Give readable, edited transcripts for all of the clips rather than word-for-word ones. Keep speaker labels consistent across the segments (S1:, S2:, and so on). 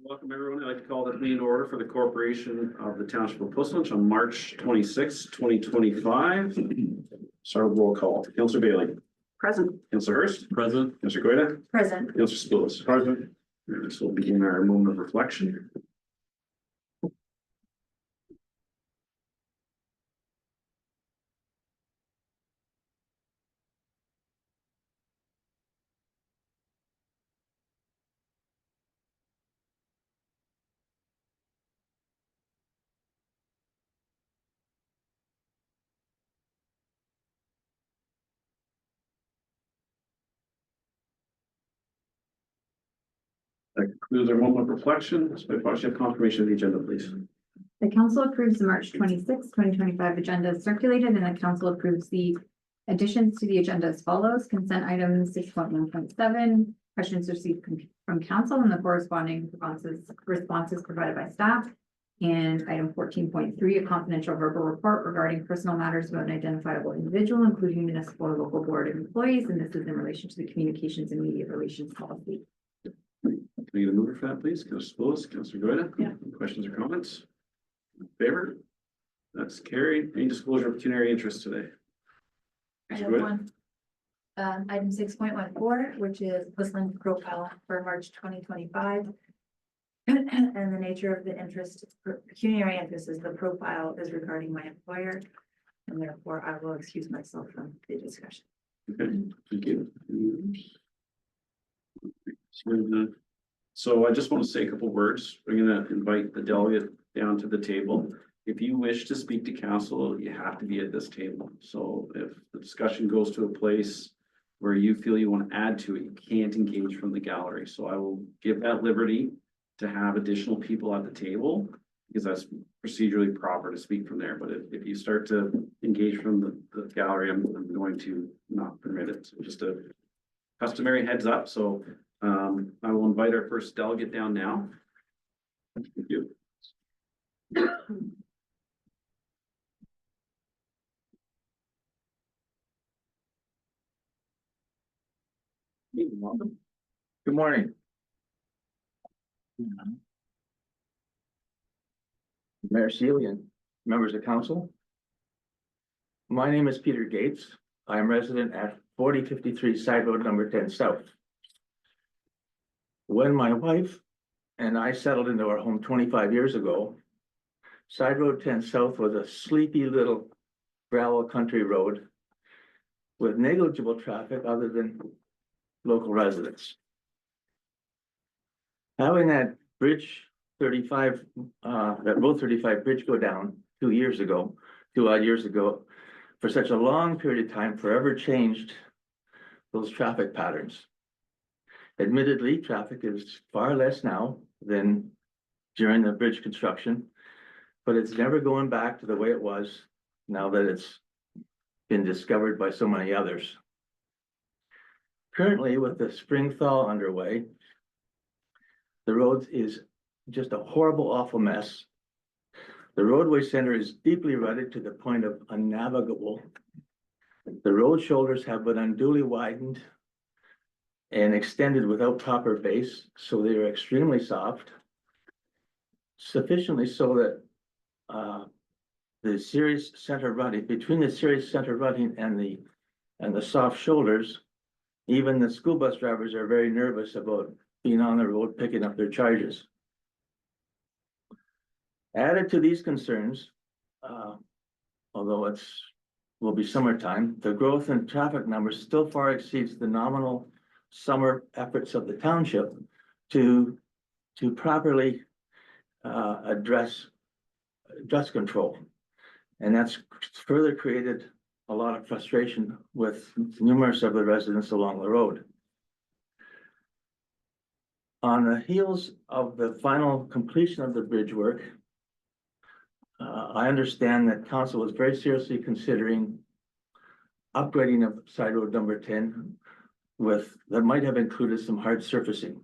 S1: Welcome, everyone. I'd like to call the meeting to order for the Corporation of the Township of Puslinch on March 26, 2025. Start with roll call. Councillor Bailey.
S2: Present.
S1: Councillor Hurst. Present. Councillor Goida.
S2: Present.
S1: Councillor Spillis. Present. This will begin our moment of reflection. That concludes our moment of reflection. So I have confirmation of the agenda, please.
S3: The council approves the March 26, 2025 agenda as circulated, and the council approves the additions to the agenda as follows. Consent item 6.1.7, questions received from council and the corresponding responses provided by staff. And item 14.3, a confidential verbal report regarding personal matters about an identifiable individual, including municipal or local board employees, and this is in relation to the communications and media relations policy.
S1: Can I get a mover for that, please? Councillor Spillis, Councillor Goida.
S3: Yeah.
S1: Questions or comments? In favor? That's carried. Any disclosure of pecuniary interest today?
S4: I
S1: Councillor
S4: have
S1: Goida?
S4: one. Item 6.14, which is Puslinch profile for March 2025. And the nature of the interest, pecuniary interest is the profile is regarding my employer. And therefore I will excuse myself from the discussion.
S1: Okay, thank you. So I just want to say a couple words. We're gonna invite the delegate down to the table. If you wish to speak to council, you have to be at this table. So if the discussion goes to a place where you feel you want to add to it, you can't engage from the gallery. So I will give that liberty to have additional people at the table because that's procedurally proper to speak from there. But if you start to engage from the gallery, I'm going to not permit it. So just a customary heads up. So I will invite our first delegate down now. Thank you. Welcome.
S5: Good morning. Mayor Sealy and members of council. My name is Peter Gates. I am resident at 4053 Side Road number 10 South. When my wife and I settled into our home 25 years ago, Side Road 10 South was a sleepy little gravel country road with negligible traffic other than local residents. Having that bridge 35, that road 35 bridge go down 2 odd years ago, for such a long period of time forever changed those traffic patterns. Admittedly, traffic is far less now than during the bridge construction, but it's never going back to the way it was now that it's been discovered by so many others. Currently, with the spring thaw underway, the road is just a horrible, awful mess. The roadway center is deeply rutted to the point of unnavigable. The road shoulders have been unduly widened and extended without proper base, so they are extremely soft. Sufficiently so that the series center rutting, between the series center rutting and the soft shoulders, even the school bus drivers are very nervous about being on the road picking up their charges. Added to these concerns, although will be summertime, the growth in traffic numbers still far exceeds the nominal summer efforts of the township to properly address dust control. And that's further created a lot of frustration with numerous of the residents along the road. On the heels of the final completion of the bridge work, I understand that council was very seriously considering upgrading of Side Road number 10 that might have included some hard surfacing.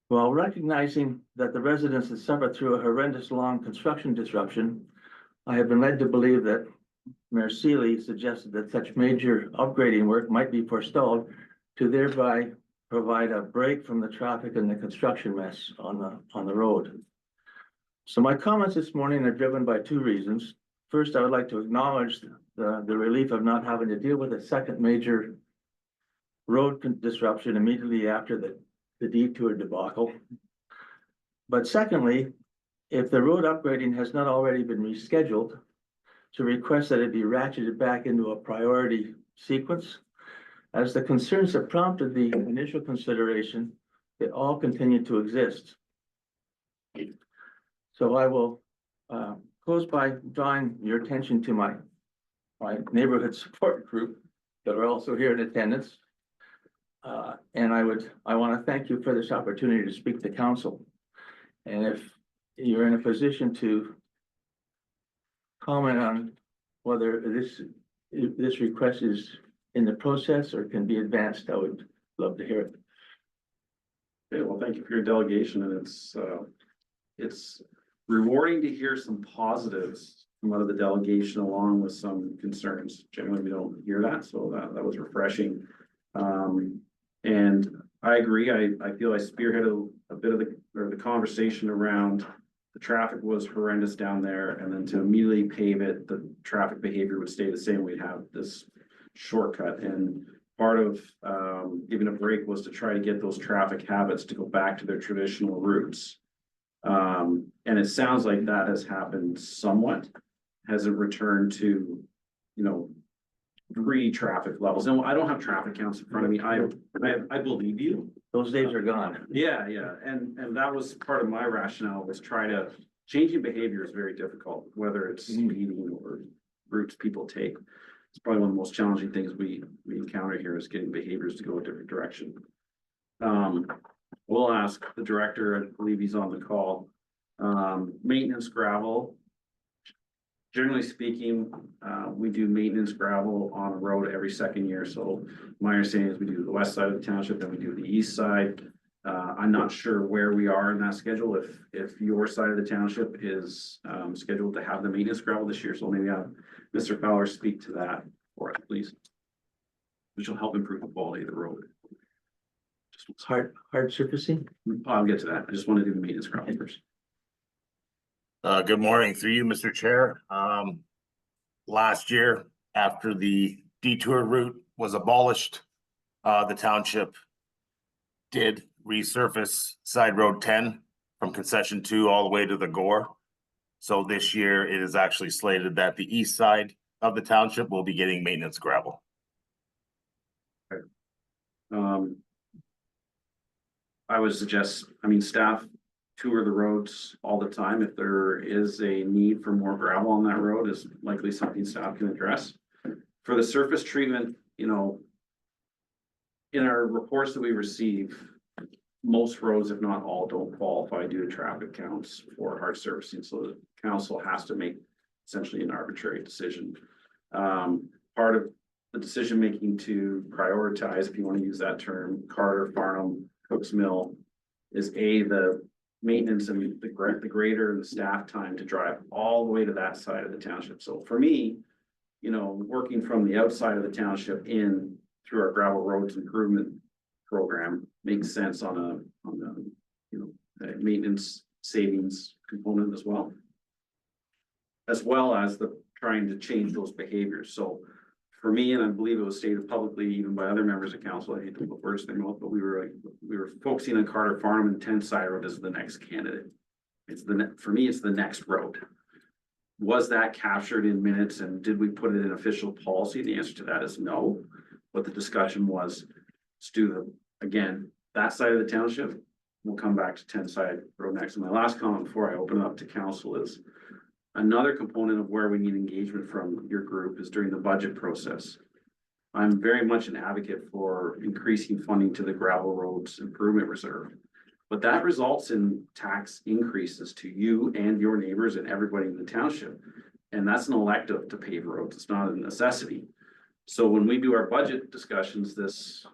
S5: While recognizing that the residents had suffered through a horrendous long construction disruption, I have been led to believe that Mayor Sealy suggested that such major upgrading work might be forestalled to thereby provide a break from the traffic and the construction mess on the road. So my comments this morning are driven by two reasons. First, I would like to acknowledge the relief of not having to deal with a second major road disruption immediately after the detour debacle. But secondly, if the road upgrading has not already been rescheduled, to request that it be ratcheted back into a priority sequence, as the concerns that prompted the initial consideration, they all continue to exist. So I will close by drawing your attention to my neighborhood support group that are also here in attendance. And I want to thank you for this opportunity to speak to council. And if you're in a position to comment on whether this request is in the process or can be advanced, I would love to hear it.
S1: Okay, well, thank you for your delegation, and it's rewarding to hear some positives from out of the delegation along with some concerns. Generally, we don't hear that, so that was refreshing. And I agree, I feel I spearheaded a bit of the conversation around the traffic was horrendous down there, and then to immediately pave it, the traffic behavior would stay the same. We'd have this shortcut, and part of giving a break was to try to get those traffic habits to go back to their traditional routes. And it sounds like that has happened somewhat. Has it returned to, you know, pre-traffic levels? And I don't have traffic counts in front of me. I believe you.
S5: Those days are gone.
S1: Yeah, and that was part of my rationale, was changing behavior is very difficult, whether it's speeding or routes people take. It's probably one of the most challenging things we encounter here, is getting behaviors to go a different direction. We'll ask the director, I believe he's on the call. Maintenance gravel. Generally speaking, we do maintenance gravel on a road every second year. So my understanding is we do the west side of the township, then we do the east side. I'm not sure where we are in that schedule, if your side of the township is scheduled to have the maintenance gravel this year. So maybe have Mr. Fowler speak to that for us, please. Which will help improve the quality of the road.
S5: Hard surfacing.
S1: I'll get to that. I just want to do the maintenance gravel first.
S2: Good morning through you, Mr. Chair. Last year, after the detour route was abolished, the township did resurface side road 10 from concession 2 all the way to the Gore. So this year it is actually slated that the east side of the township will be getting maintenance gravel.
S1: I would suggest, staff tour the roads all the time. If there is a need for more gravel on that road, is likely something staff can address. For the surface treatment, in our reports that we receive, most roads, if not all, don't qualify due to traffic counts for hard surfacing. So the council has to make essentially an arbitrary decision. Part of the decision making to prioritize, if you want to use that term, Carter, Farnham, Cooks Mill, is the maintenance and the grader and the staff time to drive all the way to that side of the township. So for me, working from the outside of the township in through our gravel roads improvement program makes sense on a maintenance savings component as well as the trying to change those behaviors. So for me, and I believe it was stated publicly even by other members of council, I hate to put words in their mouth, but we were focusing on Carter Farnham and 10 Side Road as the next candidate. For me, it's the next road. Was that captured in minutes, and did we put it in official policy? The answer to that is no. But the discussion was, let's do that side of the township. We'll come back to 10 Side Road next. And my last comment before I open it up to council is, another component of where we need engagement from your group is during the budget process. I'm very much an advocate for increasing funding to the gravel roads improvement reserve. But that results in tax increases to you and your neighbors and everybody in the township. And that's an elective to pave roads. It's not a necessity. So when we do our budget discussions, this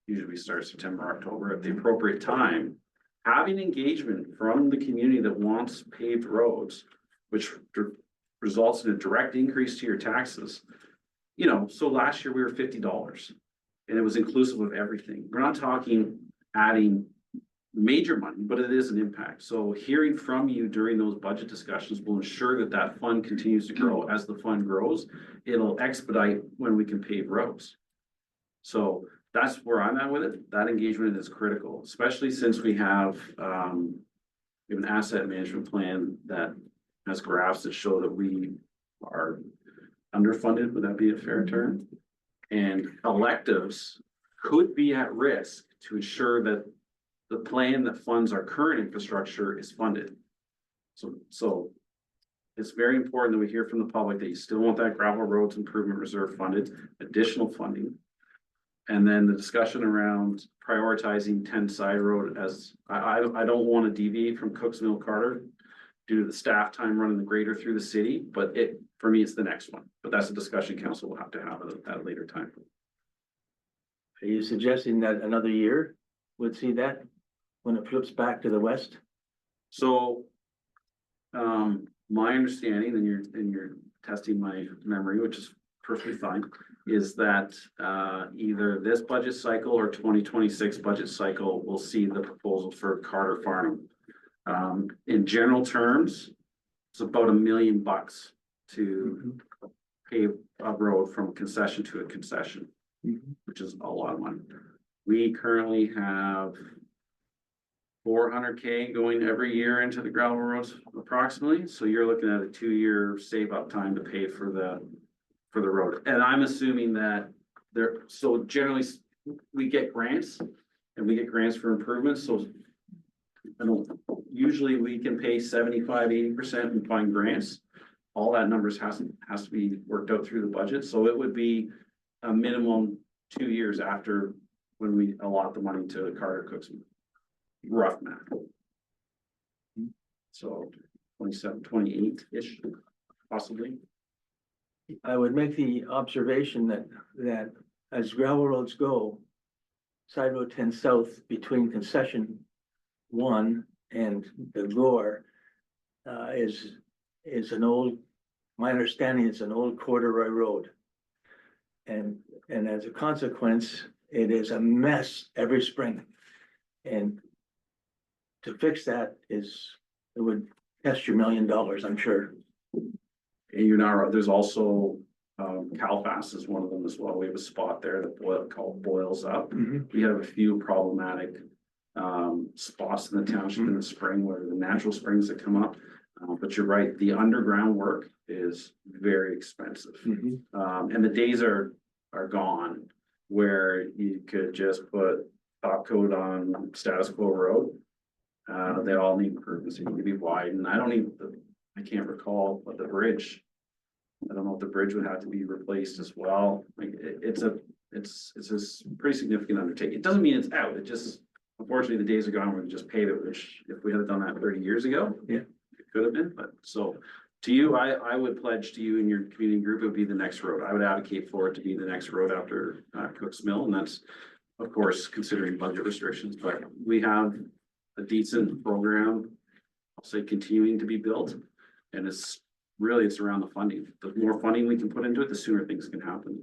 S1: usually starts September, October, at the appropriate time, having engagement from the community that wants paved roads, which results in a direct increase to your taxes. So last year we were $50 and it was inclusive of everything. We're not talking adding major money, but it is an impact. So hearing from you during those budget discussions will ensure that that fund continues to grow. As the fund grows, it'll expedite when we can pave roads. So that's where I'm at with it. That engagement is critical, especially since we have an asset management plan that has graphs that show that we are underfunded. Would that be a fair term? And electives could be at risk to ensure that the plan that funds our current infrastructure is funded. So it's very important that we hear from the public that you still want that gravel roads improvement reserve funded, additional funding. And then the discussion around prioritizing 10 Side Road as, I don't want to deviate from Cooks Mill Carter due to the staff time running the grader through the city, but for me, it's the next one. But that's a discussion council will have to have at a later time.
S5: Are you suggesting that another year would see that when it flips back to the west?
S1: So, my understanding, and you're testing my memory, which is perfectly fine, is that, either this budget cycle or 2026 budget cycle will see the proposal for Carter Farnham. In general terms, it's about $1 million to pave a road from concession to a concession, which is a lot of money. We currently have 400K going every year into the gravel roads approximately. So you're looking at a 2-year save up time to pay for the road. And I'm assuming that so generally we get grants and we get grants for improvements. So usually we can pay 75-80% and find grants. All that numbers has to be worked out through the budget. So it would be a minimum 2 years after when we allot the money to Carter Cooks. Rough math. So 27, 28-ish, possibly.
S5: I would make the observation that as gravel roads go, Side Road 10 South between concession 1 and the Gore is an old, my understanding is an old corduroy road. And as a consequence, it is a mess every spring. And to fix that it would cost you $1 million, I'm sure.
S1: And you're not right. There's also Calfast is one of them as well. We have a spot there that called Boils Up. We have a few problematic spots in the township in the spring where the natural springs that come up. But you're right, the underground work is very expensive. And the days are gone where you could just put top coat on status quo road. They all need improvements. They need to be widened. I can't recall, but the bridge, I don't know if the bridge would have to be replaced as well. Like it's a pretty significant undertaking. It doesn't mean it's out. It just, unfortunately, the days are gone where we just pave it, which if we had done that 30 years ago, it could have been. But so to you, I would pledge to you and your community group, it would be the next road. I would advocate for it to be the next road after Cooks Mill. And that's, of course, considering budget restrictions, but we have a decent program, I'll say, continuing to be built. And it's around the funding. The more funding we can put into it, the sooner things can happen.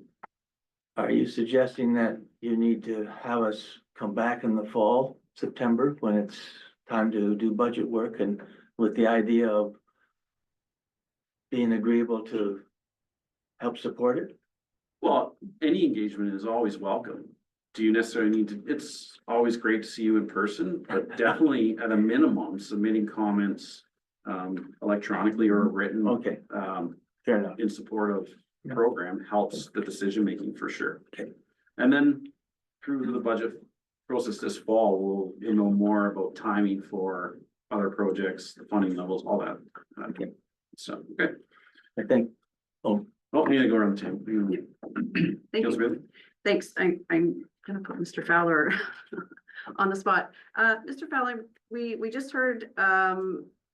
S5: Are you suggesting that you need to have us come back in the fall, September, when it's time to do budget work, and with the idea of being agreeable to help support it?
S1: Well, any engagement is always welcome. Do you necessarily need to, it's always great to see you in person, but definitely at a minimum, submitting comments electronically or written
S5: Okay, fair enough.
S1: in support of the program helps the decision making for sure.
S5: Okay.
S1: And then through the budget process this fall, you'll know more about timing for other projects, the funding levels, all that.
S5: Okay.
S1: So, okay.
S5: I think,
S1: Oh, we need to go around the table.
S6: Thank
S1: Feels
S6: you.
S1: good.
S6: Thanks. I'm gonna put Mr. Fowler on the spot. Mr. Fowler, we just heard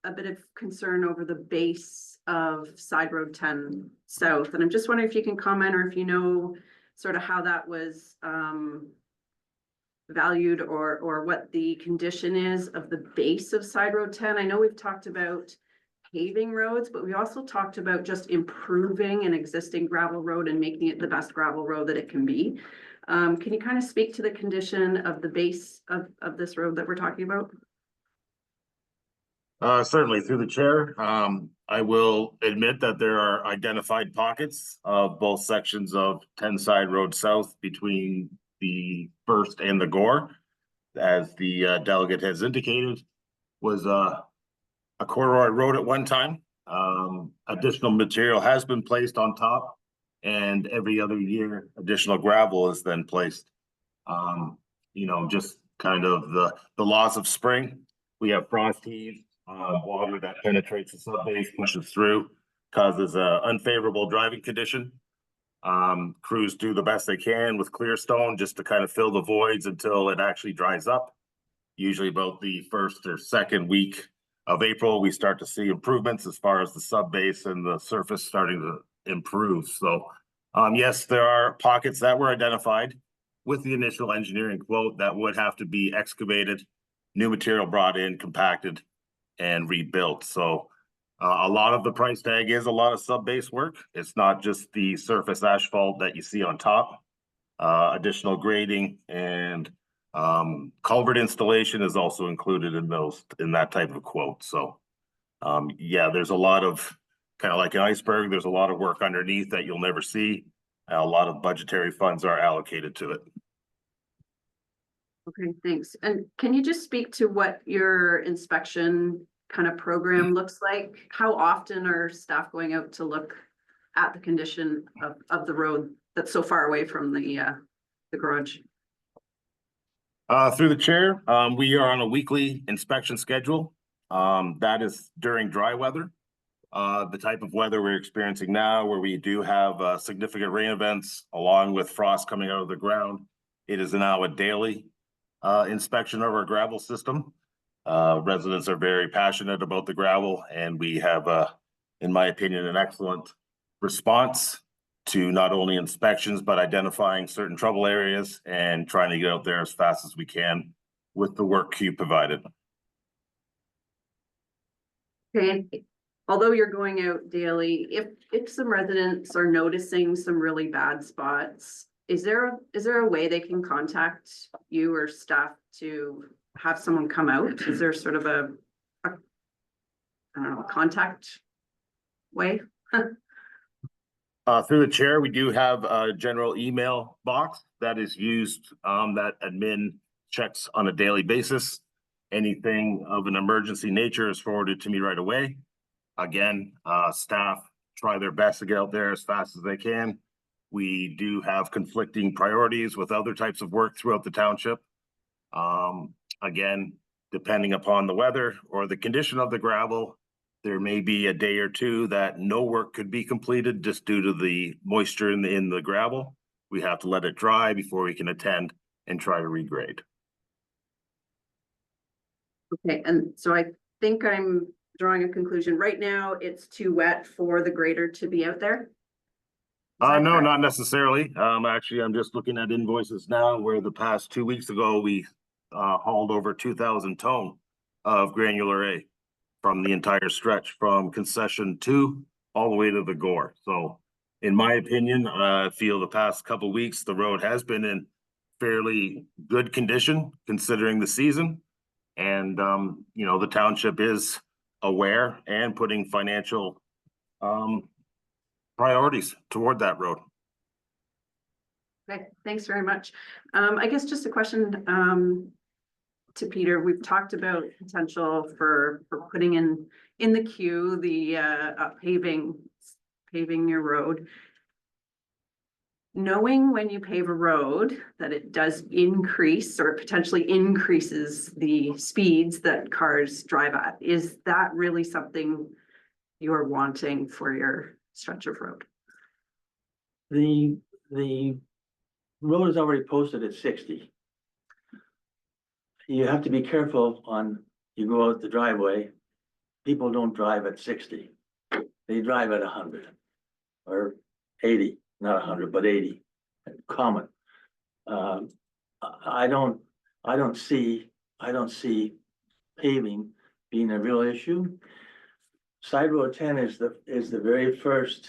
S6: a bit of concern over the base of Side Road 10 South, and I'm just wondering if you can comment or if you know sort of how that was valued or what the condition is of the base of Side Road 10. I know we've talked about paving roads, but we also talked about just improving an existing gravel road and making it the best gravel road that it can be. Can you kind of speak to the condition of the base of this road that we're talking about?
S2: Certainly through the chair, I will admit that there are identified pockets of both sections of Tenside Road South between the First and the Gore. As the delegate has indicated, was a corduroy road at one time. Additional material has been placed on top, and every other year, additional gravel is then placed. Just kind of the loss of spring. We have frost heave, water that penetrates the subbase, pushes through, causes a unfavorable driving condition. Crews do the best they can with clear stone just to kind of fill the voids until it actually dries up. Usually about the first or second week of April, we start to see improvements as far as the subbase and the surface starting to improve. So, yes, there are pockets that were identified with the initial engineering quote that would have to be excavated, new material brought in, compacted, and rebuilt. So a lot of the price tag is a lot of sub-base work. It's not just the surface asphalt that you see on top. Additional grading and culvert installation is also included in that type of quote. So yeah, there's a lot of kind of like an iceberg. There's a lot of work underneath that you'll never see. A lot of budgetary funds are allocated to it.
S6: Okay, thanks. And can you just speak to what your inspection kind of program looks like? How often are staff going out to look at the condition of the road that's so far away from the garage?
S2: Through the chair, we are on a weekly inspection schedule. That is during dry weather. The type of weather we're experiencing now, where we do have significant rain events along with frost coming out of the ground. It is now a daily inspection of our gravel system. Residents are very passionate about the gravel, and we have, in my opinion, an excellent response to not only inspections, but identifying certain trouble areas and trying to get out there as fast as we can with the work queue provided.
S6: Okay, although you're going out daily, if some residents are noticing some really bad spots, is there a way they can contact you or staff to have someone come out? Is there sort of a I don't know, contact way?
S2: Through the chair, we do have a general email box that is used, that admin checks on a daily basis. Anything of an emergency nature is forwarded to me right away. Again, staff try their best to get out there as fast as they can. We do have conflicting priorities with other types of work throughout the township. Again, depending upon the weather or the condition of the gravel, there may be a day or two that no work could be completed just due to the moisture in the gravel. We have to let it dry before we can attend and try to regrade.
S6: Okay, and so I think I'm drawing a conclusion. Right now, it's too wet for the grader to be out there?
S2: No, not necessarily. Actually, I'm just looking at invoices now where the past 2 weeks ago, we hauled over 2,000 ton of granular A from the entire stretch from concession 2 all the way to the Gore. So in my opinion, I feel the past couple of weeks, the road has been in fairly good condition considering the season. And, the township is aware and putting financial priorities toward that road.
S6: Okay, thanks very much. I guess just a question to Peter. We've talked about potential for putting in the queue, the paving your road. Knowing when you pave a road that it does increase or potentially increases the speeds that cars drive at, is that really something you're wanting for your stretch of road?
S5: The road is already posted at 60. You have to be careful you go out the driveway, people don't drive at 60. They drive at 100 or 80, not 100, but 80, common. I don't see paving being a real issue. Side Road 10 is the very first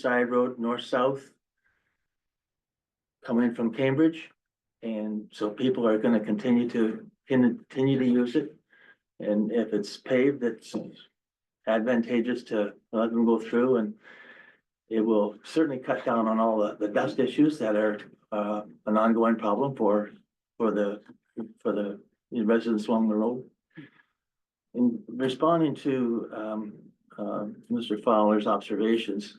S5: side road, north-south. coming from Cambridge. And so people are gonna continue to use it. And if it's paved, it's advantageous to let them go through, and it will certainly cut down on all the dust issues that are an ongoing problem for the residents along the road. In responding to Mr. Fowler's observations,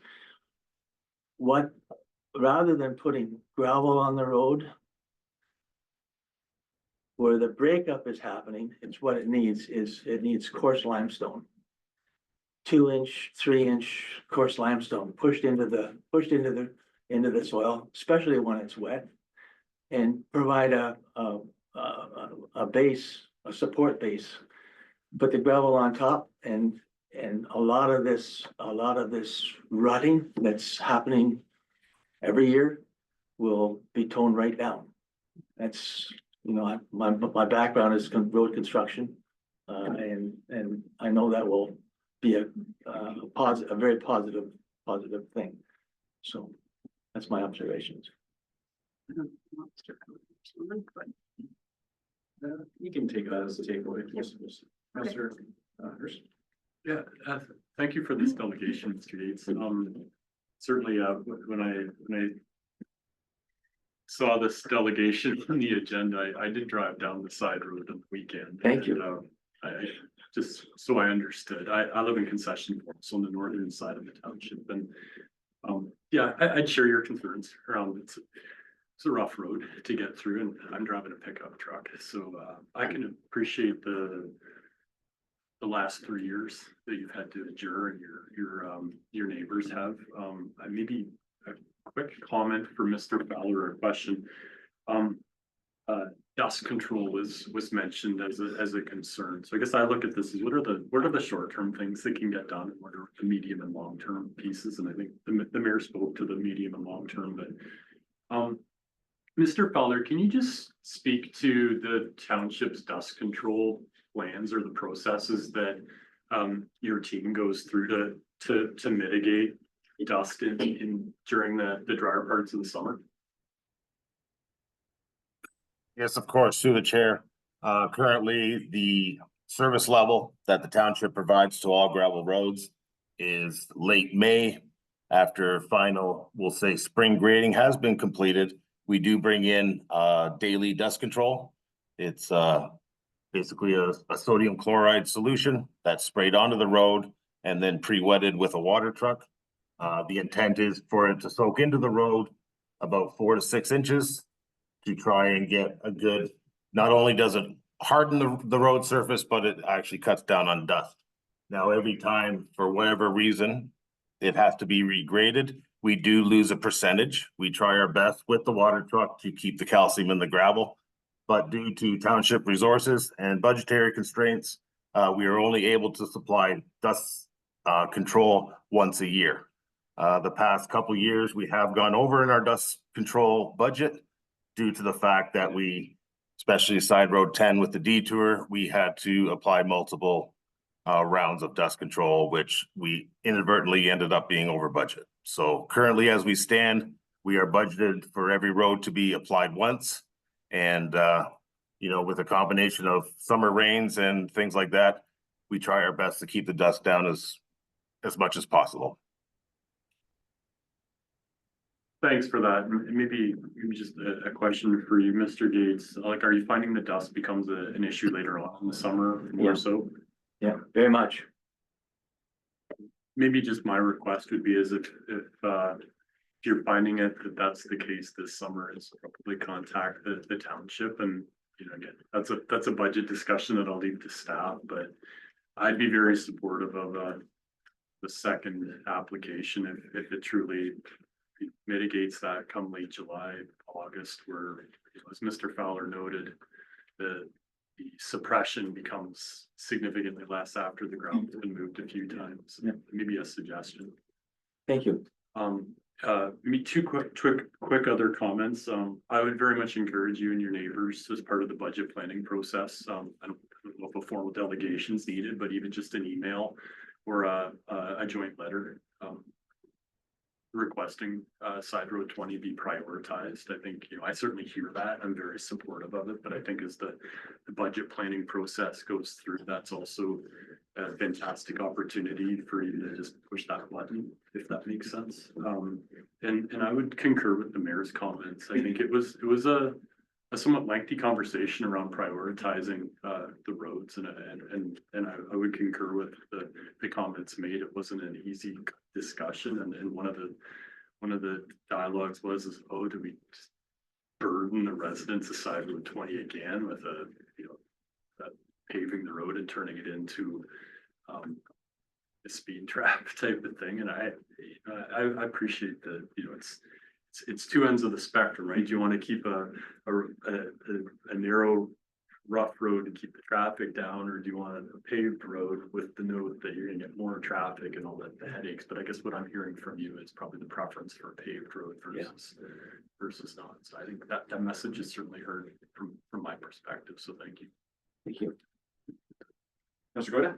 S5: rather than putting gravel on the road where the breakup is happening, it's what it needs coarse limestone. 2-inch, 3-inch coarse limestone pushed into the soil, especially when it's wet. And provide a base, a support base. Put the gravel on top, and a lot of this rutting that's happening every year will be toned right down. That's, my background is road construction. And I know that will be a very positive thing. So that's my observations.
S1: You can take that as a takeaway. Mr. Hurst.
S7: Yeah, thank you for this delegation, Mr. Yates. Certainly, when I saw this delegation on the agenda, I did drive down the side road on the weekend.
S5: Thank you.
S7: And, I just, so I understood, I live in Concession Falls on the northern side of the township, and yeah, I'd share your concerns around it's a rough road to get through, and I'm driving a pickup truck, so I can appreciate the last 3 years that you've had to endure, and your neighbors have. Maybe a quick comment for Mr. Fowler, or a question. Dust control was mentioned as a concern. So I guess I look at this as what are the short-term things that can get done, and what are the medium and long-term pieces? And I think the mayor spoke to the medium and long-term, but Mr. Fowler, can you just speak to the township's dust control plans or the processes that your team goes through to mitigate dust during the drier parts of the summer?
S2: Yes, of course, through the chair. Currently, the service level that the township provides to all gravel roads is late May. After final, we'll say spring grading has been completed, we do bring in daily dust control. It's basically a sodium chloride solution that's sprayed onto the road and then pre-wetted with a water truck. The intent is for it to soak into the road about 4 to 6 inches to try and get a good, not only does it harden the road surface, but it actually cuts down on dust. Now, every time, for whatever reason, it has to be regraded, we do lose a percentage. We try our best with the water truck to keep the calcium in the gravel. But due to township resources and budgetary constraints, we are only able to supply dust control once a year. The past couple years, we have gone over in our dust control budget due to the fact that we, especially side road 10 with the detour, we had to apply multiple rounds of dust control, which we inadvertently ended up being over budget. So currently, as we stand, we are budgeted for every road to be applied once. And, with a combination of summer rains and things like that, we try our best to keep the dust down as much as possible.
S7: Thanks for that. Maybe just a question for you, Mr. Gates. Like, are you finding the dust becomes an issue later on in the summer more so?
S5: Yeah, very much.
S7: Maybe just my request would be is if you're finding it that that's the case this summer, is probably contact the township. And again, that's a budget discussion that I'll leave to staff, but I'd be very supportive of the second application if it truly mitigates that come late July, August, where, as Mr. Fowler noted, the suppression becomes significantly less after the ground has been moved a few times.
S5: Yeah.
S7: Maybe a suggestion.
S5: Thank you.
S7: Maybe two quick other comments. I would very much encourage you and your neighbors as part of the budget planning process. I don't know if a formal delegation is needed, but even just an email or a joint letter. requesting side road 20 be prioritized. I think, I certainly hear that. I'm very supportive of it, but I think as the budget planning process goes through, that's also a fantastic opportunity for you to just push that button, if that makes sense. And I would concur with the mayor's comments. I think it was a somewhat lengthy conversation around prioritizing the roads, and I would concur with the comments made. It wasn't an easy discussion, and one of the dialogues was, oh, do we just burden the residents of Side Road 20 again with paving the road and turning it into a speed trap type of thing? And I appreciate that, it's two ends of the spectrum, right? Do you want to keep a narrow, rough road and keep the traffic down, or do you want a paved road with the note that you're gonna get more traffic and all the headaches? But I guess what I'm hearing from you is probably the preference for a paved road versus not. So I think that message is certainly heard from my perspective. So thank you.
S5: Thank you.
S1: Mr. Goda?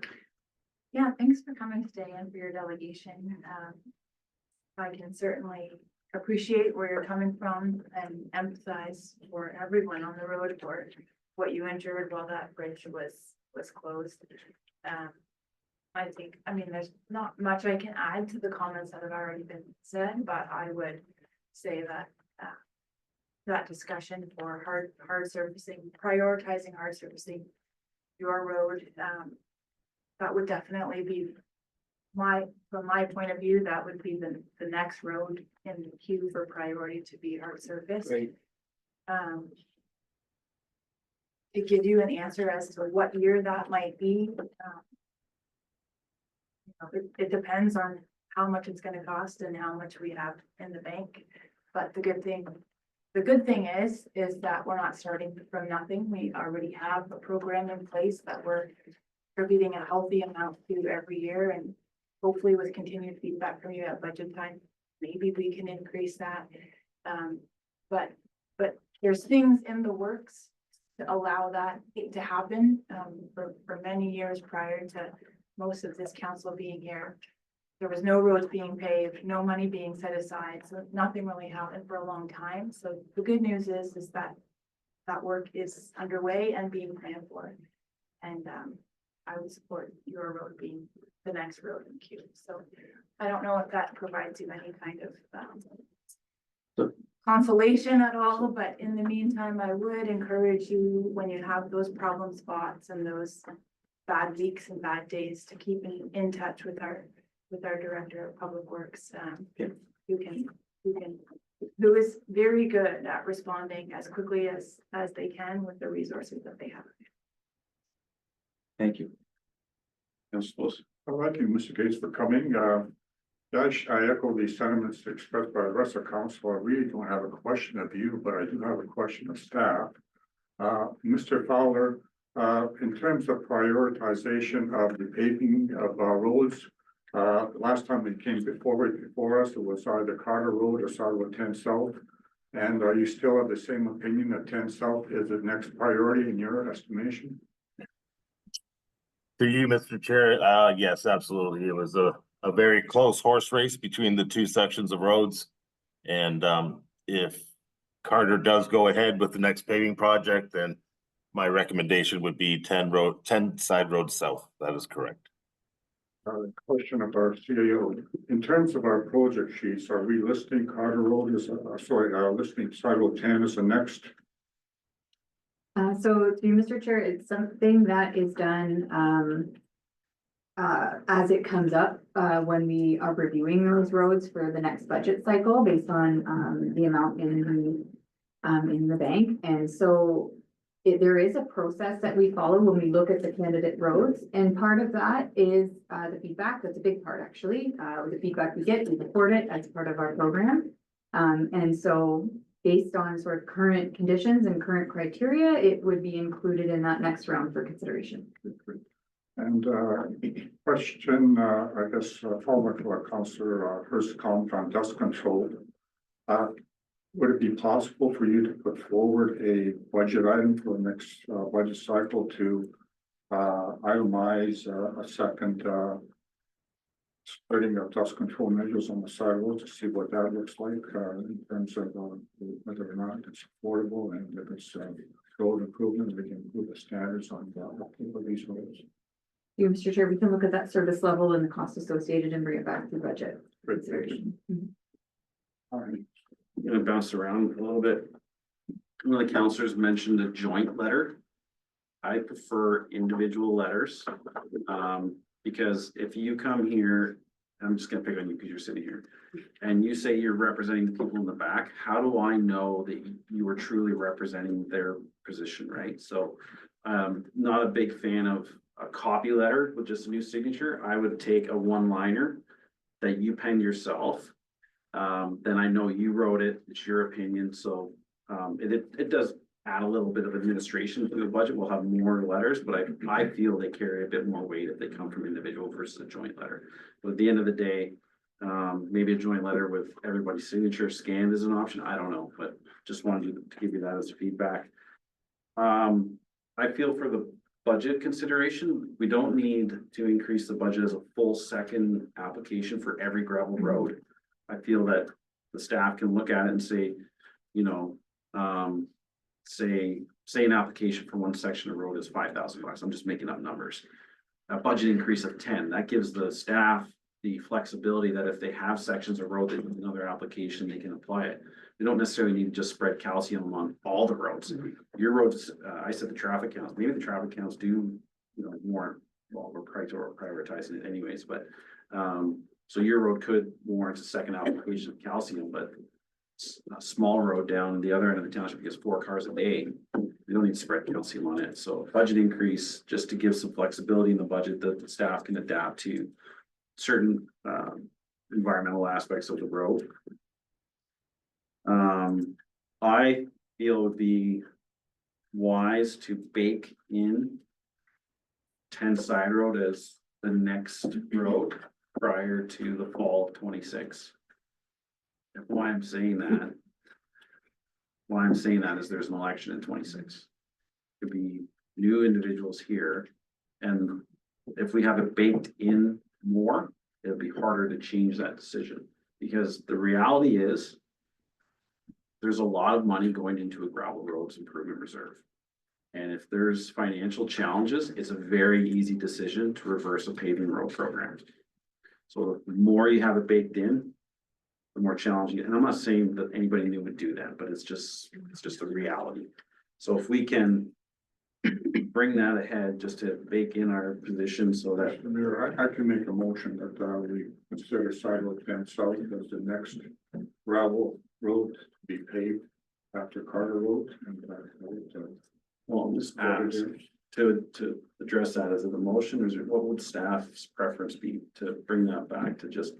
S4: Yeah, thanks for coming today and for your delegation. I can certainly appreciate where you're coming from and empathize for everyone on the road for what you endured while that bridge was closed. I think, there's not much I can add to the comments that have already been said, but I would say that that discussion for hard surfacing, prioritizing hard surfacing your road, that would definitely be from my point of view, that would be the next road in the queue for priority to be hard surface.
S5: Great.
S4: To give you an answer as to what year that might be, it depends on how much it's gonna cost and how much we have in the bank. But the good thing is that we're not starting from nothing. We already have a program in place that we're contributing a healthy amount to every year, and hopefully with continued feedback from you at budget time, maybe we can increase that. But there's things in the works to allow that to happen. For many years prior to most of this council being here, there was no roads being paved, no money being set aside, so nothing really happened for a long time. So the good news is that work is underway and being planned for. And I would support your road being the next road in queue. So I don't know if that provides you any kind of consolation at all, but in the meantime, I would encourage you, when you have those problem spots and those bad weeks and bad days, to keep in touch with our Director of Public Works, who is very good at responding as quickly as they can with the resources that they have.
S5: Thank you.
S1: Councilor
S8: Thank you, Mr. Gates, for coming. Josh, I echo the sentiments expressed by the rest of council. I really don't have a question of you, but I do have a question of staff. Mr. Fowler, in terms of prioritization of the paving of our roads, last time it came before us, it was either Carter Road or Side Road 10 South. And are you still of the same opinion that 10 South is the next priority in your estimation?
S2: To you, Mr. Chair, yes, absolutely. It was a very close horse race between the two sections of roads. And if Carter does go ahead with the next paving project, then my recommendation would be 10 Side Road South. That is correct.
S8: Question of our CAO. In terms of our project sheets, are we listing Carter Road as, listing Side Road 10 as the next?
S3: So to Mr. Chair, it's something that is done as it comes up when we are reviewing those roads for the next budget cycle based on the amount in the bank. And so there is a process that we follow when we look at the candidate roads, and part of that is the feedback. That's a big part, actually. The feedback we get, we report it as part of our program. And so based on sort of current conditions and current criteria, it would be included in that next round for consideration.
S8: And question, I guess, follow-up to our Councillor Hurst comment on dust control. Would it be possible for you to put forward a budget item for the next budget cycle to itemize a second spreading of dust control measures on the sidewalks to see what that looks like, in terms of, whether or not it's affordable and if it's, road improvement, we can improve the standards on, these roads.
S3: You, Mr. Chair, we can look at that service level and the cost associated and bring it back to budget
S8: Great.
S3: consideration. Mhm.
S8: All right.
S1: I'm gonna bounce around a little bit. One of the counselors mentioned a joint letter. I prefer individual letters, because if you come here, I'm just gonna pick on you because you're sitting here. And you say you're representing the people in the back, how do I know that you are truly representing their position, right? So, not a big fan of a copy letter with just a new signature. I would take a one-liner that you penned yourself. Then I know you wrote it, it's your opinion, so, it does add a little bit of administration to the budget. We'll have more letters, but I feel they carry a bit more weight if they come from individual versus a joint letter. But at the end of the day, maybe a joint letter with everybody's signature scanned is an option. I don't know, but just wanted to give you that as feedback. I feel for the budget consideration, we don't need to increase the budget as a full second application for every gravel road. I feel that the staff can look at it and say, you know, say an application for one section of road is $5,000. I'm just making up numbers. A budget increase of 10, that gives the staff the flexibility that if they have sections of road that need another application, they can apply it. They don't necessarily need to just spread calcium on all the roads. Your roads, I said the traffic counts, maybe the traffic counts do, you know, more, well, we're prioritizing it anyways, but, so your road could warrant a second application of calcium, but a small road down the other end of the township gets 4 cars a day. We don't need to spread calcium on it. So budget increase, just to give some flexibility in the budget that the staff can adapt to certain environmental aspects of the road. I feel it would be wise to bake in 10 Side Road as the next road prior to the fall of 26. Why I'm saying that is there's an election in 26. Could be new individuals here, and if we have it baked in more, it'll be harder to change that decision, because the reality is there's a lot of money going into a gravel roads improvement reserve. And if there's financial challenges, it's a very easy decision to reverse a paving road program. So the more you have it baked in, the more challenging, and I'm not saying that anybody new would do that, but it's just a reality. So if we can bring that ahead, just to bake in our position so that,
S8: Mr. Mayor, I can make a motion that, we consider Side Road 10 South as the next gravel road to be paved after Carter Road, and
S1: well, just ask to address that as a motion, or is it, what would staff's preference be to bring that back to just,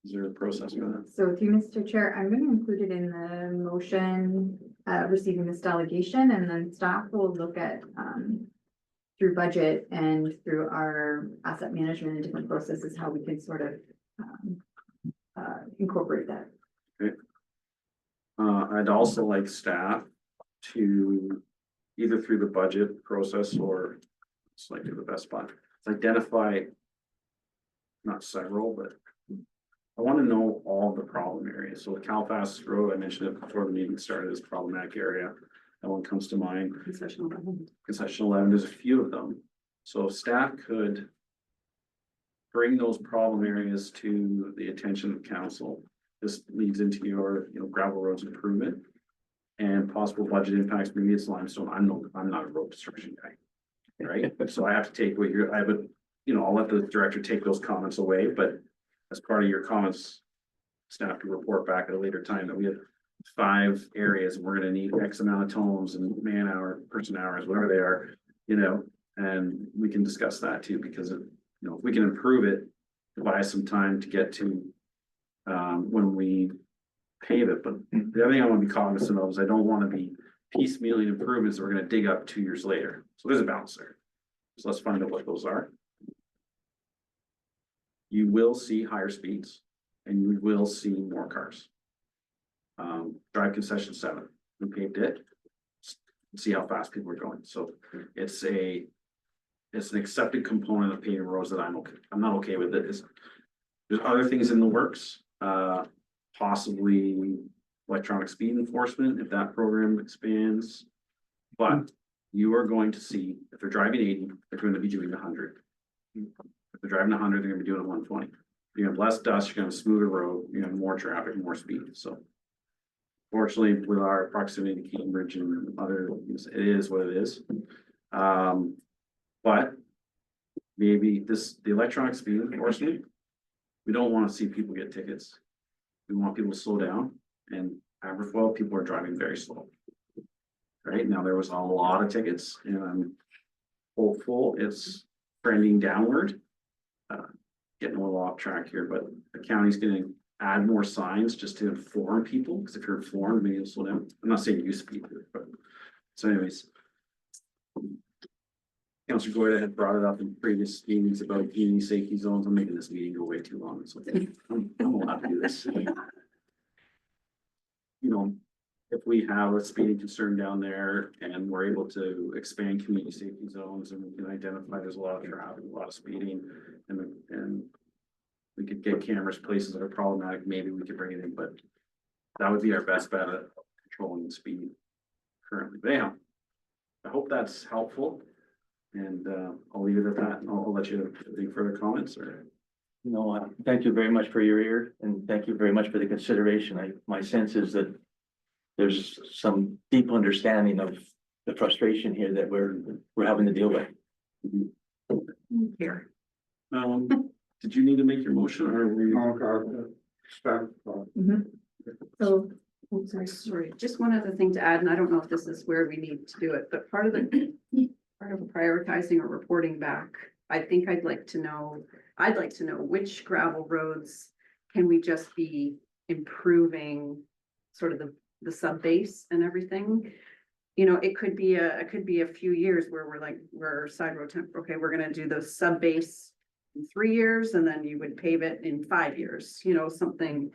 S1: is there a process for that?
S3: So through Mr. Chair, I'm going to include it in the motion, receiving this delegation, and then staff will look at, through budget and through our asset management and different processes, how we can sort of, incorporate that.
S1: I'd also like staff to, either through the budget process or it's like do the best spot, identify not several, but I want to know all the problem areas. So Calfast Road, I mentioned it before the meeting started, is a problematic area. That one comes to mind.
S6: Concession 11.
S1: Concession 11, there's a few of them. So if staff could bring those problem areas to the attention of council, this leads into your, you know, gravel roads improvement and possible budget impacts. Maybe it's limestone. I'm not a road construction guy, right? So I have to take what I would, you know, I'll let the director take those comments away, but as part of your comments, staff can report back at a later time that we have 5 areas and we're gonna need X amount of tones and man hour, person hours, whatever they are, you know, and we can discuss that too, because you know, if we can improve it, buy some time to get to when we pave it. But the other thing I want to be cognizant of is I don't want to be piecemealing improvements that we're going to dig up 2 years later. So there's a balance there. So let's find out what those are. You will see higher speeds and you will see more cars. Drive concession 7, we paved it. See how fast people are going. So it's it's an accepted component of paving roads that I'm not okay with it. There's other things in the works, possibly electronic speed enforcement, if that program expands. But you are going to see, if they're driving 80, they're going to be doing 100. If they're driving 100, they're gonna be doing 120. You're gonna have less dust, you're gonna have a smoother road, you're gonna have more traffic, more speed, so. Fortunately, with our proximity to Cambridge and other, it is what it is. But maybe the electronic speed enforcement, we don't wanna see people get tickets. We want people to slow down, and Aberfoyle, people are driving very slow. Right now, there was a lot of tickets, and I'm hopeful it's trending downward. Getting a little off track here, but the county's gonna add more signs just to inform people, because if you're informed, maybe you'll slow down. I'm not saying you speed, but, so anyways. Councilor Goyda had brought it up in previous meetings about community safety zones. I'm making this meeting go way too long, so I'm allowed to do this. You know, if we have a speeding concern down there and we're able to expand community safety zones and we can identify there's a lot of traffic, a lot of speeding, and we could get cameras places that are problematic, maybe we could bring it in, but that would be our best bet at controlling the speed currently. But anyhow, I hope that's helpful. And I'll leave it at that. And I'll let you have any further comments or.
S5: No, thank you very much for your ear and thank you very much for the consideration. My sense is that there's some deep understanding of the frustration here that we're having to deal with.
S6: Here.
S1: Did you need to make your motion or were you?
S8: Oh, God, staff,
S3: So,
S6: Sorry, just one other thing to add, and I don't know if this is where we need to do it, but part of prioritizing or reporting back, I think I'd like to know which gravel roads can we just be improving sort of the sub base and everything. You know, it could be a few years where we're side road temp, okay, we're gonna do the sub base in 3 years and then you would pave it in 5 years, you know, something.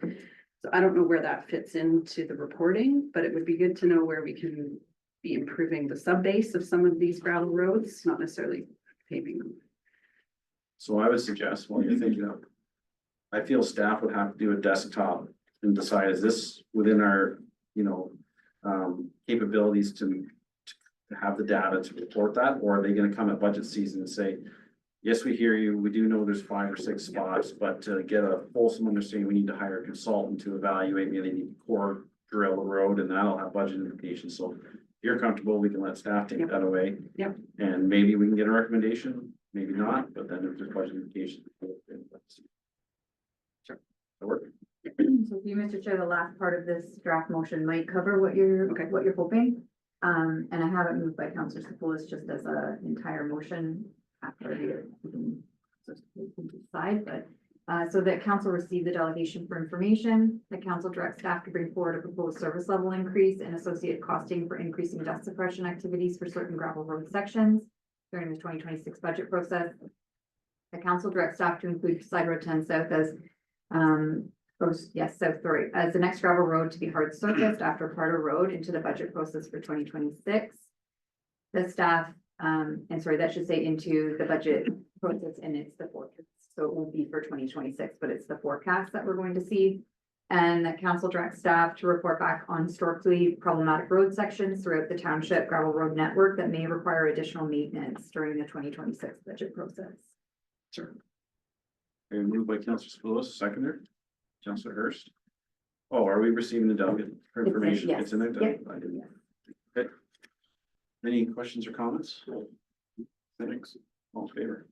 S6: So I don't know where that fits into the reporting, but it would be good to know where we can be improving the sub base of some of these gravel roads, not necessarily paving them.
S1: So I would suggest while you're thinking of. I feel staff would have to do a desktop and decide, is this within our, capabilities to have the data to report that, or are they gonna come at budget season and say, yes, we hear you, we do know there's 5 or 6 spots, but to get a fulsome understanding, we need to hire a consultant to evaluate, maybe they need to core drill the road, and that'll have budget implications, so if you're comfortable, we can let staff take that away.
S6: Yep.
S1: And maybe we can get a recommendation, maybe not, but then if there's budget implications. Sure. That work?
S3: so you, Mr. Chair, the last part of this draft motion might cover what you're hoping. And I have it moved by Councilor Cepulis just as an entire motion after we can decide, but so that council receive the delegation for information, the council directs staff to bring forward a proposed service level increase and associated costing for increasing dust suppression activities for certain gravel road sections during the 2026 budget process. The council directs staff to include Side Road 10 South as as the next gravel road to be hard surfaced after Parter Road into the budget process for 2026. The staff, that should say into the budget process, and it's the forecast. So it won't be for 2026, but it's the forecast that we're going to see. And the council directs staff to report back on historically problematic road sections throughout the township gravel road network that may require additional maintenance during the 2026 budget process.
S1: Sure. And moved by Councilor Cepulis, seconder, Councilor Hurst. Oh, are we receiving the delegate for information?
S3: yes.
S1: It's in there?
S3: Yep.
S1: I didn't. Okay. Any questions or comments? Thanks. All in favor?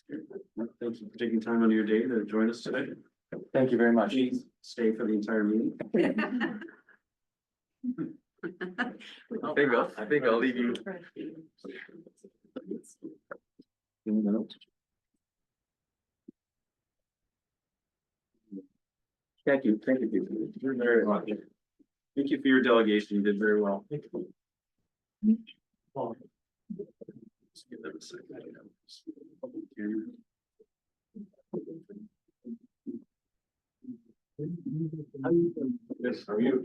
S1: Thank you for taking time out of your day to join us today.
S5: Thank you very much.
S1: Please stay for the entire meeting.
S5: I think I'll leave you. Thank you.
S1: You're very welcome. Thank you for your delegation. You did very well. Let's give them a second. Yes, how are you?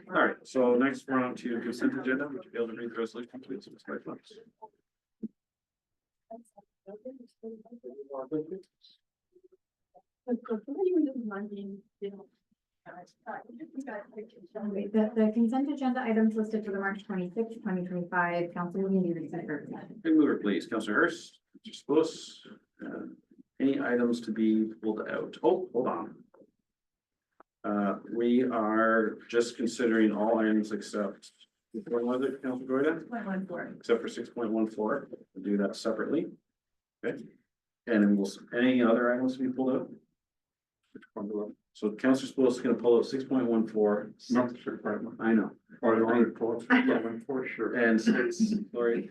S1: All right, so next we're on to consent agenda. Would you be able to read the resolution, please? Ms. Whitlock?
S3: The consent agenda items listed for the March 26, 2025 council meeting be received for consent.
S1: Good mover, please. Counselor Hurst, Mr. Spose, any items to be pulled out? Oh, hold on. We are just considering all items except, what was it, Counselor Goyda?
S4: 6.14.
S1: Except for 6.14, we'll do that separately. Okay, and then any other items to be pulled out? So Counselor Spose is gonna pull out 6.14.
S8: No, 6.1.
S1: I know,
S8: Oh, you want to pull it? 6.14, sure.
S1: and Lori,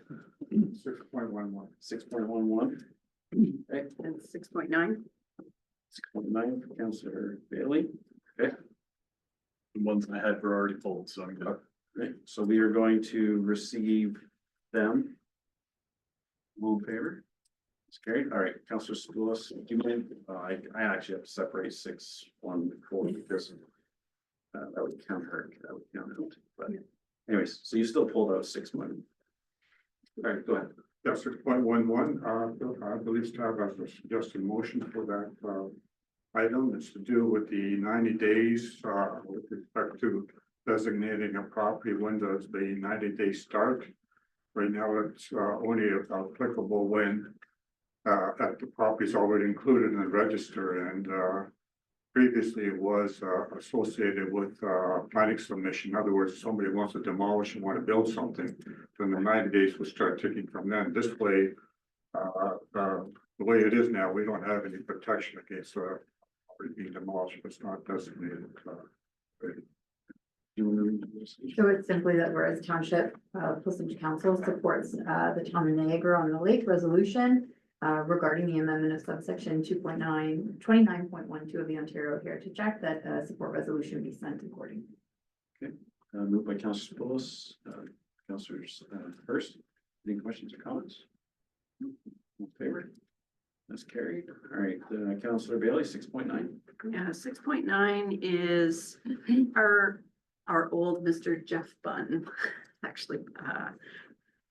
S8: 6.11.
S1: 6.11. Okay,
S6: And 6.9.
S1: 6.9 for Counselor Bailey. Okay.
S7: The ones I had were already pulled, so I'm good.
S1: Right, so we are going to receive them. All in favor? It's carried. All right, Counselor Spillis, do you mind? I actually have to separate 6.14 because that would count her, that would count out, but anyways, so you still pulled out 6.1. All right, go ahead.
S8: Yeah, 6.11, I believe staff has a suggested motion for that, item. It's to do with the 90 days, with respect to designating a property. When does the 90-day start? Right now, it's, only applicable when, that the property is already included in the register, and, previously it was, associated with, planning submission. In other words, somebody wants to demolish and want to build something, then the 90 days will start ticking from then. This way, the way it is now, we don't have any protection against, property being demolished, if it's not designated.
S1: You want to read the resolution?
S3: So it's simply that whereas Township, Plissumont Council supports, the Town of Niagara on the Lake resolution regarding the amendment of subsection 29.12 of the Ontario Heritage Act, that support resolution be sent accordingly.
S1: Moved by Counselor Spillis, Counselors Hurst. Any questions or comments? All in favor? That's carried. All right, Counselor Bailey, 6.9.
S6: Yeah, 6.9 is our old Mr. Jeff Bunn, actually,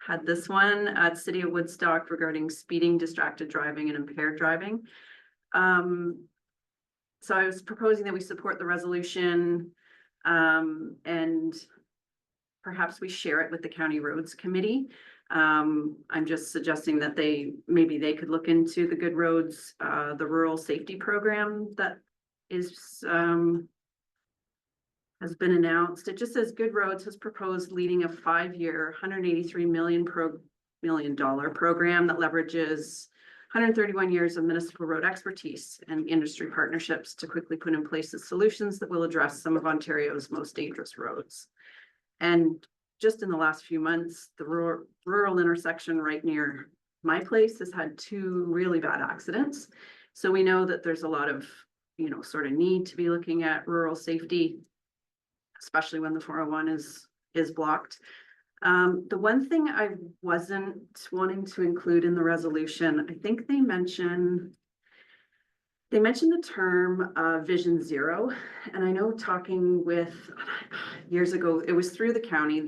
S6: had this one at City of Woodstock regarding speeding, distracted driving and impaired driving. So I was proposing that we support the resolution, and perhaps we share it with the County Roads Committee. I'm just suggesting that maybe they could look into the Good Roads, the rural safety program that is, has been announced. It just says Good Roads has proposed leading a 5-year, $183 million program that leverages 131 years of municipal road expertise and industry partnerships to quickly put in place the solutions that will address some of Ontario's most dangerous roads. And just in the last few months, the rural intersection right near my place has had 2 really bad accidents. So we know that there's a lot of, sort of need to be looking at rural safety, especially when the 401 is blocked. The one thing I wasn't wanting to include in the resolution, I think they mentioned the term Vision Zero. And I know talking with years ago, it was through the county,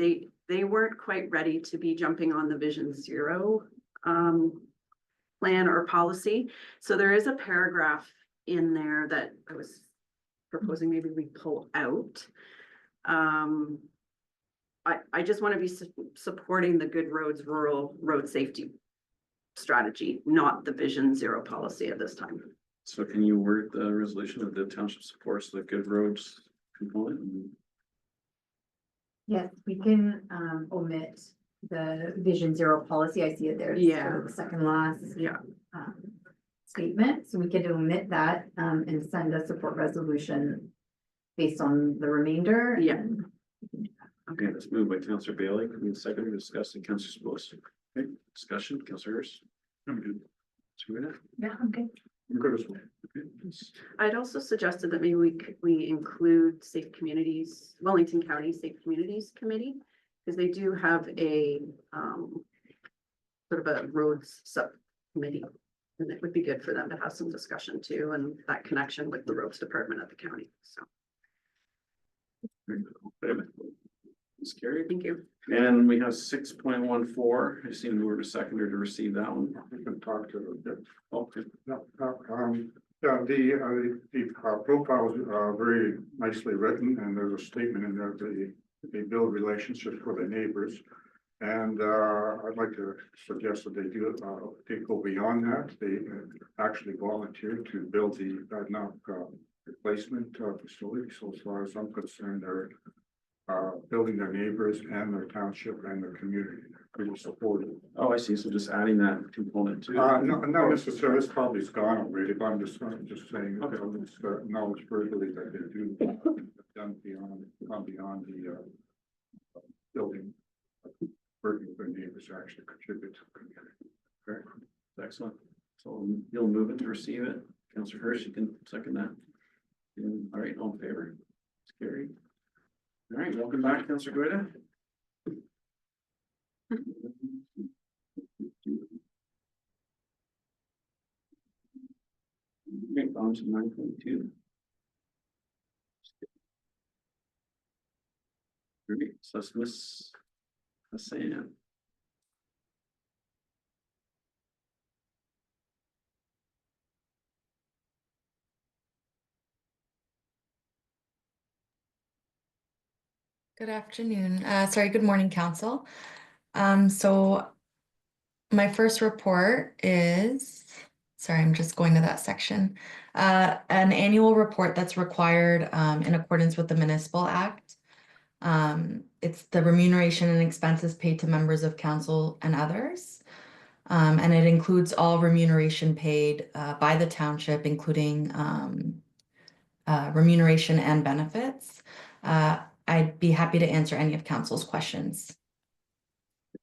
S6: they weren't quite ready to be jumping on the Vision Zero plan or policy. So there is a paragraph in there that I was proposing maybe we pull out. I just want to be supporting the Good Roads rural road safety strategy, not the Vision Zero policy at this time.
S1: So can you word the resolution of the township supports the Good Roads component?
S3: Yes, we can omit the Vision Zero policy. I see it there. It's sort of the second last statement. So we can omit that and send a support resolution based on the remainder.
S6: Yeah.
S1: Okay, let's move by Counselor Bailey. Can we second to discuss the Counselor Spillis? Okay, discussion, Counselor Hurst.
S7: I'm good.
S4: Yeah, I'm good.
S8: I'm good as well.
S1: Okay, yes.
S6: I'd also suggested that maybe we include Safe Communities, Wellington County Safe Communities Committee, because they do have a sort of a roads subcommittee And it would be good for them to have some discussion too, and that connection with the roads department at the county, so,
S1: It's carried.
S6: thank you.
S1: And we have 6.14. I see we were a seconder to receive that one.
S8: We can talk to them.
S1: Okay.
S8: Yeah, yeah, the profiles are very nicely written, and there's a statement in there, they build relationships with their neighbors. And, I'd like to suggest that they go beyond that, they actually volunteer to build the, now, replacement, facility, so as far as I'm concerned, they're building their neighbors and their township and their community, pretty supportive.
S1: Oh, I see. So just adding that component too.
S8: No, not necessarily, it's probably gone already, but I'm just saying,
S1: Okay.
S8: it's knowledge verbally that they do done beyond the building. Working with their neighbors to actually contribute to the community.
S1: Very excellent. So you'll move it to receive it. Councillor Hirsch, you can second that. All right, all in favor? It's carried. All right, welcome back, Councillor Guida. Okay, on to 9.2. Great, so that's Miss Hassan.
S9: Good afternoon. Good morning, council. So my first report is, sorry, I'm just going to that section. An annual report that's required in accordance with the Municipal Act. It's the remuneration and expenses paid to members of council and others. And it includes all remuneration paid by the township, including remuneration and benefits. I'd be happy to answer any of council's questions.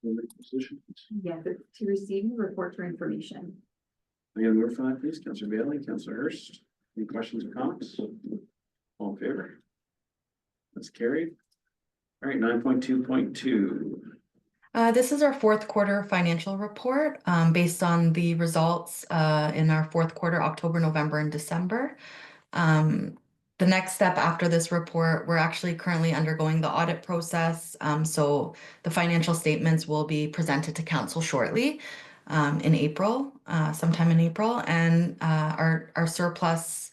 S3: Yes, it's to receive the report for information.
S1: Again, move for that, please. Councillor Bailey, Councillor Hurst. Any questions or comments? All in favor? That's carried. All right, 9.2.2.
S9: This is our fourth quarter financial report based on the results in our fourth quarter, October, November, and December. The next step after this report, we're actually currently undergoing the audit process. So the financial statements will be presented to council shortly in April, sometime in April, and our surplus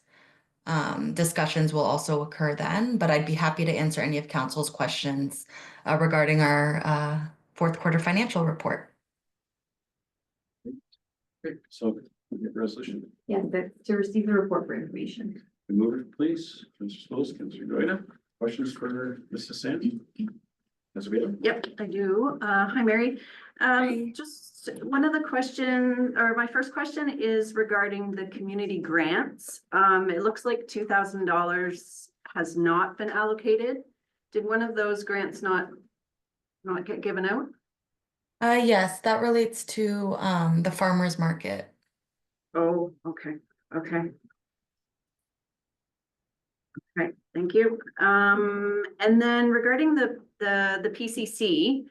S9: discussions will also occur then, but I'd be happy to answer any of council's questions regarding our fourth quarter financial report.
S1: Okay, so we get resolution.
S3: Yes, that's to receive the report for information.
S1: Move it, please. Councillor Spose, Councillor Goida. Questions for Mrs. Sandy? Councillor Bailey?
S6: Yep, I do. Hi, Mary. Just one of the question, or my first question is regarding the community grants. It looks like $2,000 has not been allocated. Did one of those grants not get given out?
S9: Yes, that relates to the farmer's market.
S6: Oh, okay, okay. Okay, thank you. And then regarding the PCC,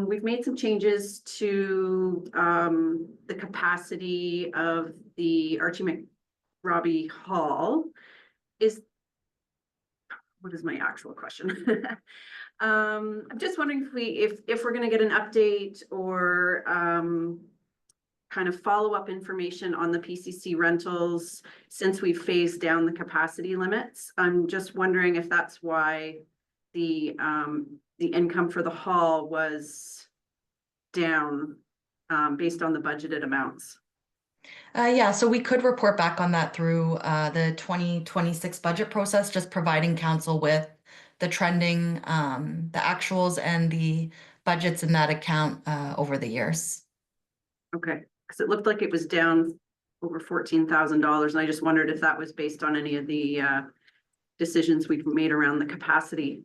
S6: we've made some changes to the capacity of the Archie McRobbie Hall. What is my actual question? I'm just wondering if we're gonna get an update or kind of follow-up information on the PCC rentals since we've phased down the capacity limits. I'm just wondering if that's why the income for the hall was down based on the budgeted amounts.
S9: Yeah, so we could report back on that through the 2026 budget process, just providing council with the trending, the actuals and the budgets in that account over the years.
S6: Okay, because it looked like it was down over $14,000, and I just wondered if that was based on any of the decisions we've made around the capacity.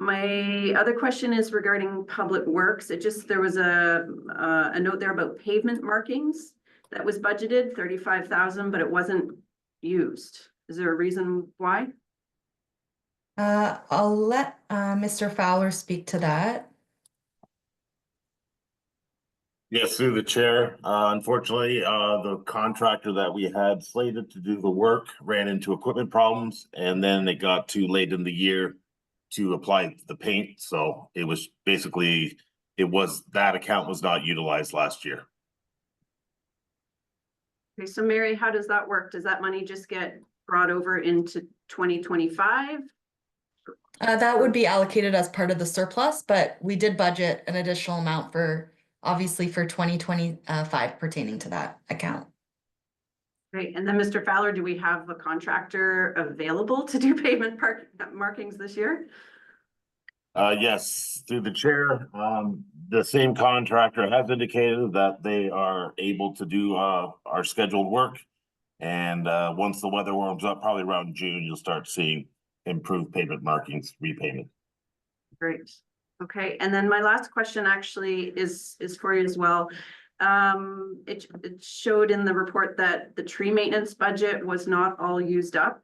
S6: My other question is regarding public works. There was a note there about pavement markings that was budgeted 35,000, but it wasn't used. Is there a reason why?
S9: I'll let Mr. Fowler speak to that.
S2: Yes, through the chair. Unfortunately, the contractor that we had slated to do the work ran into equipment problems, and then it got too late in the year to apply the paint. So it was basically, that account was not utilized last year.
S6: Okay, so Mary, how does that work? Does that money just get brought over into 2025?
S9: That would be allocated as part of the surplus, but we did budget an additional amount for, obviously for 2025 pertaining to that account.
S6: Great, and then Mr. Fowler, do we have a contractor available to do pavement markings this year?
S2: Yes, through the chair, the same contractor has indicated that they are able to do, our scheduled work. And, once the weather warms up, probably around June, you'll start seeing improved pavement markings repayment.
S6: Great, okay, and then my last question actually is for you as well. It showed in the report that the tree maintenance budget was not all used up.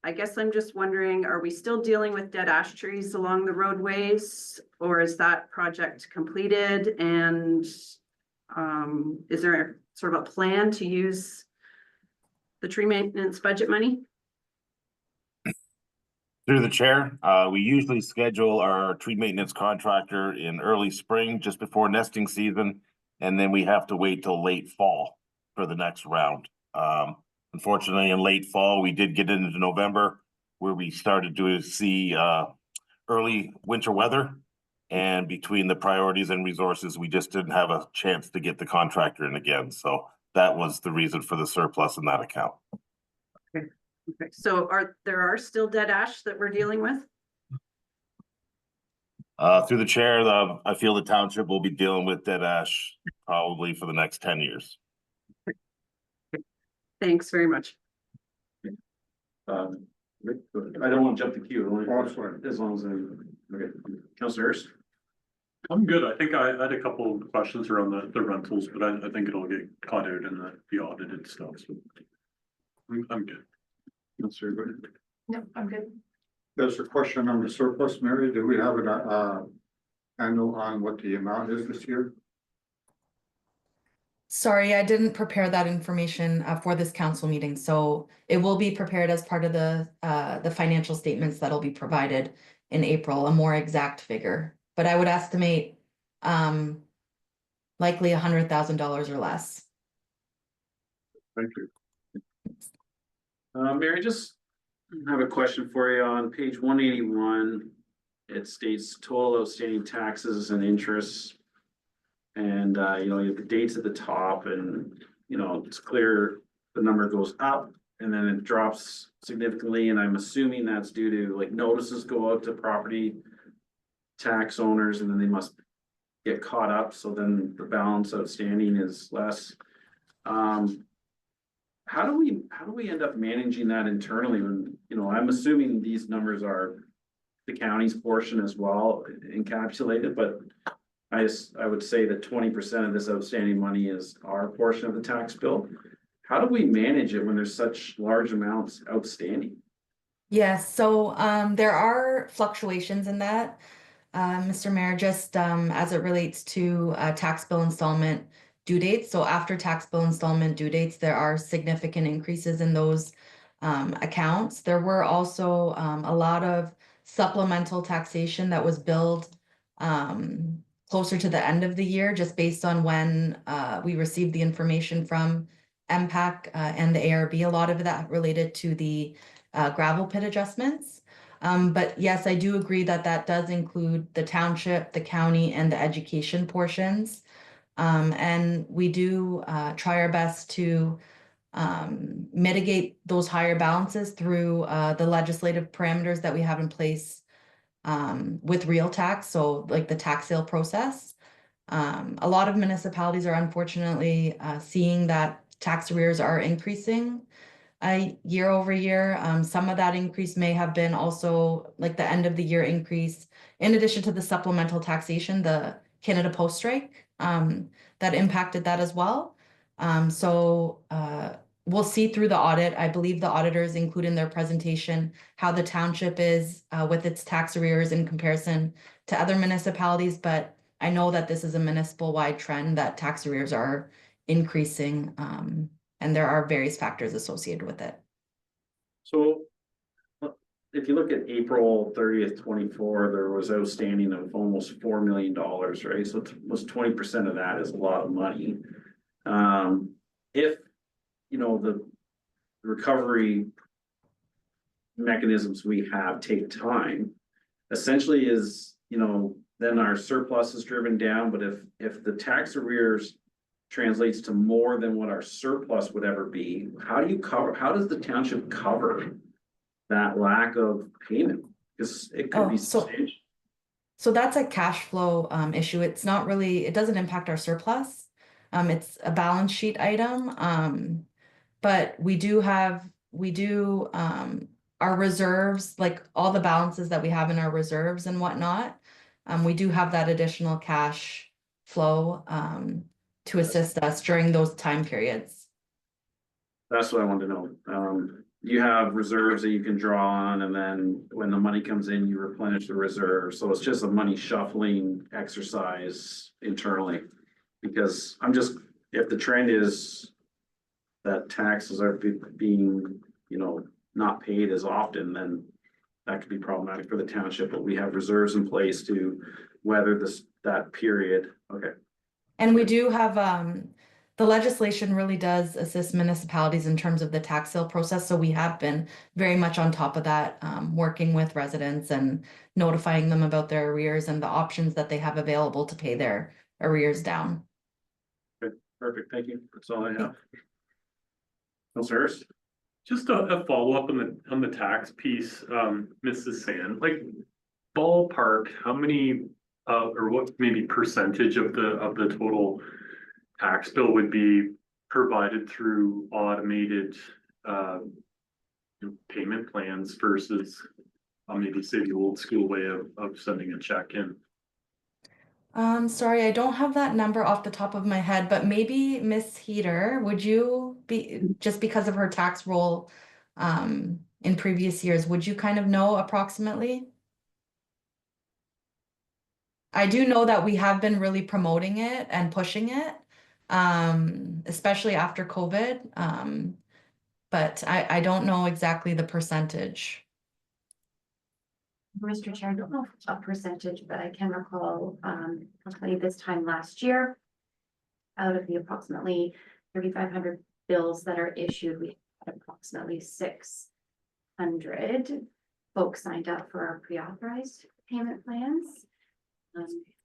S6: I guess I'm just wondering, are we still dealing with dead ash trees along the roadways, or is that project completed? And is there sort of a plan to use the tree maintenance budget money?
S2: Through the chair, we usually schedule our tree maintenance contractor in early spring, just before nesting season. And then we have to wait till late fall for the next round. Unfortunately, in late fall, we did get into November where we started to see early winter weather. And between the priorities and resources, we just didn't have a chance to get the contractor in again. So that was the reason for the surplus in that account.
S6: Okay, so there are still dead ash that we're dealing with?
S2: Through the chair, I feel the township will be dealing with dead ash probably for the next 10 years.
S6: Thanks very much.
S1: Rick, go ahead. I don't want to jump the queue,
S8: Oh, sorry.
S1: as long as I'm, okay, Councilor Hurst?
S7: I'm good. I think I had a couple of questions around the rentals, but I think it'll get caught out in the audited stuff, so. I'm good.
S1: Councilor, go ahead.
S4: No, I'm good.
S8: There's a question on the surplus, Mary. Do we have an handle on what the amount is this year?
S9: Sorry, I didn't prepare that information for this council meeting, so it will be prepared as part of the financial statements that'll be provided in April, a more exact figure. But I would estimate likely $100,000 or less.
S8: Thank you.
S1: Mary, just have a question for you on page 181. It states total outstanding taxes and interests. And, you know, you have the dates at the top and, you know, it's clear the number goes up and then it drops significantly. And I'm assuming that's due to like notices go out to property tax owners and then they must get caught up. So then the balance outstanding is less. How do we end up managing that internally when, you know, I'm assuming these numbers are the county's portion as well encapsulated, but I would say that 20% of this outstanding money is our portion of the tax bill. How do we manage it when there's such large amounts outstanding?
S9: Yes, so there are fluctuations in that, Mr. Mayor, just as it relates to tax bill installment due dates. So after tax bill installment due dates, there are significant increases in those accounts. There were also a lot of supplemental taxation that was billed closer to the end of the year, just based on when we received the information from MPAC and the ARB. A lot of that related to the gravel pit adjustments. But yes, I do agree that that does include the township, the county, and the education portions. And we do try our best to mitigate those higher balances through the legislative parameters that we have in place with real tax, so like the tax sale process. A lot of municipalities are unfortunately seeing that tax arrears are increasing year over year. Some of that increase may have been also like the end of the year increase, in addition to the supplemental taxation, the Canada Post strike that impacted that as well. So we'll see through the audit. I believe the auditors include in their presentation how the township is with its tax arrears in comparison to other municipalities. But I know that this is a municipal wide trend that tax arrears are increasing, and there are various factors associated with it.
S1: So. If you look at April 30th, 24, there was outstanding of almost $4 million, right? So it was 20% of that is a lot of money. If, you know, the recovery mechanisms we have take time, essentially is, you know, then our surplus is driven down, but if the tax arrears translates to more than what our surplus would ever be, how does the township cover that lack of payment? Because it could be substantial.
S9: So that's a cash flow issue. It's not really, it doesn't impact our surplus. It's a balance sheet item. But we do our reserves, like all the balances that we have in our reserves and whatnot. We do have that additional cash flow to assist us during those time periods.
S1: That's what I wanted to know. You have reserves that you can draw on, and then when the money comes in, you replenish the reserve. So it's just a money shuffling exercise internally. Because if the trend is that taxes are being, you know, not paid as often, then that could be problematic for the township, but we have reserves in place to weather that period. Okay.
S9: And we do have, the legislation really does assist municipalities in terms of the tax sale process. So we have been very much on top of that, working with residents and notifying them about their arrears and the options that they have available to pay their arrears down.
S1: Okay, perfect. Thank you. That's all I have. Councilor Harris?
S7: Just a follow-up on the tax piece, Mrs. Sand, like ballpark, how many, or what maybe percentage of the total tax bill would be provided through automated payment plans versus maybe say the old school way of sending a check in?
S9: Sorry, I don't have that number off the top of my head, but maybe Miss Heater, would you be, just because of her tax roll in previous years, would you kind of know approximately? I do know that we have been really promoting it and pushing it, especially after COVID. But I don't know exactly the percentage.
S3: Mr. Chair, I don't know a percentage, but I can recall, approximately this time last year, out of the approximately 3,500 bills that are issued, we had approximately 600 folks signed up for our pre-authorized payment plans.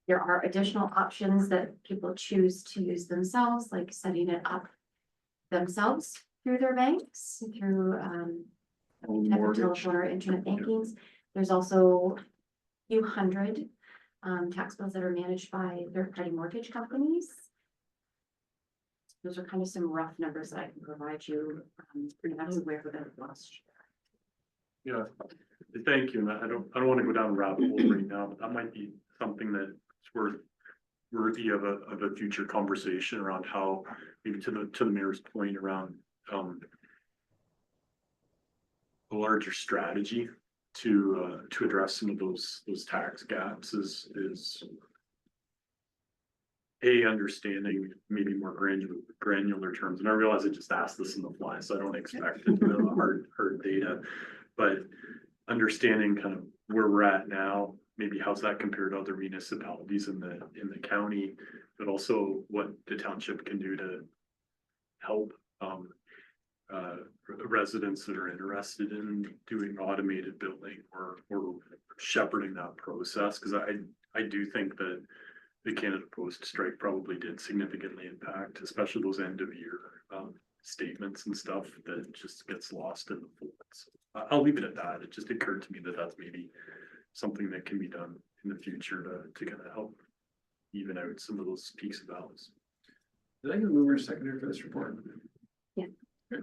S3: There are additional options that people choose to use themselves, like setting it up themselves through their banks, through telephone or internet bankings. There's also a few hundred tax bills that are managed by third-party mortgage companies. Those are kind of some rough numbers that I can provide you. That's where the last year.
S7: Yeah, thank you. And I don't want to go down a rabbit hole right now, but that might be something that's worthy of a future conversation around how, maybe to the mayor's point around a larger strategy to address some of those tax gaps is understanding maybe more granular terms. And I realize I just asked this in the fly, so I don't expect it to know hard data, but understanding kind of where we're at now, maybe how's that compared to other municipalities in the county, but also what the township can do to help residents that are interested in doing automated billing or shepherding that process. Because I do think that the Canada Post strike probably did significantly impact, especially those end of year statements and stuff that just gets lost in the fold. So I'll leave it at that. It just occurred to me that that's maybe something that can be done in the future to kind of help even out some of those peaks and valleys.
S1: Did I get a mover and seconder for this report?
S3: Yeah.
S1: Okay.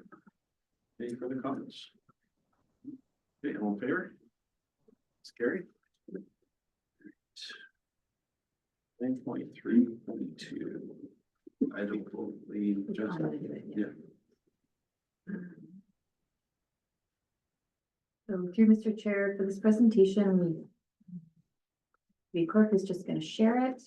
S1: Any further comments? Okay, all in favor? It's carried. 9.3.2. I don't believe. Yeah.
S3: So through Mr. Chair, for this presentation, the clerk is just going to share it.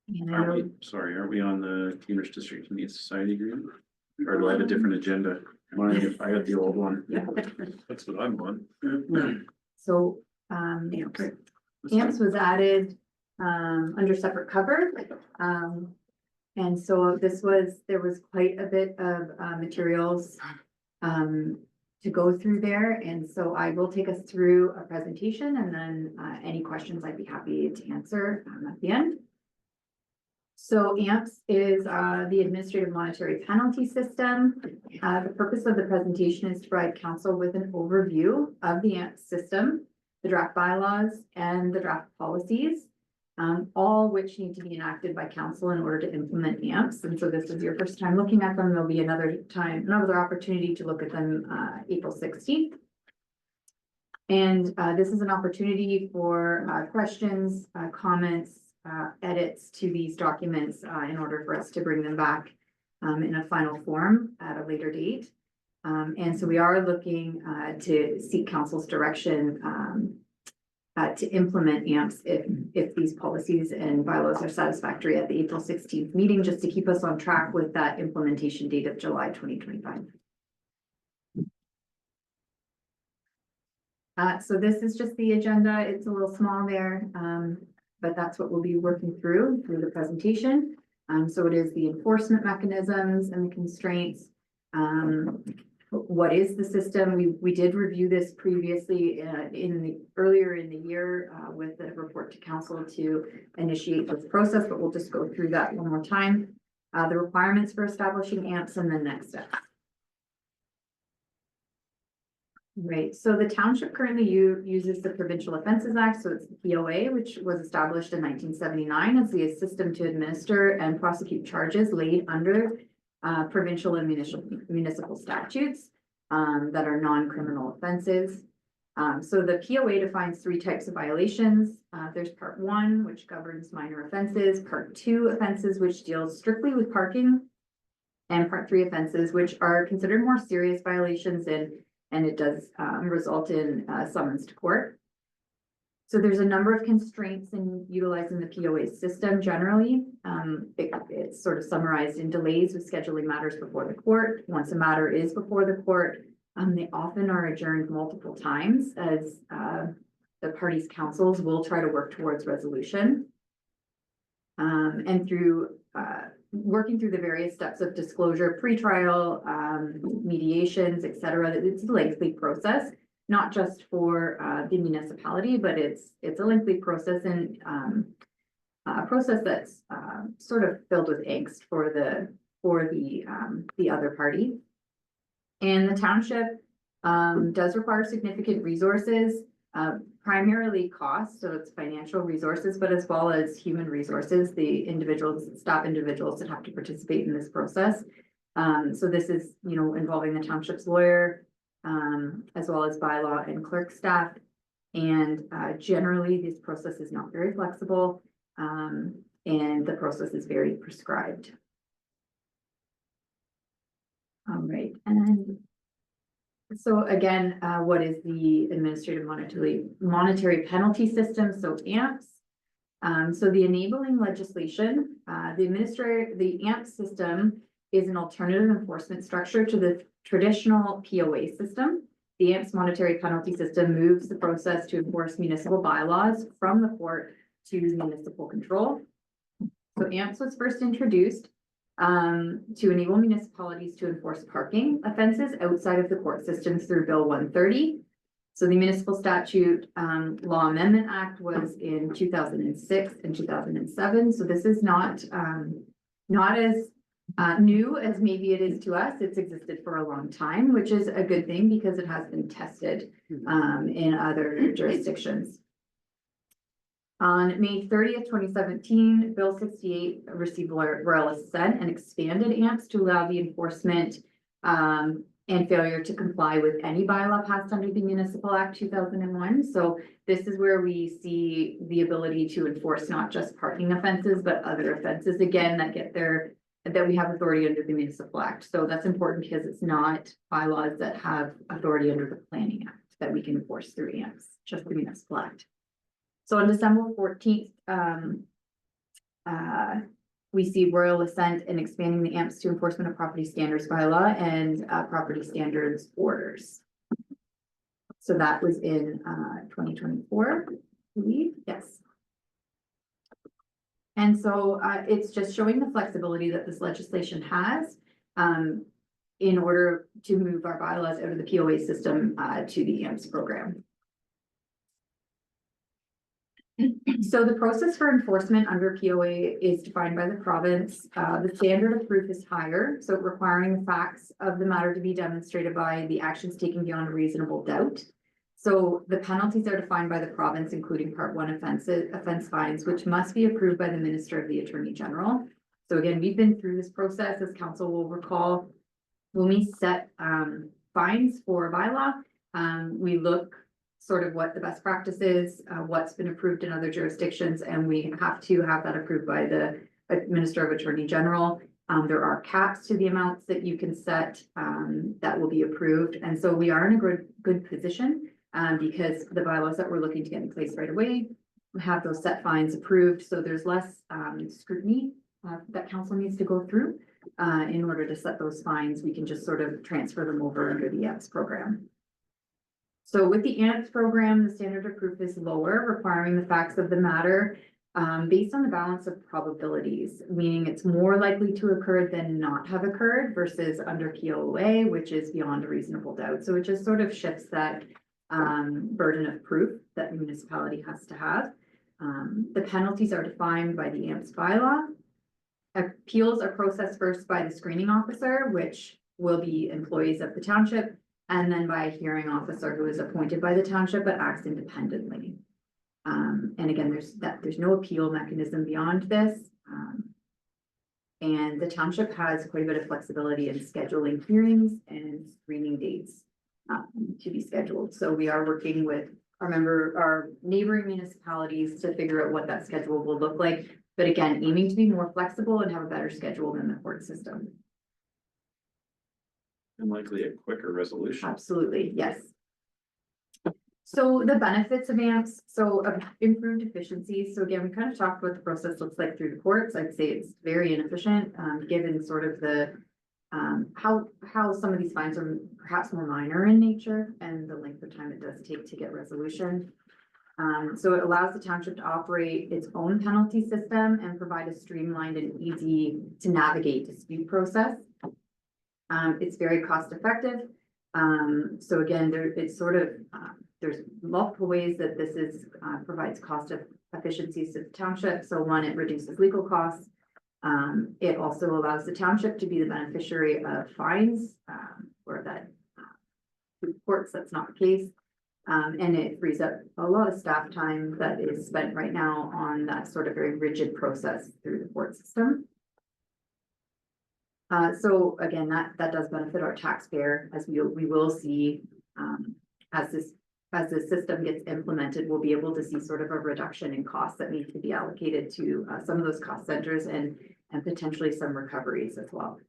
S3: And I
S1: Aren't
S3: know,
S1: we, sorry, are we on the Cambridge District Community Society agreement? Or do I have a different agenda? I got the old one.
S7: That's what I'm on.
S3: so, AMPS was added, under separate cover. And so there was quite a bit of, materials, to go through there. And so I will take us through a presentation and then, any questions I'd be happy to answer, at the end. So AMPS is, the Administrative Monetary Penalty System. The purpose of the presentation is to provide council with an overview of the AMPS system, the draft bylaws and the draft policies, all which need to be enacted by council in order to implement AMPS. And so this is your first time looking at them. There'll be another opportunity to look at them, April 16th. And this is an opportunity for questions, comments, edits to these documents in order for us to bring them back in a final form at a later date. And so we are looking to seek council's direction to implement AMPS if these policies and bylaws are satisfactory at the April 16th meeting, just to keep us on track with that implementation date of July 2025. So this is just the agenda. It's a little small there, but that's what we'll be working through the presentation. So it is the enforcement mechanisms and the constraints. What is the system? We did review this previously earlier in the year with the report to council to initiate this process, but we'll just go through that one more time. The requirements for establishing AMPS and then next steps. Right, so the township currently uses the Provincial Offences Act, so it's the POA, which was established in 1979 as the system to administer and prosecute charges laid under provincial and municipal statutes that are non-criminal offenses. So the POA defines 3 types of violations. There's part 1, which governs minor offenses, part 2 offenses, which deals strictly with parking, and part 3 offenses, which are considered more serious violations and it does result in summons to court. So there's a number of constraints in utilizing the POA system generally. It's sort of summarized in delays with scheduling matters before the court. Once a matter is before the court, they often are adjourned multiple times as the parties' counsels will try to work towards resolution. And through working through the various steps of disclosure, pretrial, mediations, et cetera, it's a lengthy process. Not just for the municipality, but it's a lengthy process and a process that's sort of filled with angst for the other party. And the township does require significant resources, primarily cost, so it's financial resources, but as well as human resources, the staff individuals that have to participate in this process. So this is, involving the township's lawyer, as well as bylaw and clerk staff. And generally, this process is not very flexible, and the process is very prescribed. All right, and so again, what is the Administrative Monetary Penalty System? So AMPS. So the enabling legislation, the AMPS system is an alternative enforcement structure to the traditional POA system. The AMPS monetary penalty system moves the process to enforce municipal bylaws from the court to municipal control. So AMPS was first introduced to enable municipalities to enforce parking offenses outside of the court systems through Bill 130. So the Municipal Statute Law Amendment Act was in 2006 and 2007. So this is not as new as maybe it is to us. It's existed for a long time, which is a good thing because it has been tested in other jurisdictions. On May 30th, 2017, Bill 68 received royal assent and expanded AMPS to allow the enforcement and failure to comply with any bylaw passed under the Municipal Act 2001. So this is where we see the ability to enforce not just parking offenses, but other offenses again that we have authority under the Municipal Act. So that's important because it's not bylaws that have authority under the Planning Act that we can enforce through AMPS, just the Municipal Act. So on December 14th, we see royal assent in expanding the AMPS to enforcement of property standards bylaw and property standards orders. So that was in 2024, I believe, yes. And so it's just showing the flexibility that this legislation has in order to move our bylaws out of the POA system to the AMPS program. So the process for enforcement under POA is defined by the province. The standard of proof is higher, so requiring the facts of the matter to be demonstrated by the actions taken beyond a reasonable doubt. So the penalties are defined by the province, including part 1 offense fines, which must be approved by the Minister of the Attorney General. So again, we've been through this process, as council will recall. When we set fines for a bylaw, we look sort of what the best practice is, what's been approved in other jurisdictions, and we have to have that approved by the Minister of Attorney General. There are caps to the amounts that you can set that will be approved. And so we are in a good position because the bylaws that we're looking to get in place right away have those set fines approved. So there's less scrutiny that council needs to go through in order to set those fines. We can just sort of transfer them over under the AMPS program. So with the AMPS program, the standard of proof is lower, requiring the facts of the matter based on the balance of probabilities, meaning it's more likely to occur than not have occurred versus under POA, which is beyond a reasonable doubt. So it just sort of shifts that burden of proof that the municipality has to have. The penalties are defined by the AMPS bylaw. Appeals are processed first by the screening officer, which will be employees of the township, and then by a hearing officer who is appointed by the township but acts independently. And again, there's no appeal mechanism beyond this. And the township has quite a bit of flexibility in scheduling hearings and screening dates to be scheduled. So we are working with our neighboring municipalities to figure out what that schedule will look like. But again, aiming to be more flexible and have a better schedule than the court system.
S1: And likely a quicker resolution.
S3: Absolutely, yes. So the benefits of AMPS, so improved efficiencies. So again, we kind of talked what the process looks like through the courts. I'd say it's very inefficient, given sort of the how some of these fines are perhaps more minor in nature and the length of time it does take to get resolution. So it allows the township to operate its own penalty system and provide a streamlined and easy to navigate dispute process. It's very cost effective. So again, there's multiple ways that this provides cost efficiencies to the township. So one, it reduces legal costs. It also allows the township to be the beneficiary of fines, or that reports that's not the case. And it frees up a lot of staff time that is spent right now on that sort of very rigid process through the court system. So again, that does benefit our taxpayer, as we will see as the system gets implemented, we'll be able to see sort of a reduction in costs that need to be allocated to some of those cost centers and potentially some recoveries as well.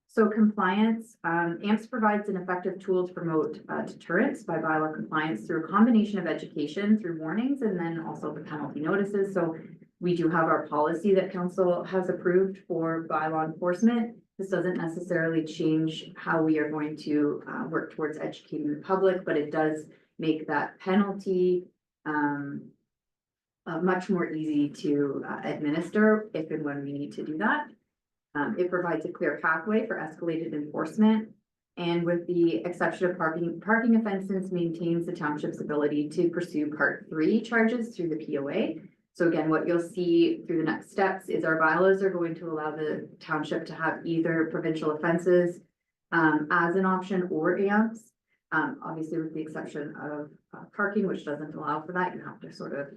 S3: So compliance, AMPS provides an effective tool to promote deterrence by bylaw compliance through a combination of education, through warnings, and then also the penalty notices. So we do have our policy that council has approved for bylaw enforcement. This doesn't necessarily change how we are going to work towards educating the public, but it does make that penalty much more easy to administer if and when we need to do that. It provides a clear pathway for escalated enforcement, and with the exception of parking offenses, maintains the township's ability to pursue Part 3 charges through the POA. So again, what you'll see through the next steps is our bylaws are going to allow the township to have either provincial offenses as an option or AMPS. Obviously, with the exception of parking, which doesn't allow for that, you have to sort of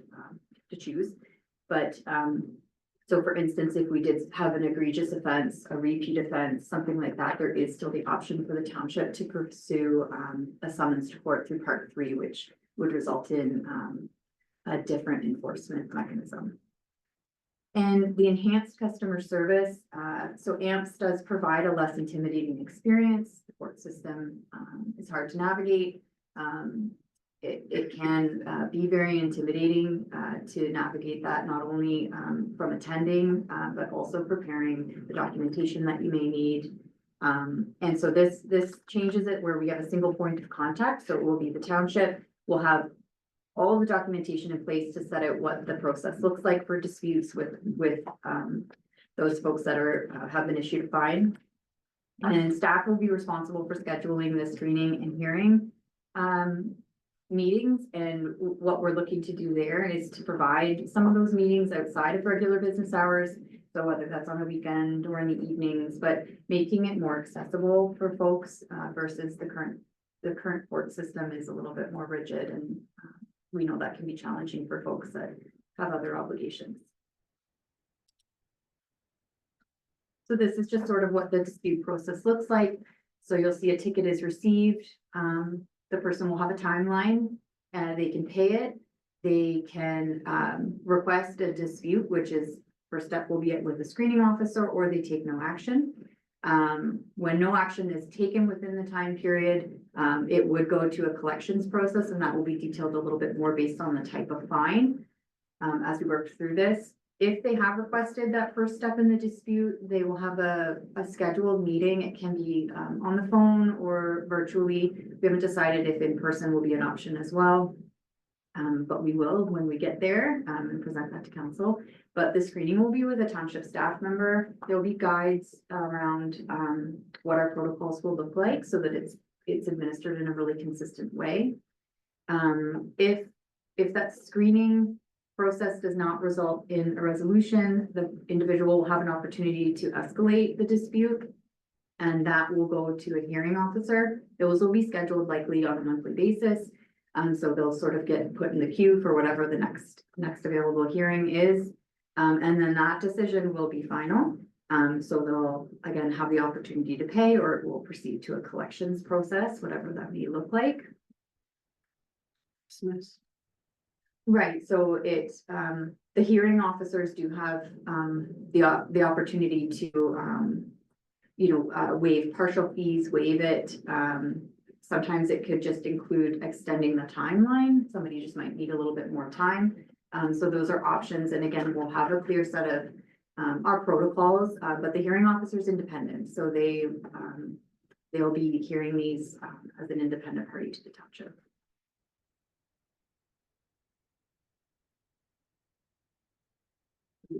S3: to choose. But so for instance, if we did have an egregious offense, a repeat offense, something like that, there is still the option for the township to pursue a summons to court through Part 3, which would result in a different enforcement mechanism. And the enhanced customer service, so AMPS does provide a less intimidating experience. The court system is hard to navigate. it can be very intimidating to navigate that, not only from attending, but also preparing the documentation that you may need. And so this changes it where we have a single point of contact, so it will be the township. We'll have all the documentation in place to set out what the process looks like for disputes with those folks that have been issued a fine. And staff will be responsible for scheduling the screening and hearing meetings, and what we're looking to do there is to provide some of those meetings outside of regular business hours. So whether that's on a weekend or in the evenings, but making it more accessible for folks versus the current court system is a little bit more rigid, and we know that can be challenging for folks that have other obligations. So this is just sort of what the dispute process looks like. So you'll see a ticket is received. The person will have a timeline, they can pay it. They can request a dispute, which is first step will be with the screening officer, or they take no action. When no action is taken within the time period, it would go to a collections process, and that will be detailed a little bit more based on the type of fine as we work through this. If they have requested that first step in the dispute, they will have a scheduled meeting. It can be on the phone or virtually. We haven't decided if in person will be an option as well. But we will when we get there and present that to council. But the screening will be with a township staff member. There'll be guides around what our protocols will look like so that it's administered in a really consistent way. If that screening process does not result in a resolution, the individual will have an opportunity to escalate the dispute, and that will go to a hearing officer. Those will be scheduled likely on a monthly basis. So they'll sort of get put in the queue for whatever the next available hearing is. And then that decision will be final. So they'll again have the opportunity to pay, or it will proceed to a collections process, whatever that may look like. Right, so it's, the hearing officers do have, the opportunity to, waive partial fees, waive it. Sometimes it could just include extending the timeline. Somebody just might need a little bit more time. So those are options. And again, we'll have a clear set of, our protocols, but the hearing officer is independent. So they'll be hearing these, as an independent party to the township.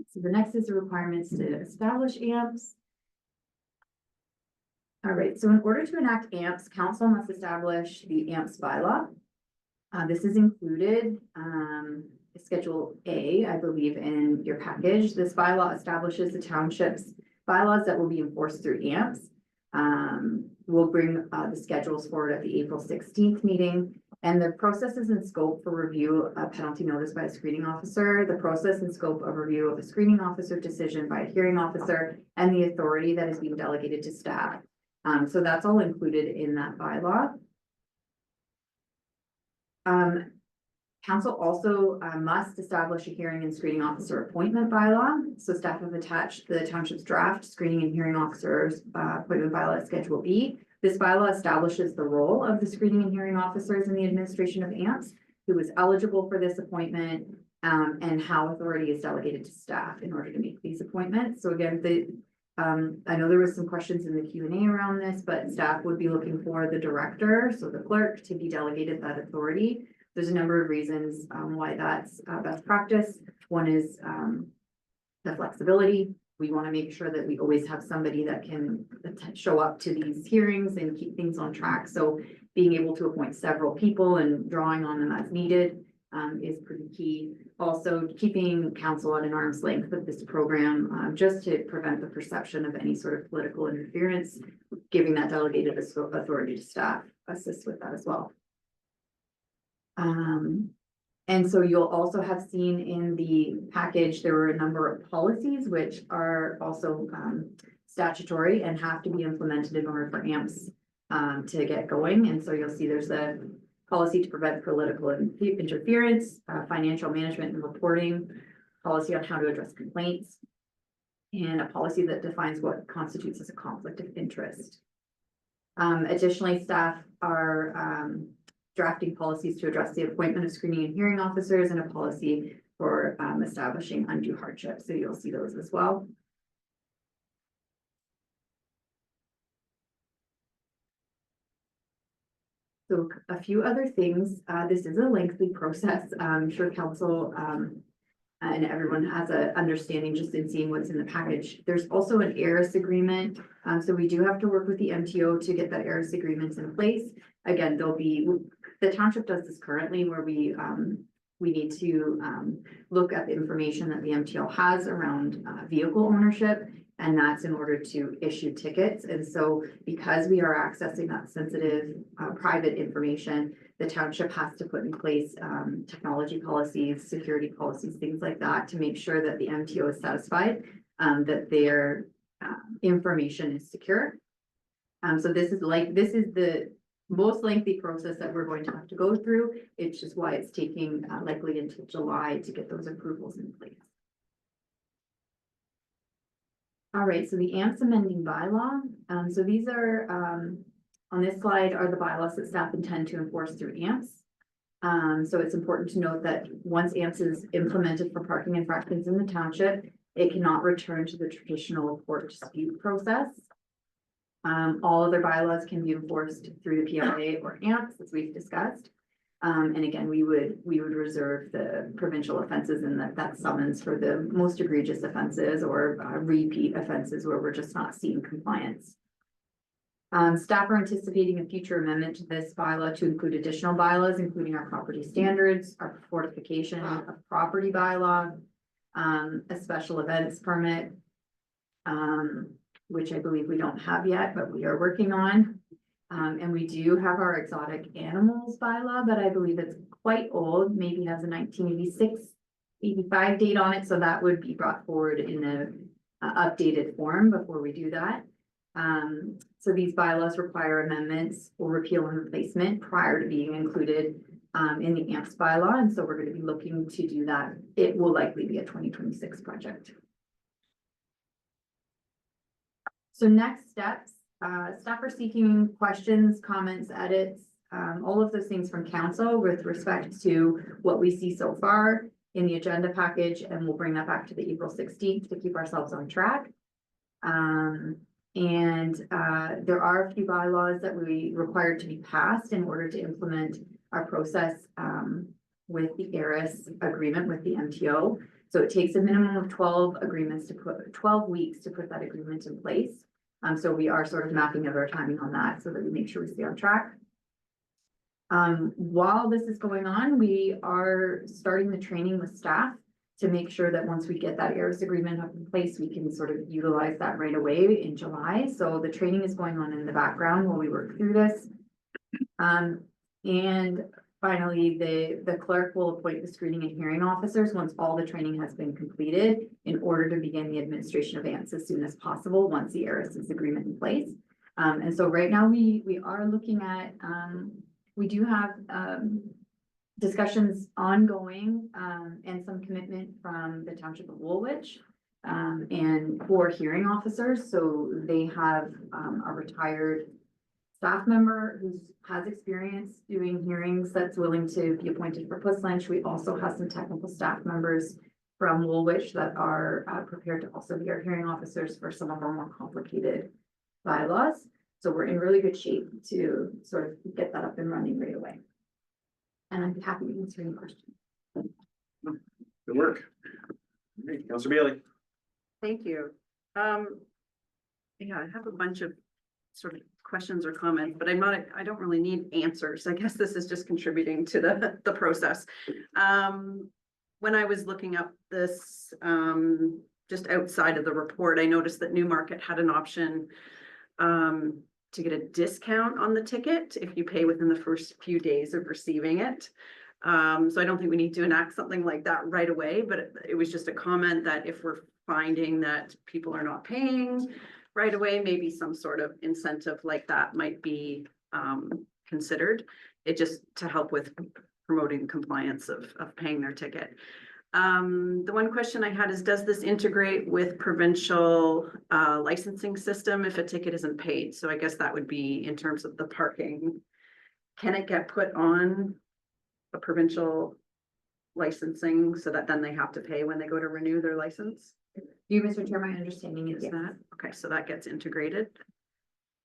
S3: So the next is the requirements to establish AMPS. All right, so in order to enact AMPS, council must establish the AMPS bylaw. This is included, Schedule A, I believe, in your package. This bylaw establishes the township's bylaws that will be enforced through AMPS. We'll bring the schedules forward at the April 16th meeting. And the processes and scope for review of penalty notice by a screening officer, the process and scope of review of a screening officer decision by a hearing officer, and the authority that is being delegated to staff. So that's all included in that bylaw. Council also must establish a hearing and screening officer appointment bylaw. So staff have attached the township's draft screening and hearing officers appointment bylaw Schedule B. This bylaw establishes the role of the screening and hearing officers in the administration of AMPS, who is eligible for this appointment, and how authority is delegated to staff in order to make these appointments. So again, I know there was some questions in the Q&A around this, but staff would be looking for the director, so the clerk, to be delegated that authority. There's a number of reasons why that's best practice. One is the flexibility. We want to make sure that we always have somebody that can show up to these hearings and keep things on track. So being able to appoint several people and drawing on them as needed is pretty key. Also, keeping council at an arm's length with this program, just to prevent the perception of any sort of political interference, giving that delegated authority to staff assists with that as well. And so you'll also have seen in the package, there were a number of policies which are also statutory and have to be implemented in order for AMPS to get going. And so you'll see there's a policy to prevent political interference, financial management and reporting, policy on how to address complaints, and a policy that defines what constitutes as a conflict of interest. Additionally, staff are drafting policies to address the appointment of screening and hearing officers, and a policy for establishing undue hardship. So you'll see those as well. So a few other things, this is a lengthy process. I'm sure council, and everyone has a understanding just in seeing what's in the package. There's also an ARIS agreement. So we do have to work with the MTO to get that ARIS agreements in place. Again, the township does this currently where we need to, look at the information that the MTO has around, vehicle ownership. And that's in order to issue tickets. And so because we are accessing that sensitive, private information, the township has to put in place, technology policies, security policies, things like that, to make sure that the MTO is satisfied, that their, information is secure. So this is the most lengthy process that we're going to have to go through. It's just why it's taking, likely until July to get those approvals in place. All right, so the AMPS amending bylaw, so these are, on this slide are the bylaws that staff intend to enforce through AMPS. So it's important to note that once AMPS is implemented for parking infractions in the township, it cannot return to the traditional court dispute process. All other bylaws can be enforced through the PLA or AMPS, as we've discussed. And again, we would reserve the provincial offenses and that summons for the most egregious offenses or repeat offenses where we're just not seeing compliance. Staff are anticipating a future amendment to this bylaw to include additional bylaws, including our property standards, our fortification of property bylaw, a special events permit, which I believe we don't have yet, but we are working on. And we do have our exotic animals bylaw, but I believe it's quite old, maybe has a 1986, 85 date on it. So that would be brought forward in a updated form before we do that. So these bylaws require amendments or repeal and replacement prior to being included in the AMPS bylaw. And so we're going to be looking to do that. It will likely be a 2026 project. So next steps. Staff are seeking questions, comments, edits, all of those things from council with respect to what we see so far in the agenda package, and we'll bring that back to the April 16th to keep ourselves on track. There are a few bylaws that we required to be passed in order to implement our process with the ARIS agreement with the MTO. So it takes a minimum of 12 weeks to put that agreement in place. So we are sort of mapping out our timing on that so that we make sure we stay on track. While this is going on, we are starting the training with staff to make sure that once we get that ARIS agreement up in place, we can sort of utilize that right away in July. So the training is going on in the background while we work through this. And finally, the clerk will appoint the screening and hearing officers once all the training has been completed in order to begin the administration of AMPS as soon as possible once the ARIS agreement in place. And so right now we are looking at, we do have discussions ongoing and some commitment from the Township of Woolwich and for hearing officers. So they have a retired staff member who has experience doing hearings that's willing to be appointed for Puss Lynch. We also have some technical staff members from Woolwich that are prepared to also be our hearing officers for some of our more complicated bylaws. So we're in really good shape to sort of get that up and running right away. And I'm happy to answer any questions.
S1: Good work. All right, Councilor Bailey.
S6: Thank you. Yeah, I have a bunch of sort of questions or comments, but I don't really need answers. I guess this is just contributing to the process. When I was looking up this, just outside of the report, I noticed that Newmarket had an option to get a discount on the ticket if you pay within the first few days of receiving it. So I don't think we need to enact something like that right away, but it was just a comment that if we're finding that people are not paying right away, maybe some sort of incentive like that might be considered. It just to help with promoting compliance of paying their ticket. The one question I had is, does this integrate with provincial licensing system if a ticket isn't paid? So I guess that would be in terms of the parking can it get put on a provincial licensing so that then they have to pay when they go to renew their license?
S3: You, Mr. Chair, my understanding is
S6: Is
S3: yes.
S6: that, okay, so that gets integrated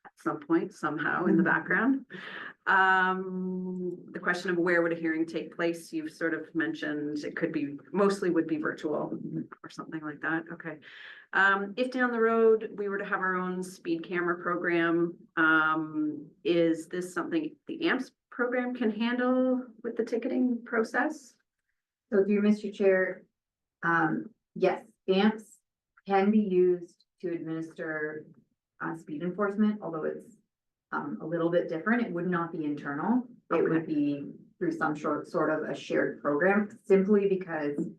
S6: at some point somehow in the background. The question of where would a hearing take place, you've sort of mentioned it could be, mostly would be virtual or something like that, okay. If down the road we were to have our own speed camera program, is this something the AMPS program can handle with the ticketing process?
S3: So through Mr. Chair, yes, AMPS can be used to administer speed enforcement, although it's a little bit different. It would not be internal. It would be through some sort of a shared program, simply because,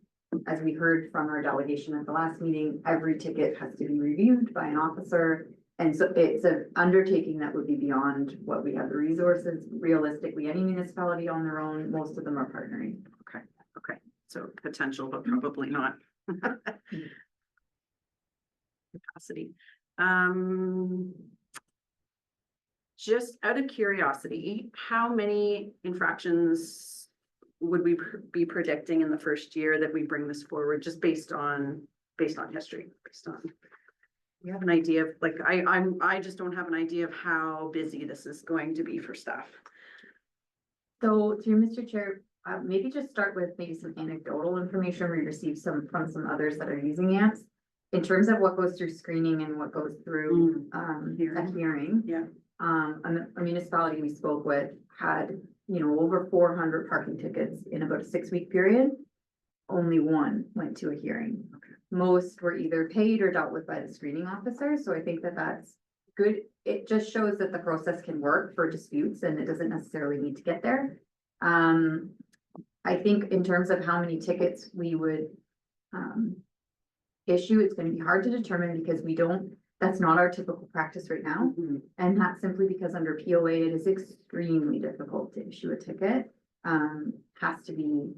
S3: as we heard from our delegation at the last meeting, every ticket has to be reviewed by an officer. And so it's an undertaking that would be beyond what we have the resources. Realistically, any municipality on their own, most of them are partnering.
S6: Okay, so potential, but probably not. Capacity. Just out of curiosity, how many infractions would we be predicting in the first year that we bring this forward, just based on history, we have an idea of, like, I just don't have an idea of how busy this is going to be for staff.
S3: So through Mr. Chair, maybe just start with maybe some anecdotal information we received from some others that are using AMPS. In terms of what goes through screening and what goes through a hearing.
S6: Yeah.
S3: A municipality we spoke with had, over 400 parking tickets in about a 6-week period. Only one went to a hearing.
S6: Okay.
S3: Most were either paid or dealt with by the screening officer, so I think that that's good. It just shows that the process can work for disputes and it doesn't necessarily need to get there. I think in terms of how many tickets we would issue, it's going to be hard to determine because that's not our typical practice right now. And that's simply because under POA, it is extremely difficult to issue a ticket. Has to be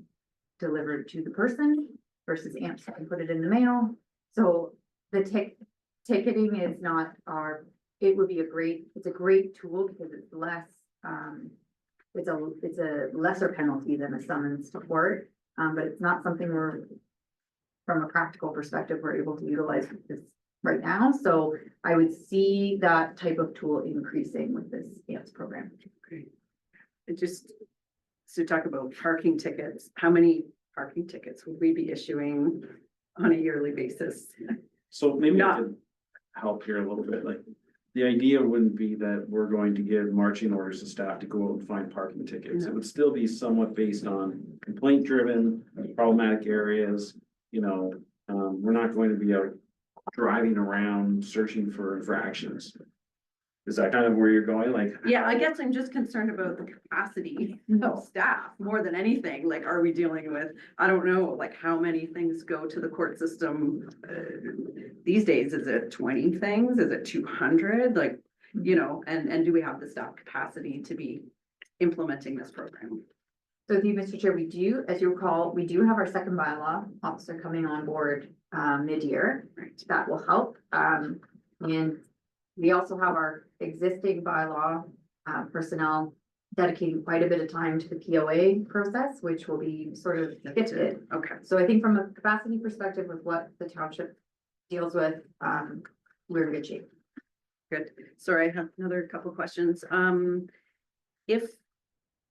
S3: delivered to the person versus AMPS can put it in the mail. So the ticketing is not it would be it's a great tool because it's less, it's a lesser penalty than a summons to court. But it's not something from a practical perspective, we're able to utilize this right now. So I would see that type of tool increasing with this AMPS program.
S6: Okay. So talk about parking tickets, how many parking tickets would we be issuing on a yearly basis?
S1: So maybe I
S6: Not-
S1: could help here a little bit, like, the idea wouldn't be that we're going to give marching orders to staff to go out and find parking tickets. It
S6: No.
S1: would still be somewhat based on complaint driven, problematic areas, we're not going to be out driving around searching for infractions. Is that kind of where you're going? Like,
S6: Yeah, I guess I'm just concerned about the capacity of staff more than anything. Like, are we dealing with, I don't know, like how many things go to the court system these days? Is it 20 things? Is it 200? Like, and do we have the staff capacity to be implementing this program?
S3: So with you, Mr. Chair, we do, as you recall, we do have our second bylaw officer coming on board mid-year.
S6: Right.
S3: That will help. And we also have our existing bylaw personnel dedicating quite a bit of time to the POA process, which will be sort of shifted.
S6: Okay.
S3: So I think from a capacity perspective with what the township deals with, we're in good shape.
S6: Good. Sorry, I have another couple questions. If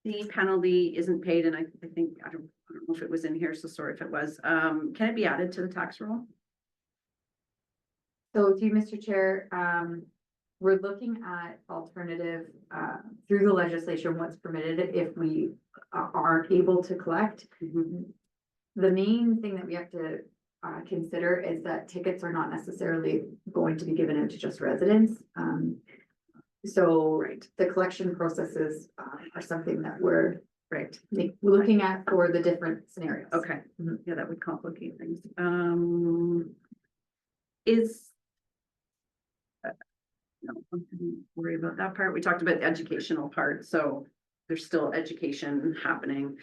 S6: the penalty isn't paid, and I think, I don't know if it was in here, so sorry if it was, can it be added to the tax roll?
S3: So to you, Mr. Chair, we're looking at alternative, through the legislation, what's permitted if we aren't able to collect. The main thing that we have to consider is that tickets are not necessarily going to be given out to just residents. So the collection processes are something that we're looking at for the different scenarios.
S6: Okay,
S3: Mhm.
S6: yeah, that would complicate things. No, I didn't worry about that part. We talked about the educational part, so there's still education happening.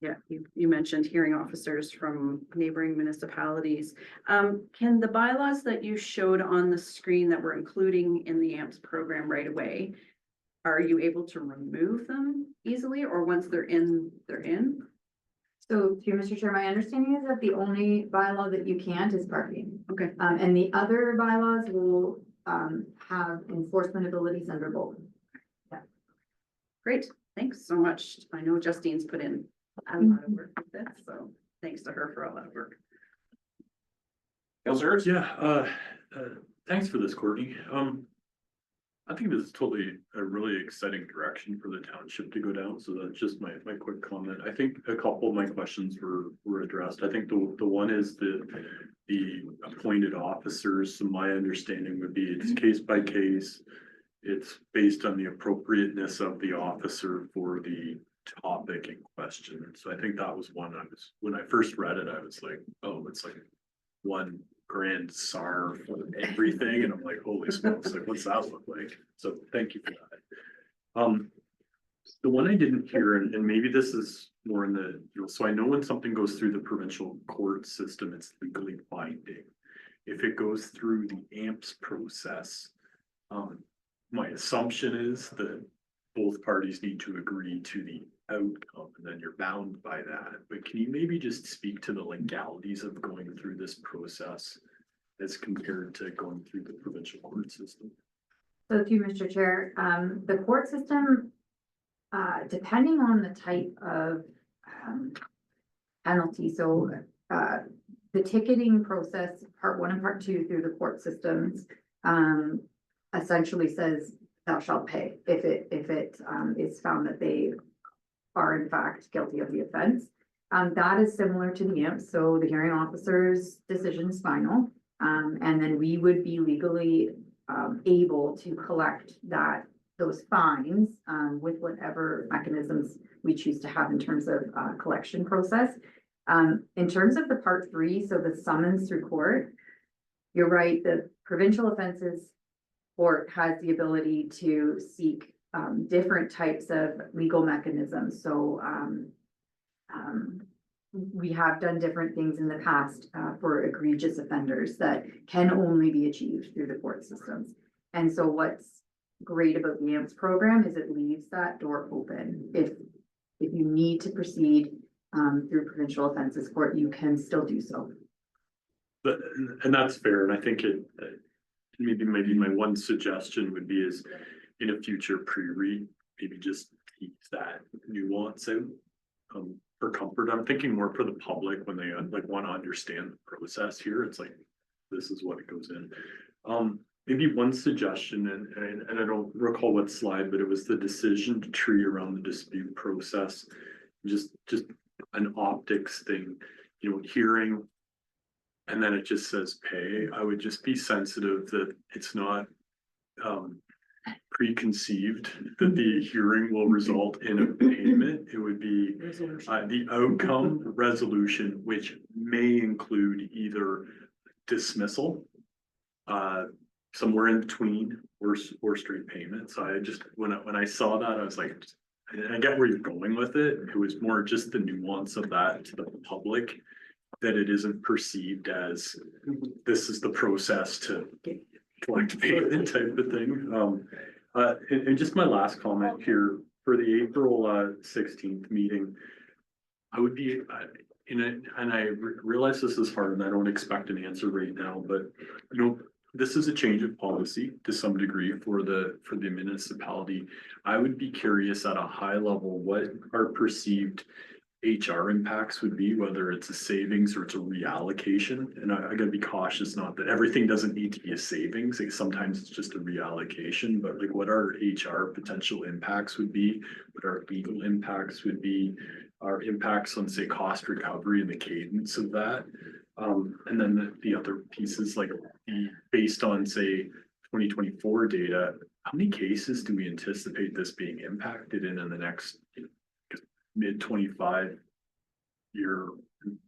S6: Yeah, you mentioned hearing officers from neighboring municipalities. Can the bylaws that you showed on the screen that we're including in the AMPS program right away, are you able to remove them easily, or once they're in, they're in?
S3: So through Mr. Chair, my understanding is that the only bylaw that you can't is parking.
S6: Okay,
S3: And the other bylaws will, have enforcement abilities under both.
S6: great. Thanks so much. I know Justine's put in a lot of work with this, so thanks to her for all that work.
S1: Councilor Hurst?
S7: Yeah, thanks for this, Courtney. I think this is totally a really exciting direction for the township to go down, so that's just my quick comment. I think a couple of my questions were addressed. I think the one is the appointed officers, so my understanding would be it's case by case. It's based on the appropriateness of the officer for the topic in question. So I think that was one when I first read it, I was like, oh, it's like one grand SAR for everything. And I'm like, holy smokes, like what's that look like? So thank you for that. The one I didn't hear, and maybe this is more in the, so I know when something goes through the provincial court system, it's legally binding. If it goes through the AMPS process, my assumption is that both parties need to agree to the outcome, and then you're bound by that. But can you maybe just speak to the legalities of going through this process as compared to going through the provincial court system?
S3: So through Mr. Chair, the court system, depending on the type of, penalty, so, the ticketing process, part 1 and part 2 through the court systems, essentially says thou shalt pay if it is found that they are in fact guilty of the offense. That is similar to the AMP, so the hearing officer's decision is final. And then we would be legally able to collect those fines with whatever mechanisms we choose to have in terms of collection process. In terms of the part 3, so the summons through court, you're right, the provincial offenses court has the ability to seek different types of legal mechanisms. So we have done different things in the past for egregious offenders that can only be achieved through the court systems. And so what's great about the AMPS program is it leaves that door open. If you need to proceed through provincial offenses court, you can still do so.
S7: But, and that's fair, and I think maybe my one suggestion would be is in a future pre-read, maybe just tease that nuance out for comfort. I'm thinking more for the public when they like want to understand the process here. It's like, this is what it goes in. Maybe one suggestion, and I don't recall what slide, but it was the decision tree around the dispute process. Just an optics thing, hearing. And then it just says pay. I would just be sensitive that it's not preconceived that the hearing will result in a payment. It would be the outcome resolution, which may include either dismissal, somewhere in between, or straight payments. I just when I saw that, I was like, I get where you're going with it. It was more just the nuance of that to the public, that it isn't perceived as this is the process to collect payment type of thing. And just my last comment here for the April 16th meeting, I would be and I realize this is hard and I don't expect an answer right now, but this is a change of policy to some degree for the municipality. I would be curious at a high level what our perceived HR impacts would be, whether it's a savings or it's a reallocation. And I gotta be cautious, not that everything doesn't need to be a savings. Like sometimes it's just a reallocation, but like what our HR potential impacts would be, what our legal impacts would be, our impacts on say cost recovery and the cadence of that. And then the other pieces like based on say 2024 data, how many cases do we anticipate this being impacted in the next mid 25 year,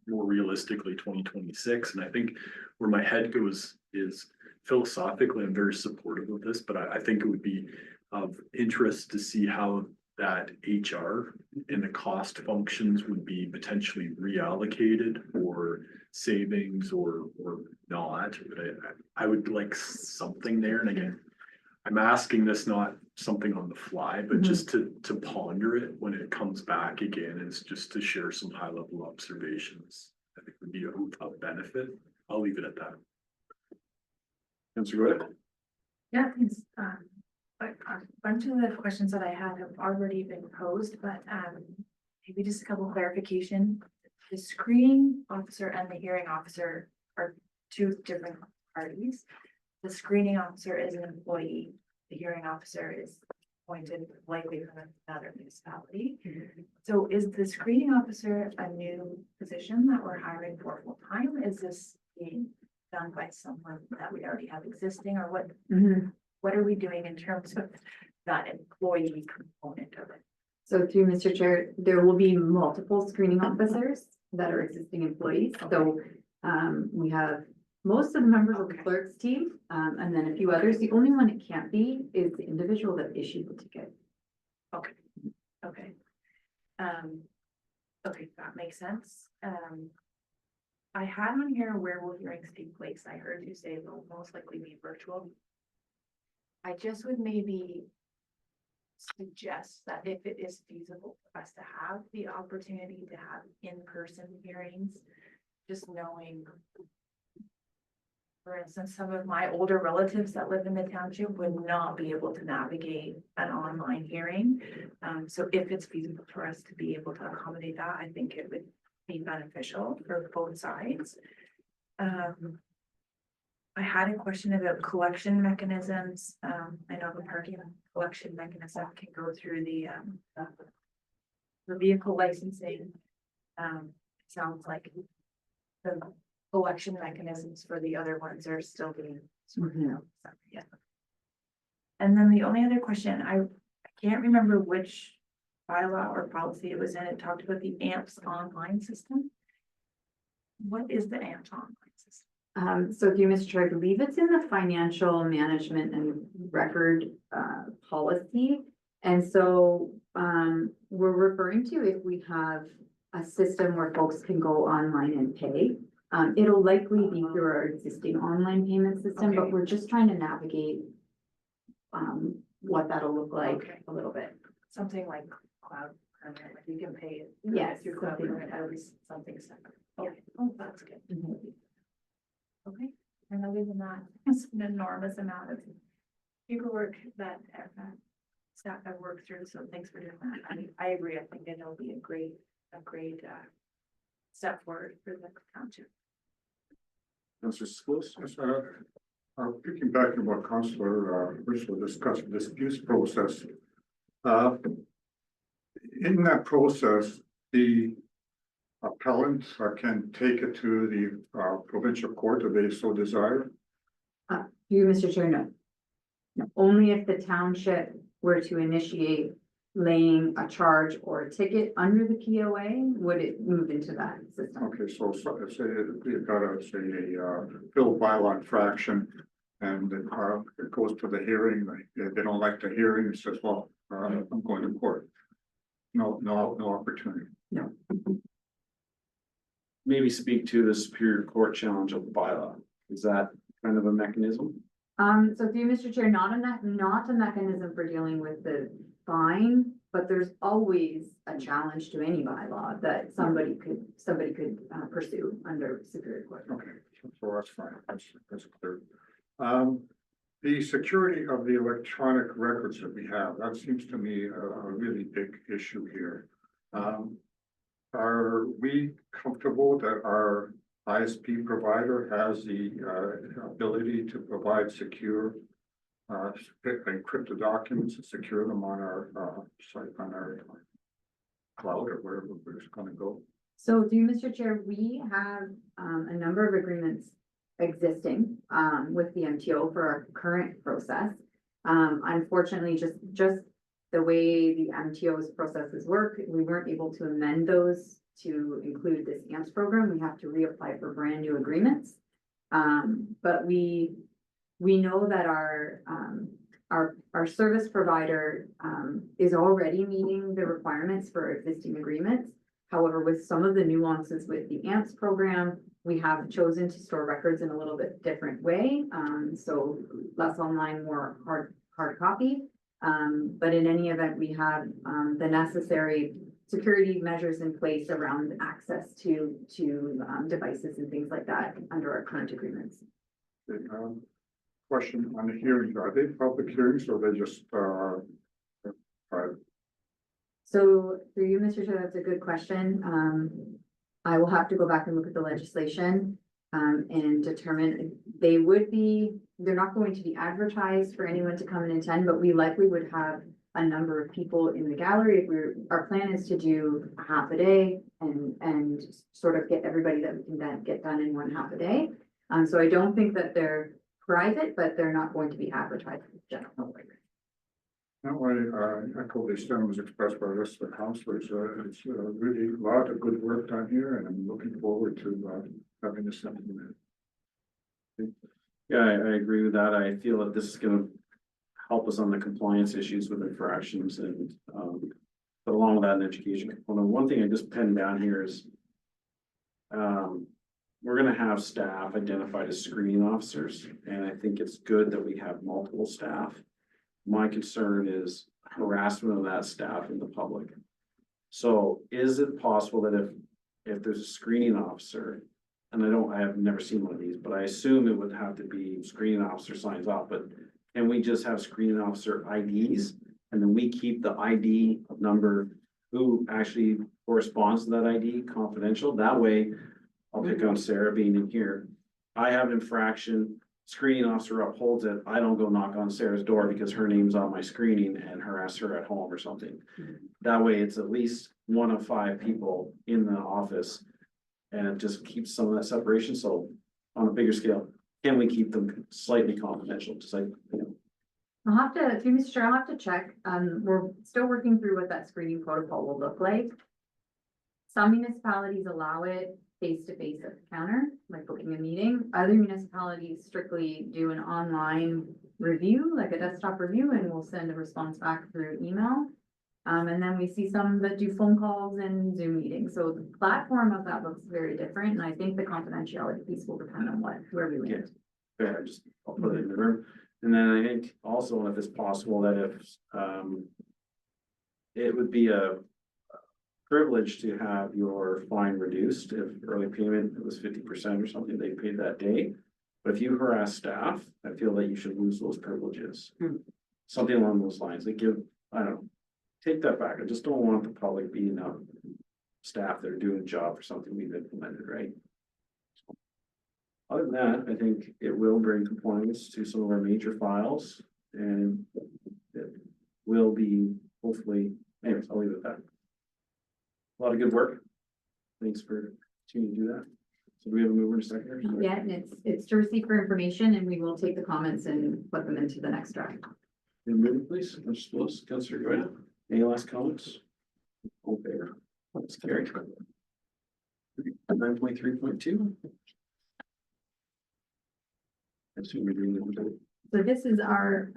S7: more realistically 2026? And I think where my head goes is philosophically I'm very supportive of this, but I think it would be of interest to see how that HR and the cost functions would be potentially reallocated or savings or not. But I would like something there. And again, I'm asking this not something on the fly, but just to ponder it when it comes back again, is just to share some high level observations. I think would be of benefit. I'll leave it at that.
S1: Councilor Wood?
S4: Yeah, thanks. A bunch of the questions that I had have already been posed, but maybe just a couple clarification. The screening officer and the hearing officer are two different parties. The screening officer is an employee. The hearing officer is appointed likely from another municipality. So is the screening officer a new position that we're hiring for full time? Is this being done by someone that we already have existing, or what are we doing in terms of that employee component of it?
S3: So through Mr. Chair, there will be multiple screening officers that are existing employees. So we have most of the members of the
S4: Okay.
S3: clerk's team, and then a few others. The only one it can't be is the individual that issued the ticket.
S4: Okay. Okay, that makes sense. I had on here, where will hearings take place? I heard you say they'll most likely be virtual. I just would maybe suggest that if it is feasible for us to have the opportunity to have in-person hearings, just knowing, for instance, some of my older relatives that live in the township would not be able to navigate an online hearing. So if it's feasible for us to be able to accommodate that, I think it would be beneficial for both sides. I had a question about collection mechanisms. I know the parking collection mechanism can go through the vehicle licensing. Sounds like the collection mechanisms for the other ones are still being sorted out. Yeah. And then the only other question, I can't remember which bylaw or policy it was in. It talked about the AMPS online system. What is the AMPS online system?
S3: So through Mr. Chair, I believe it's in the financial management and record policy. And so we're referring to if we have a system where folks can go online and pay. It'll likely be through our existing online payment system, but
S4: Okay.
S3: we're just trying to navigate what that'll look like
S4: Okay.
S3: a little bit.
S4: Something like cloud permit, like you can pay it.
S3: Yes,
S4: Through cloud
S3: something like
S4: permit,
S3: that.
S4: at least something separate. Okay, oh, that's good. Okay, and other than that, it's an enormous amount of paperwork that staff have worked through, so thanks for doing that. I agree, I think it'll be a great step forward for the township.
S1: Councilor Schools?
S8: Yes, picking back on what Councilor Mitchell discussed, the disputes process. In that process, the appellant can take it to the provincial court if they so desire.
S3: You, Mr. Chair, no. No, only if the township were to initiate laying a charge or a ticket under the POA, would it move into that system?
S8: Okay, so say you've got a, say, a bill bylaw infraction and it goes to the hearing, they don't like the hearing, it says, well, I'm going to court. No opportunity.
S1: Maybe speak to the Superior Court challenge of the bylaw. Is that kind of a mechanism?
S3: So through Mr. Chair, not a mechanism for dealing with the fine, but there's always a challenge to any bylaw that somebody could pursue under Superior Court.
S8: Okay, so that's fine, that's clear. The security of the electronic records that we have, that seems to me a really big issue here. Are we comfortable that our ISP provider has the ability to provide secure encrypted documents and secure them on our site, on our cloud or wherever it's going to go?
S3: So through Mr. Chair, we have a number of agreements existing with the MTO for our current process. Unfortunately, just the way the MTO's processes work, we weren't able to amend those to include this AMPS program. We have to reapply for brand new agreements. But we know that our our service provider, is already meeting the requirements for existing agreements. However, with some of the nuances with the AMPS program, we have chosen to store records in a little bit different way. So less online, more hard copy. But in any event, we have, the necessary security measures in place around access to devices and things like that under our current agreements.
S8: Question on the hearings, are they public hearings or they just, private?
S3: So through you, Mr. Chair, that's a good question. I will have to go back and look at the legislation and determine, they're not going to be advertised for anyone to come and attend, but we likely would have a number of people in the gallery. Our plan is to do a half a day and sort of get everybody that we can then get done in one half a day. So I don't think that they're private, but they're not going to be advertised to the general public.
S8: No, I echo the sentiments expressed by the rest of the councilors. It's really a lot of good work done here and I'm looking forward to having this implemented.
S1: Yeah, I agree with that. I feel that this is gonna help us on the compliance issues with infractions and, but along with that, an education component. One thing I just penned down here is, we're gonna have staff identified as screening officers, and I think it's good that we have multiple staff. My concern is harassment of that staff in the public. So is it possible that if there's a screening officer, and I have never seen one of these, but I assume it would have to be screening officer signs off, but can we just have screening officer IDs? And then we keep the ID number who actually corresponds to that ID confidential? That way, I'll pick on Sarah being in here. I have an infraction, screening officer upholds it. I don't go knock on Sarah's door because her name's on my screening and harass her at home or something. That way, it's at least one of 5 people in the office. And it just keeps some of that separation. So on a bigger scale, can we keep them slightly confidential? Just like,
S3: I'll have to, through Mr. Chair, I'll have to check. We're still working through what that screening protocol will look like. Some municipalities allow it face-to-face at the counter, like booking a meeting. Other municipalities strictly do an online review, like a desktop review, and we'll send a response back through email. And then we see some that do phone calls and Zoom meetings. So the platform of that looks very different. And I think the confidentiality piece will depend on where we land.
S1: yeah, I'll put it in the room. And then I think also if it's possible that if, it would be a privilege to have your fine reduced if early payment was 50% or something they paid that day. But if you harass staff, I feel that you should lose those privileges. Something along those lines. They give, I don't know, take that back. I just don't want the public beating up staff that are doing a job for something we've implemented, right? Other than that, I think it will bring compliance to some of our major files and it will be hopefully, anyways, I'll leave it at that. A lot of good work. Thanks for continuing to do that. So we have a mover and a seconder?
S3: Yeah, and it's to receive for information and we will take the comments and put them into the next draft.
S1: Move it, please. Councilor Goya. Any last comments? All in favor? That's carried. 9.3.2. I assume we're doing it.
S3: So this is our,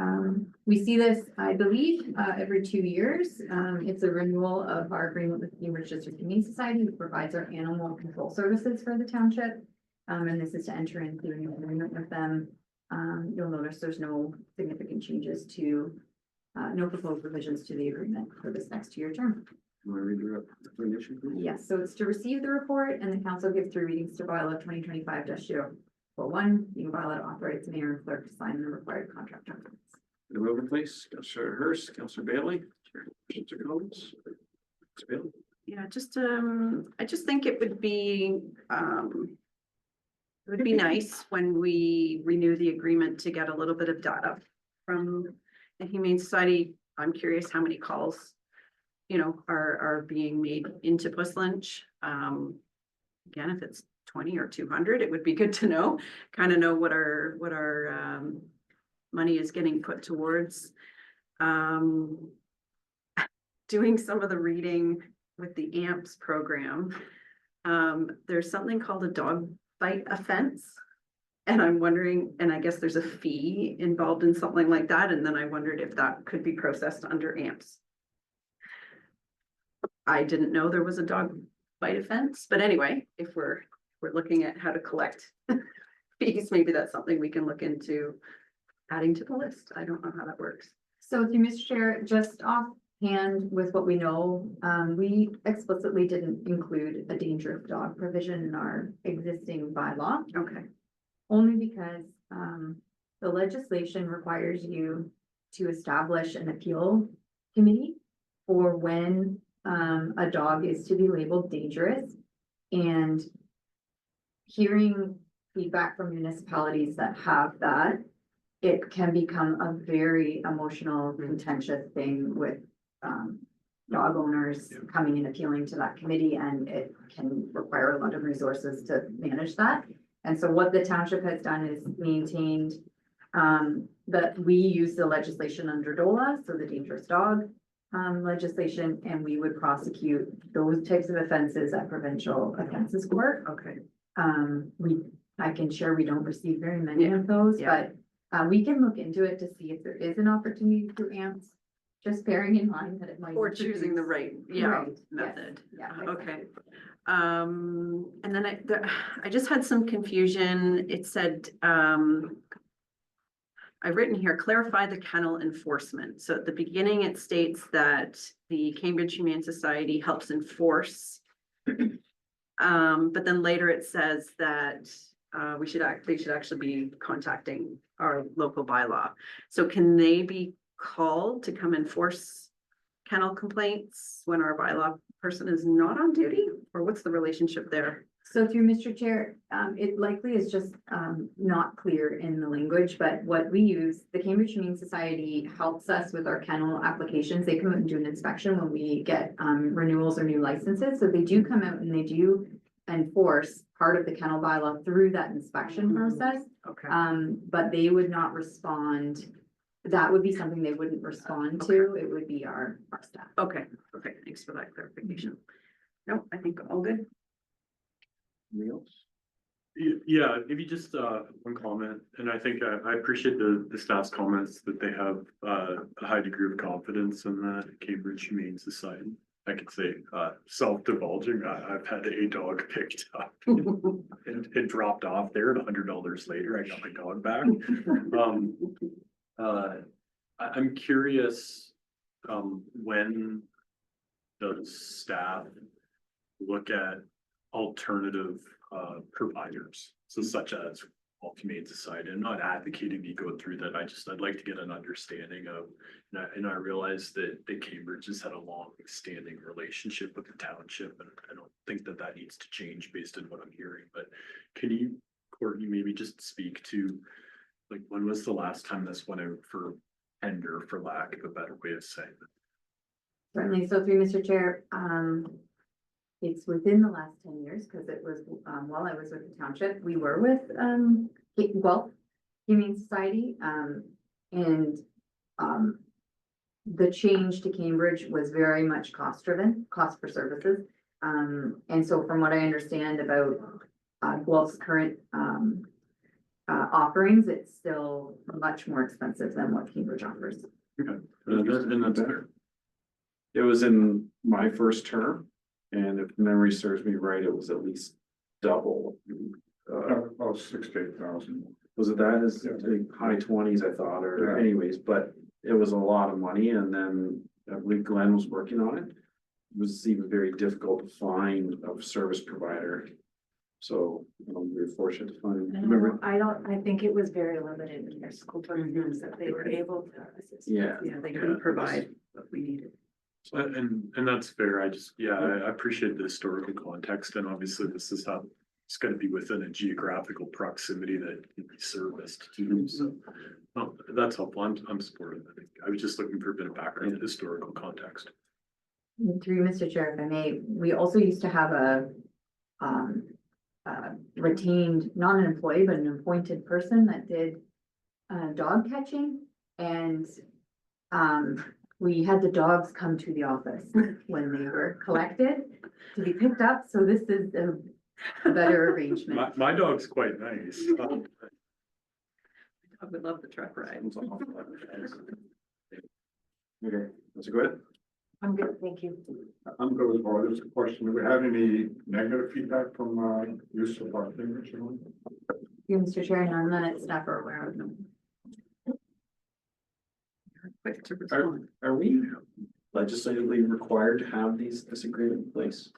S3: we see this, I believe, every 2 years. It's a renewal of our agreement with the Cambridge District Humane Society, who provides our animal control services for the township. And this is to enter into an agreement with them. You'll notice there's no significant changes to, no proposed revisions to the agreement for this next 2-year term.
S1: Want to read your recommendation, please?
S3: Yes, so it's to receive the report and the council give 3 readings to bylaw 2025-041, being bylaw to authorize the mayor and clerk to sign the required contract documents.
S1: The mover, please. Councilor Hurst, Councilor Bailey. Questions or comments? Councilor Bailey.
S6: Yeah, just, I just think it would be nice when we renew the agreement to get a little bit of data from the Humane Society. I'm curious how many calls, you know, are being made into Puss Lynch. Again, if it's 20 or 200, it would be good to know, kind of know what our money is getting put towards. Doing some of the reading with the AMPS program, there's something called a dog bite offense. And I'm wondering, and I guess there's a fee involved in something like that, and then I wondered if that could be processed under AMPS. I didn't know there was a dog bite offense, but anyway, if we're looking at how to collect fees, maybe that's something we can look into adding to the list. I don't know how that works.
S3: So through Mr. Chair, just offhand with what we know, we explicitly didn't include a dangerous dog provision in our existing bylaw.
S6: Okay,
S3: Only because, the legislation requires you to establish an appeal committee for when, a dog is to be labeled dangerous. And hearing feedback from municipalities that have that, it can become a very emotional, contentious thing with, dog owners coming and appealing to that committee, and it can require a lot of resources to manage that. And so what the township has done is maintained, that we use the legislation under DOLA, so the dangerous dog legislation, and we would prosecute those types of offenses at provincial offenses court.
S6: okay.
S3: I can share, we don't receive very many of those,
S6: Yeah.
S3: but we can look into it to see if there is an opportunity through AMPS. Just bearing in mind that it might.
S6: Or choosing the
S3: introduce-
S6: right,
S3: Right, yes,
S6: method.
S3: Yeah.
S6: Okay. And then I just had some confusion. It said, I've written here, clarify the kennel enforcement. So at the beginning, it states that the Cambridge Humane Society helps enforce. But then later it says that, they should actually be contacting our local bylaw. So can they be called to come enforce kennel complaints when our bylaw person is not on duty? Or what's the relationship there?
S3: So through Mr. Chair, it likely is just not clear in the language, but what we use, the Cambridge Humane Society helps us with our kennel applications. They come out and do an inspection when we get renewals or new licenses. So they do come out and they do enforce part of the kennel bylaw through that inspection process.
S6: Okay.
S3: But they would not respond. That would be something they wouldn't respond to. It would be our staff.
S6: Okay, thanks for that clarification. No, I think all good.
S1: Anything else?
S7: Yeah, maybe just one comment, and I think I appreciate the staff's comments that they have a high degree of confidence in the Cambridge Humane Society. I could say self-divulging, I've had a dog picked up and it dropped off there, and $100 later, I got my dog back. I'm curious, when does staff look at alternative providers, so such as Humane Society? I'm not advocating you go through that. I'd like to get an understanding of, and I realize that Cambridge has had a long-standing relationship with the township, and I don't think that needs to change based on what I'm hearing. But can you, Courtney, maybe just speak to, like, when was the last time this went out for tender, for lack of a better way of saying it?
S3: Certainly. So through Mr. Chair, it's within the last 10 years, because it was, while I was with the township, we were with, Guelph Humane Society, and, the change to Cambridge was very much cost driven, cost for services. And so from what I understand about, Guelph's current, offerings, it's still much more expensive than what Cambridge offers.
S1: And that's fair. It was in my first term, and if memory serves me right, it was at least double.
S8: About 6,000-8,000.
S1: Was it that? Is high 20s, I thought, or
S8: Yeah.
S1: anyways, but it was a lot of money, and then I believe Glenn was working on it. It was even very difficult to find a service provider. So we were fortunate to find, remember?
S4: I think it was very limited in their school programs that they were able to assist.
S1: Yeah.
S6: Yeah, they couldn't provide what we needed.
S7: And that's fair. I appreciate the historical context, and obviously this is how it's gonna be within a geographical proximity that can be serviced too, so. That's helpful. I'm supportive. I think I was just looking for a bit of background, historical context.
S3: Through Mr. Chair, if I may, we also used to have a retained, not an employee, but an appointed person that did dog catching. And we had the dogs come to the office when they were collected to be picked up. So this is a better arrangement.
S7: My dog's quite nice.
S6: We love the truck ride.
S1: Okay, that's good.
S4: I'm good, thank you.
S8: I'm good with all. There's a question. Do we have any negative feedback from, use of parking or something?
S3: You, Mr. Chair, none that staff are aware of them.
S6: Quick to respond.
S1: Are we legislatively required to have these, this agreement in place?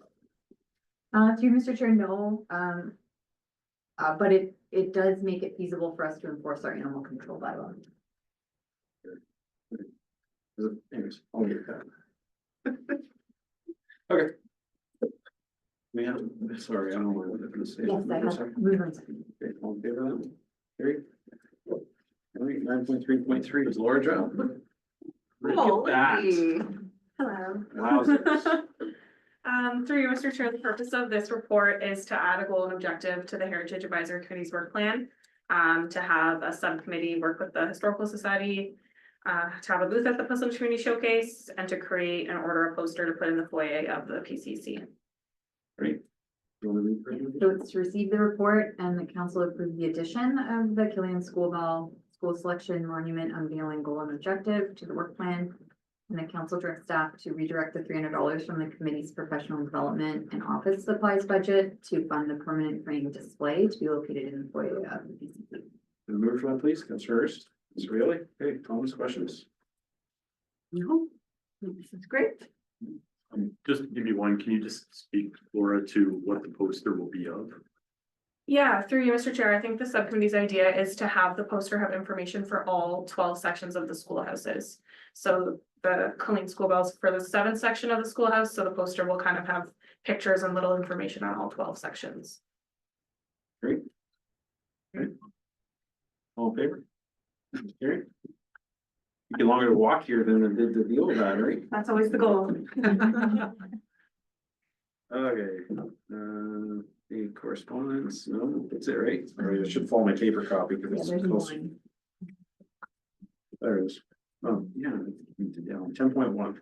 S3: Through Mr. Chair, no, but it does make it feasible for us to enforce our animal control bylaw.
S1: Anyways, I'll get that. Okay. We have, sorry, I don't know what I'm gonna say.
S3: Yes, I have, move on.
S1: Okay, all in favor of that? Carrie? All right, 9.3.3 is Laura job. Look at that.
S10: Hello.
S1: Wowzers.
S10: Through you, Mr. Chair, the purpose of this report is to add a goal and objective to the Heritage Advisory Committee's work plan. To have a subcommittee work with the Historical Society, to have a booth at the Puzzle Community Showcase, and to create and order a poster to put in the foyer of the PCC.
S1: Great. You wanna read through it?
S3: So it's to receive the report and the council approve the addition of the Killian School Ball School Selection Monument Unveiling Goal and Objective to the work plan. And the council directs staff to redirect the $300 from the committee's professional development and office supplies budget to fund the permanent frame display to be located in the foyer of the PCC.
S1: Move for that, please, Councilor Hurst. Ms. Really? Okay, comments, questions?
S6: No, this is great.
S7: Just to give you one, can you just speak, Laura, to what the poster will be of?
S10: Yeah, through you, Mr. Chair, I think the subcommittee's idea is to have the poster have information for all 12 sections of the schoolhouses. So the Killeen School Bells for the 7th section of the schoolhouse, so the poster will kind of have pictures and little information on all 12 sections.
S1: Great. Great. All in favor? Carrie? Took you longer to walk here than it did the deal battery.
S10: That's always the goal.
S1: Okay, the correspondence, no, that's it, right? Or I should follow my paper copy because
S3: Yeah,
S1: it's
S3: there's
S1: close.
S3: one.
S1: There it is. Oh, yeah, down 10.1.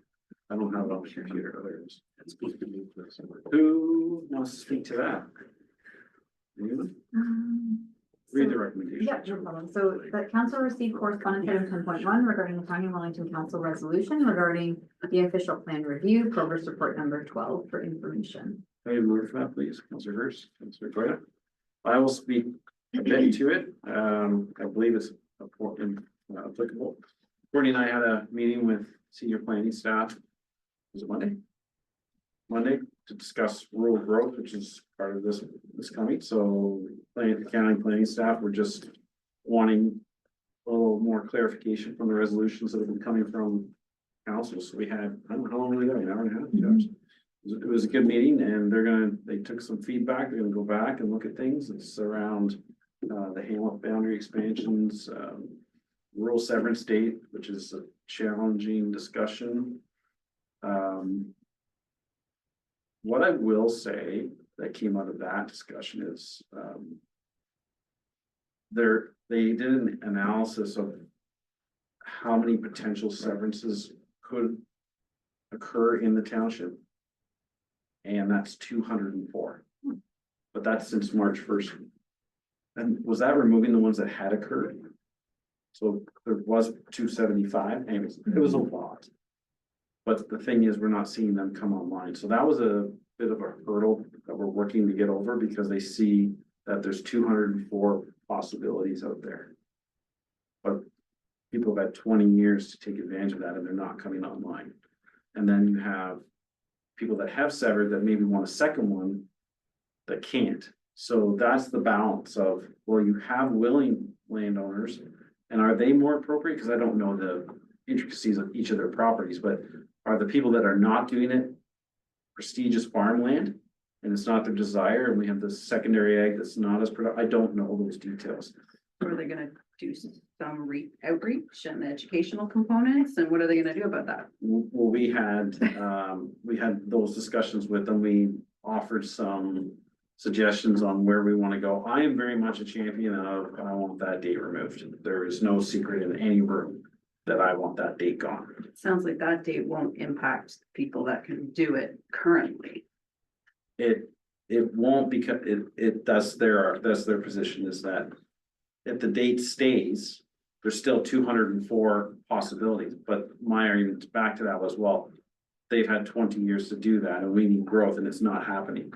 S1: I don't have it on the computer. Oh, there it is. It's supposed to be this. Who wants to speak to that? Anyone? Read the recommendation.
S3: Yeah, no problem. So the council received correspondence item 10.1 regarding the County of Wellington Council resolution regarding the official plan review, progress report number 12 for information.
S1: Hey, move for that, please. Councilor Hurst, Councilor Toya. I will speak a bit to it. I believe it's important, applicable. Courtney and I had a meeting with senior planning staff. Was it Monday? Monday to discuss rural growth, which is part of this coming. So the county planning staff were just wanting a little more clarification from the resolutions that have been coming from council. So we had, I don't know how long we got, an hour and a half, 2 hours. It was a good meeting and they took some feedback. They're gonna go back and look at things. It's around the Hamlet boundary expansions, rural severance date, which is a challenging discussion. What I will say that came out of that discussion is, they did an analysis of how many potential severances could occur in the township. And that's 204. But that's since March 1st. And was that removing the ones that had occurred? So there was 275, anyways, it was a lot. But the thing is, we're not seeing them come online, so that was a bit of a hurdle that we're working to get over because they see that there's 204 possibilities out there. But people have had 20 years to take advantage of that and they're not coming online. And then you have people that have severed that maybe want a second one that can't. So that's the balance of, well, you have willing landowners and are they more appropriate? Because I don't know the intricacies of each of their properties, but are the people that are not doing it prestigious farmland and it's not their desire and we have the secondary ag that's not as productive? I don't know those details.
S6: Are they gonna do some outreach and educational components? And what are they gonna do about that?
S1: Well, we had those discussions with them. We offered some suggestions on where we want to go. I am very much a champion of, I want that date removed. There is no secret in any room that I want that date gone.
S6: It sounds like that date won't impact people that can do it currently.
S1: It won't because that's their position is that if the date stays, there's still 204 possibilities, but my argument back to that was, well, they've had 20 years to do that and we need growth and it's not happening.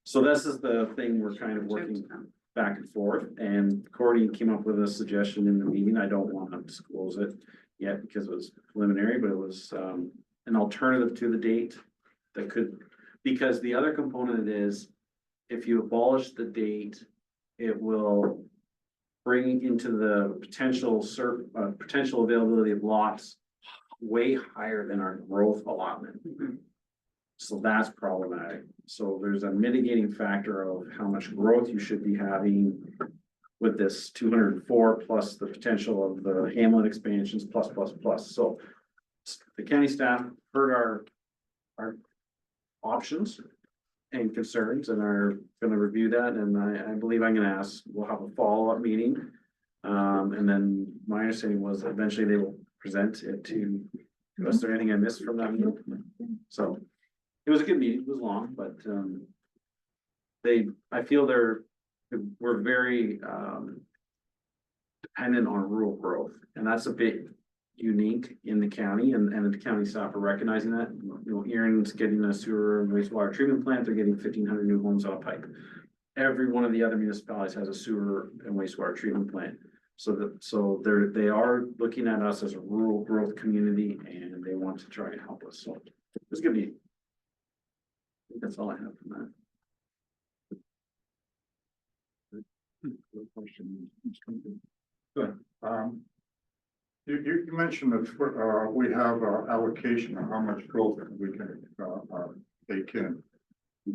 S1: So this is the thing we're kind of working back and forth, and Courtney came up with a suggestion in the meeting. I don't want to disclose it yet because it was preliminary, but it was an alternative to the date that could, because the other component is if you abolish the date, it will bring into the potential availability of lots way higher than our growth allotment. So that's problematic. So there's a mitigating factor of how much growth you should be having with this 204 plus the potential of the Hamlet expansions plus. So the county staff heard our options and concerns and are gonna review that, and I believe I'm gonna ask, we'll have a follow-up meeting. And then my understanding was eventually they will present it to, was there anything I missed from that meeting? So it was a good meeting, it was long, but I feel we're very dependent on rural growth, and that's a bit unique in the county, and the county staff are recognizing that. You know, Erin's getting a sewer and wastewater treatment plant, they're getting 1,500 new homes on a pipe. Every one of the other municipalities has a sewer and wastewater treatment plant. So they are looking at us as a rural growth community, and they want to try and help us, so it's gonna be. I think that's all I have from that.
S8: Good. You mentioned that, we have allocation of how much growth we can, take in.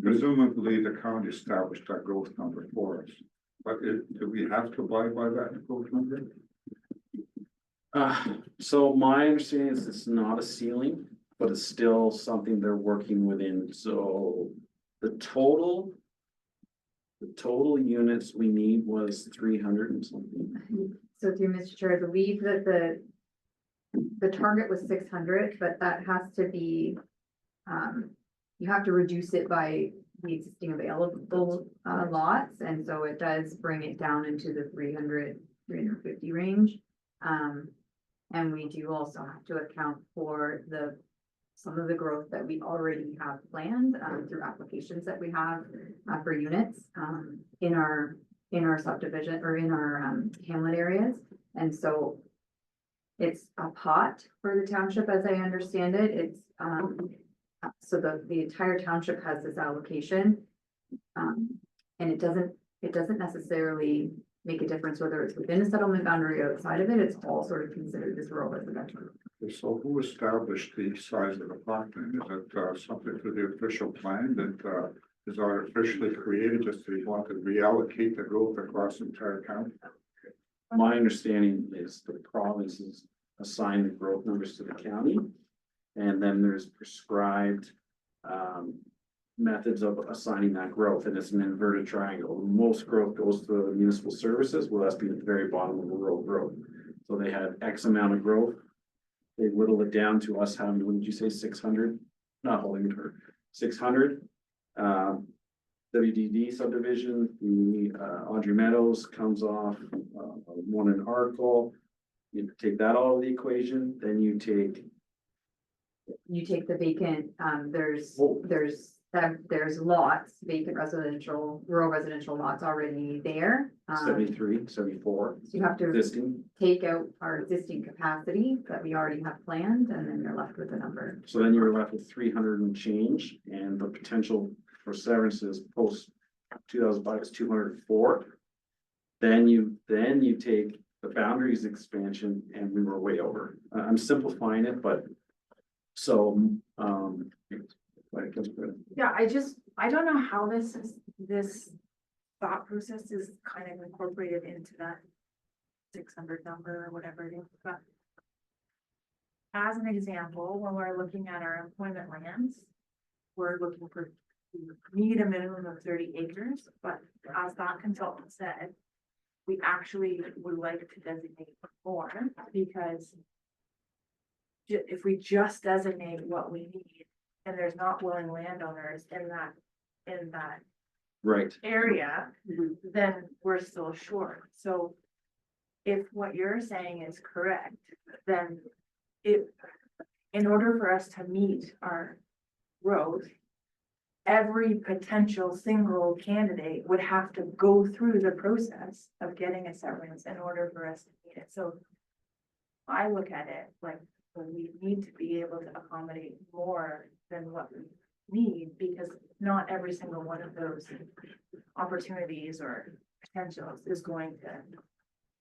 S8: Presumably, the county established that growth number for us, but do we have to abide by that growth number?
S1: So my understanding is it's not a ceiling, but it's still something they're working within, so the total units we need was 300 and something.
S3: So through Mr. Chair, I believe that the target was 600, but that has to be, you have to reduce it by the existing available lots, and so it does bring it down into the 350 range. And we do also have to account for some of the growth that we already have planned through applications that we have for units in our subdivision or in our hamlet areas. And so it's a pot for the township, as I understand it. It's so the entire township has this allocation. And it doesn't necessarily make a difference whether it's within a settlement boundary or outside of it. It's all sort of considered as rural residential.
S8: So who established the size of the plot then? Is it something to the official plan that is artificially created just to want to reallocate the growth across the entire county?
S1: My understanding is the provinces assign the growth numbers to the county. And then there's prescribed methods of assigning that growth, and it's an inverted triangle. Most growth goes to municipal services, well, that's be at the very bottom of the rural growth. So they had X amount of growth. They whittled it down to us having, what did you say, 600? Not holding her, 600. WDD subdivision, the Audrey Meadows comes off one in Arkle. You take that out of the equation, then you take
S3: the vacant, there's lots, vacant residential, rural residential lots already there.
S1: 73, 74
S3: So you have to
S1: existing.
S3: take out our existing capacity that we already have planned, and then you're left with a number.
S1: So then you're left with 300 and change, and the potential for severances post 2005 is 204. Then you take the boundaries expansion, and we were way over. I'm simplifying it, but so
S4: Yeah, I don't know how this thought process is kind of incorporated into that 600 number or whatever it is, but as an example, when we're looking at our employment lands, we're looking for, we need a minimum of 30 acres, but as that consultant said, we actually would like to designate more, because if we just designate what we need, and there's not willing landowners in that
S1: right.
S4: area, then we're still short. So if what you're saying is correct, then in order for us to meet our growth, every potential single candidate would have to go through the process of getting a severance in order for us to meet it. So I look at it like we need to be able to accommodate more than what we need, because not every single one of those opportunities or potentials is going to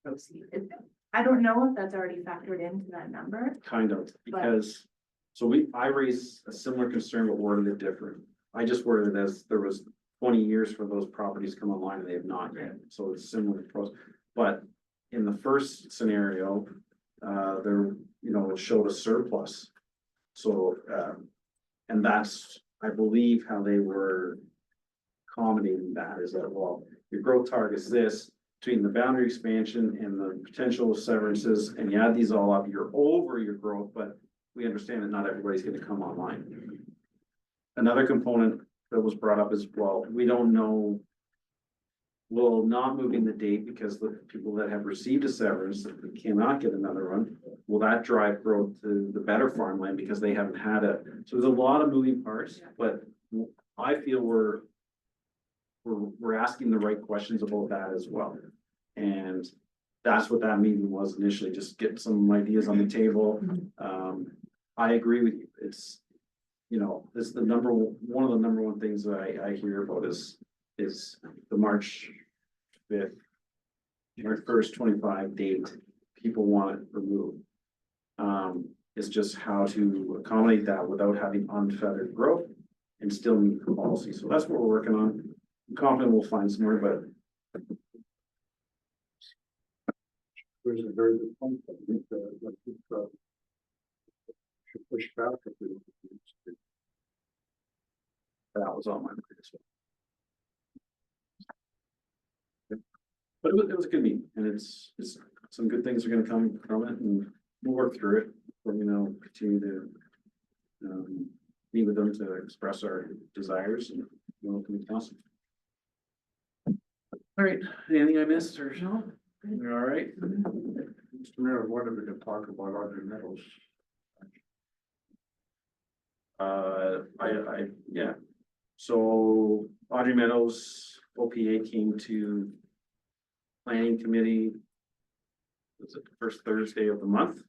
S4: proceed. I don't know if that's already factored into that number.
S1: Kind of, because, so I raised a similar concern, but worded it different. I just worded it as there was 20 years for those properties come online and they have not yet, so it's similar pros. But in the first scenario, there, it showed a surplus. So, and that's, I believe, how they were accommodating that, is that, well, your growth target is this, between the boundary expansion and the potential severances, and you add these all up, you're over your growth, but we understand that not everybody's gonna come online. Another component that was brought up is, well, we don't know. Well, not moving the date because the people that have received a severance, that we cannot get another one, will that drive growth to the better farmland because they haven't had it? So there's a lot of moving parts, but I feel we're asking the right questions about that as well. And that's what that meeting was initially, just get some ideas on the table. I agree with you. It's, it's one of the number one things that I hear about is the March 5th, March 1st, 25 date. People want it removed. It's just how to accommodate that without having unfettered growth and still meet the policy. So that's what we're working on. I'm confident we'll find somewhere, but
S8: There's a very good point. I think should push back a bit.
S1: that was on my mind as well. But it was a good meeting, and it's some good things are gonna come from it, and we'll work through it. We're continue to meet with them to express our desires and welcome to council. All right, anything I missed or no? You're all right?
S8: Mr. Mayor, I wonder if we can talk about Audrey Meadows.
S1: Yeah. So Audrey Meadows, OPA came to planning committee. Was it the first Thursday of the month?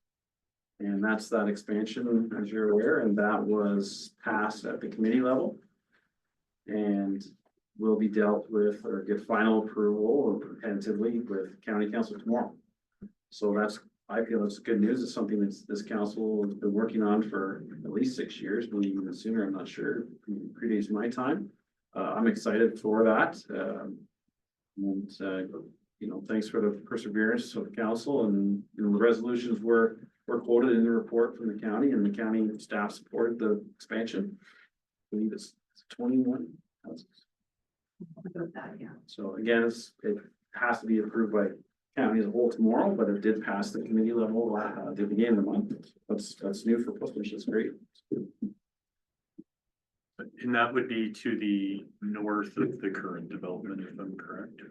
S1: And that's that expansion, as you're aware, and that was passed at the committee level. And will be dealt with or get final approval or tentatively with county council tomorrow. So I feel it's good news. It's something that this council has been working on for at least 6 years, maybe even sooner. I'm not sure. It predates my time. I'm excited for that. Thanks for the perseverance of the council, and the resolutions were quoted in the report from the county, and the county staff supported the expansion. I believe it's 21 houses. So again, it has to be approved by county as a whole tomorrow, but it did pass the committee level at the beginning of the month. That's new for Portland. It's great.
S7: And that would be to the north of the current development, if I'm correct.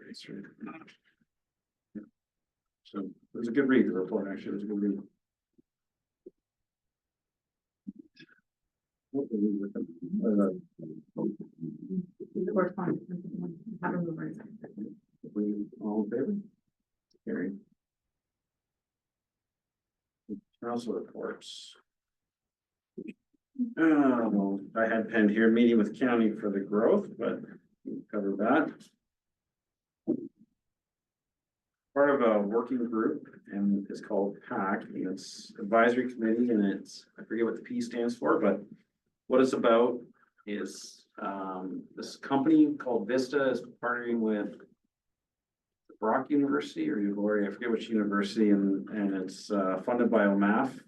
S1: So it was a good read, the report, actually. It was a good read.
S3: Correspondence. Have a mover.
S1: We all in favor? Carried. Council reports. I had penned here, meeting with county for the growth, but we'll cover that. Part of a working group, and it's called PAC, and it's advisory committee, and I forget what the P stands for, but what it's about is this company called Vista is partnering with Brock University or Gloria, I forget which university, and it's funded by OMAF.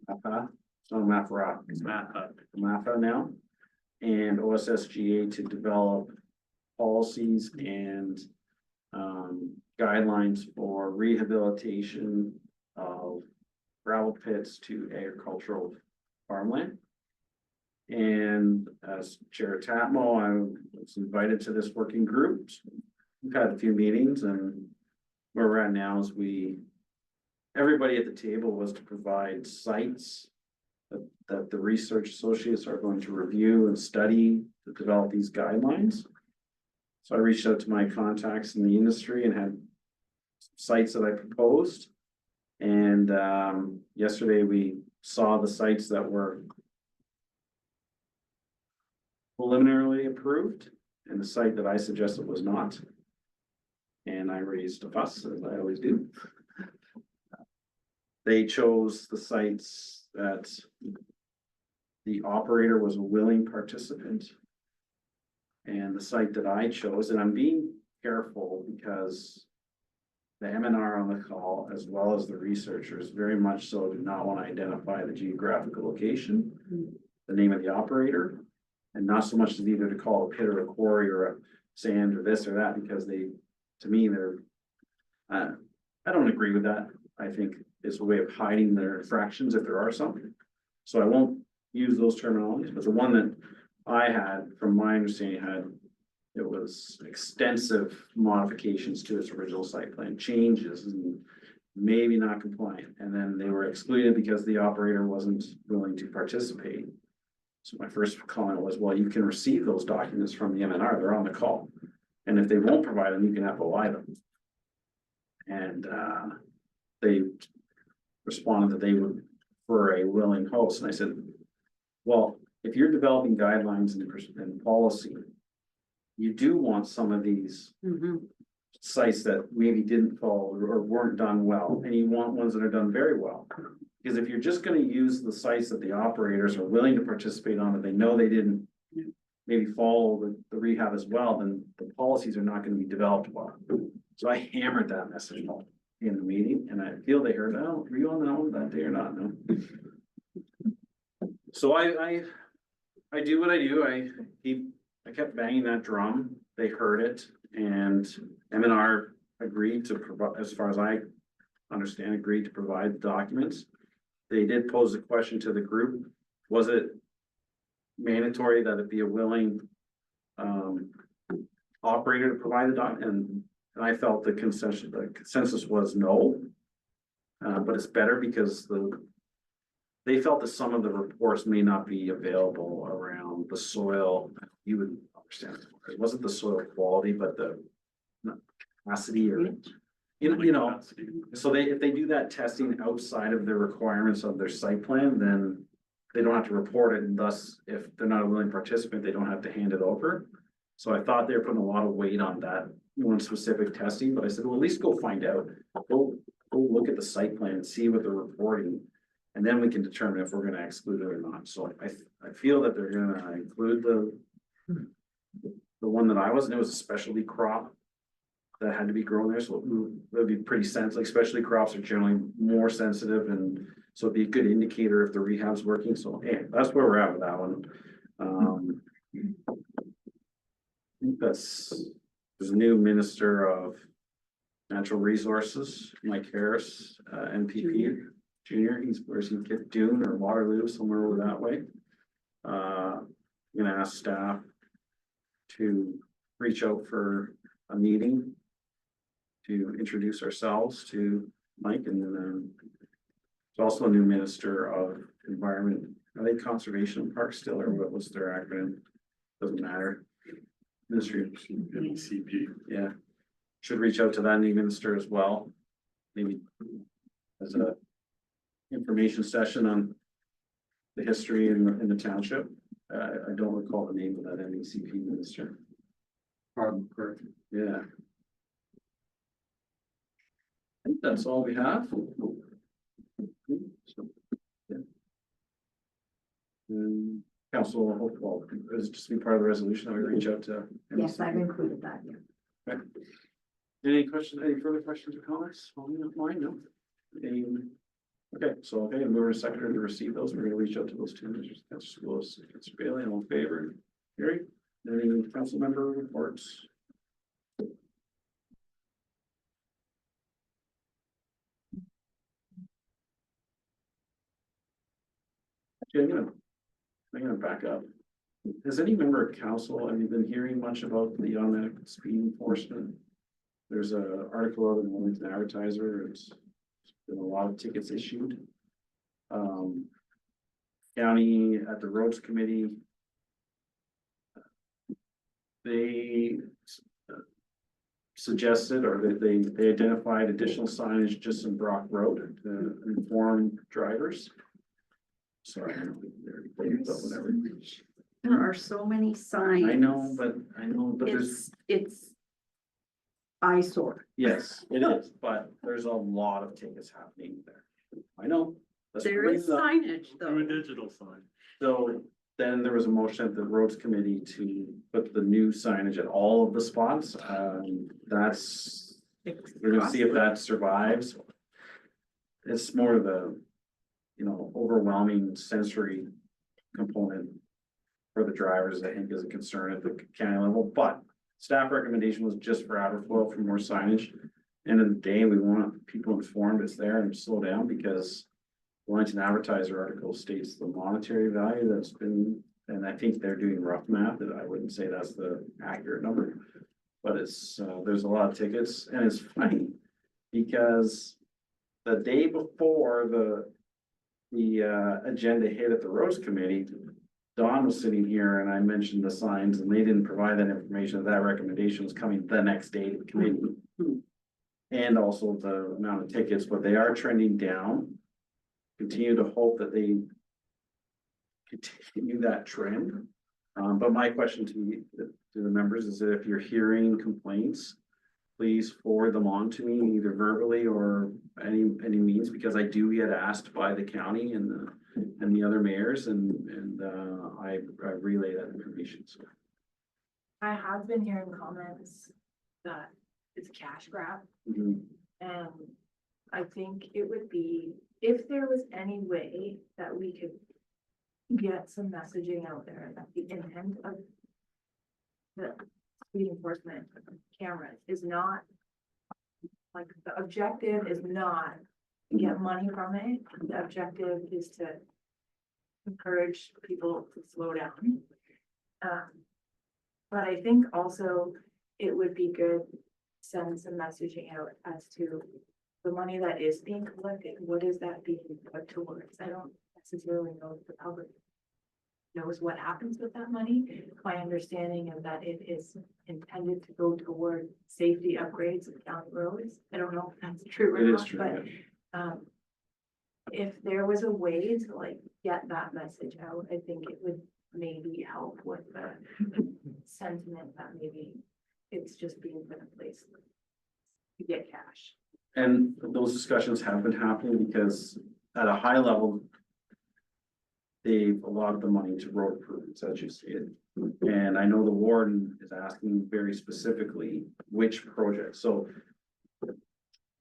S1: It's not OMAF Rock, it's OMAFA now, and OSSGA to develop policies and guidelines for rehabilitation of gravel pits to agricultural farmland. And as Chair Tatmo, I was invited to this working group. We've had a few meetings, and where we're at now is everybody at the table was to provide sites that the research associates are going to review and study to develop these guidelines. So I reached out to my contacts in the industry and had sites that I proposed. And yesterday we saw the sites that were preliminarily approved and the site that I suggested was not. And I raised a fuss, as I always do. They chose the sites that the operator was a willing participant. And the site that I chose, and I'm being careful because the MNR on the call, as well as the researchers, very much so do not want to identify the geographical location, the name of the operator, and not so much as either to call a pit or a quarry or a sand or this or that, because to me, I don't agree with that. I think it's a way of hiding their infractions if there are some. So I won't use those terminologies, but the one that I had, from my understanding, it was extensive modifications to its original site plan, changes and maybe not compliant. And then they were excluded because the operator wasn't willing to participate. So my first comment was, well, you can receive those documents from the MNR, they're on the call. And if they won't provide them, you can FOI them. And they responded that they would prefer a willing host. And I said, well, if you're developing guidelines and policy, you do want some of these sites that maybe didn't follow or weren't done well, and you want ones that are done very well. Because if you're just gonna use the sites that the operators are willing to participate on, that they know they didn't maybe follow the rehab as well, then the policies are not gonna be developed well. So I hammered that message home in the meeting, and I feel they heard, oh, were you on that one that day or not? No. So I do what I do. I kept banging that drum. They heard it, and MNR agreed to provide, as far as I understand, agreed to provide the documents. They did pose a question to the group. Was it mandatory that it be a willing operator to provide the document? And I felt the consensus was no. But it's better because they felt that some of the reports may not be available around the soil. You would understand. It wasn't the soil quality, but the capacity or, you know, so if they do that testing outside of the requirements of their site plan, then they don't have to report it. And thus, if they're not a willing participant, they don't have to hand it over. So I thought they were putting a lot of weight on that one specific testing, but I said, well, at least go find out. Go look at the site plan and see what they're reporting. And then we can determine if we're gonna exclude it or not. So I feel that they're gonna include the one that I was, and it was a specialty crop that had to be grown there. So it would be pretty sensitive, like specialty crops are generally more sensitive, and so it'd be a good indicator if the rehab's working. So yeah, that's where we're at with that one. I think there's a new Minister of Natural Resources, Mike Harris, MPP. Junior, where's he get Dune or Waterloo, somewhere over that way. I'm gonna ask staff to reach out for a meeting to introduce ourselves to Mike, and then there's also a new Minister of Environment. Are they Conservation and Parks still, or what was their acronym? Doesn't matter. Ministry of
S7: MECP.
S1: Yeah, should reach out to that new minister as well. Maybe as a information session on the history in the township. I don't recall the name of that MECP minister.
S8: Correct.
S1: Yeah. I think that's all we have. So, yeah. Council, well, is it just be part of the resolution that we reach out to?
S3: Yes, I've included that, yeah.
S1: Okay. Any questions, any further questions or comments? Mine, no. Any? Okay, so okay, and we were secretary to receive those. We're gonna reach out to those two ministers. Schools, Mr. Bailey, all in favor. Gary, any council member reports? Actually, I'm gonna back up. Has any member of council, have you been hearing much about the automatic speed enforcement there's a article out in the Wilmington Advertiser, there's been a lot of tickets issued. County at the roads committee. They suggested, or they identified additional signage just in Brock Road to inform drivers. Sorry, but whatever.
S6: There are so many signs.
S1: I know, but there's,
S6: It's eyesore.
S1: yes, it is, but there's a lot of tickets happening there. I know. Let's
S6: There
S1: bring
S6: is
S1: the-
S6: signage
S7: Do a
S6: though.
S7: digital sign.
S1: So then there was a motion at the roads committee to put the new signage at all of the spots. That's, we're gonna see if that survives. It's more of the, overwhelming sensory component for the drivers, I think, is a concern at the county level, but staff recommendation was just for Aberfoyle for more signage. End of the day, we want people informed it's there and slow down because Wellington Advertiser article states the monetary value that's been, and I think they're doing rough math, that I wouldn't say that's the accurate number. But it's, there's a lot of tickets, and it's funny, because the day before the agenda hit at the roads committee, Don was sitting here and I mentioned the signs and they didn't provide that information, that recommendation was coming the next day to the committee. And also the amount of tickets, but they are trending down. Continue to hope that they continue that trend. But my question to the members is that if you're hearing complaints, please forward them on to me, either verbally or any means, because I do get asked by the county and the other mayors, and I relay that information, so.
S4: I have been hearing comments that it's a cash grab.
S1: Mhm.
S4: And I think it would be, if there was any way that we could get some messaging out there that the intent of the speed enforcement cameras is not, like, the objective is not to get money from it. The objective is to encourage people to slow down. But I think also it would be good to send some messaging out as to the money that is being collected, what is that being put towards? I don't necessarily know if the public knows what happens with that money. My understanding is that it is intended to go toward safety upgrades of county roads. I don't know if that's true or
S1: It is
S4: not,
S1: true,
S4: but
S1: yeah.
S4: if there was a way to like get that message out, I think it would maybe help with the sentiment that maybe it's just being put in place to get cash.
S1: And those discussions have been happening because at a high level, they've allotted the money to road improvements, as you stated. And I know the warden is asking very specifically which projects, so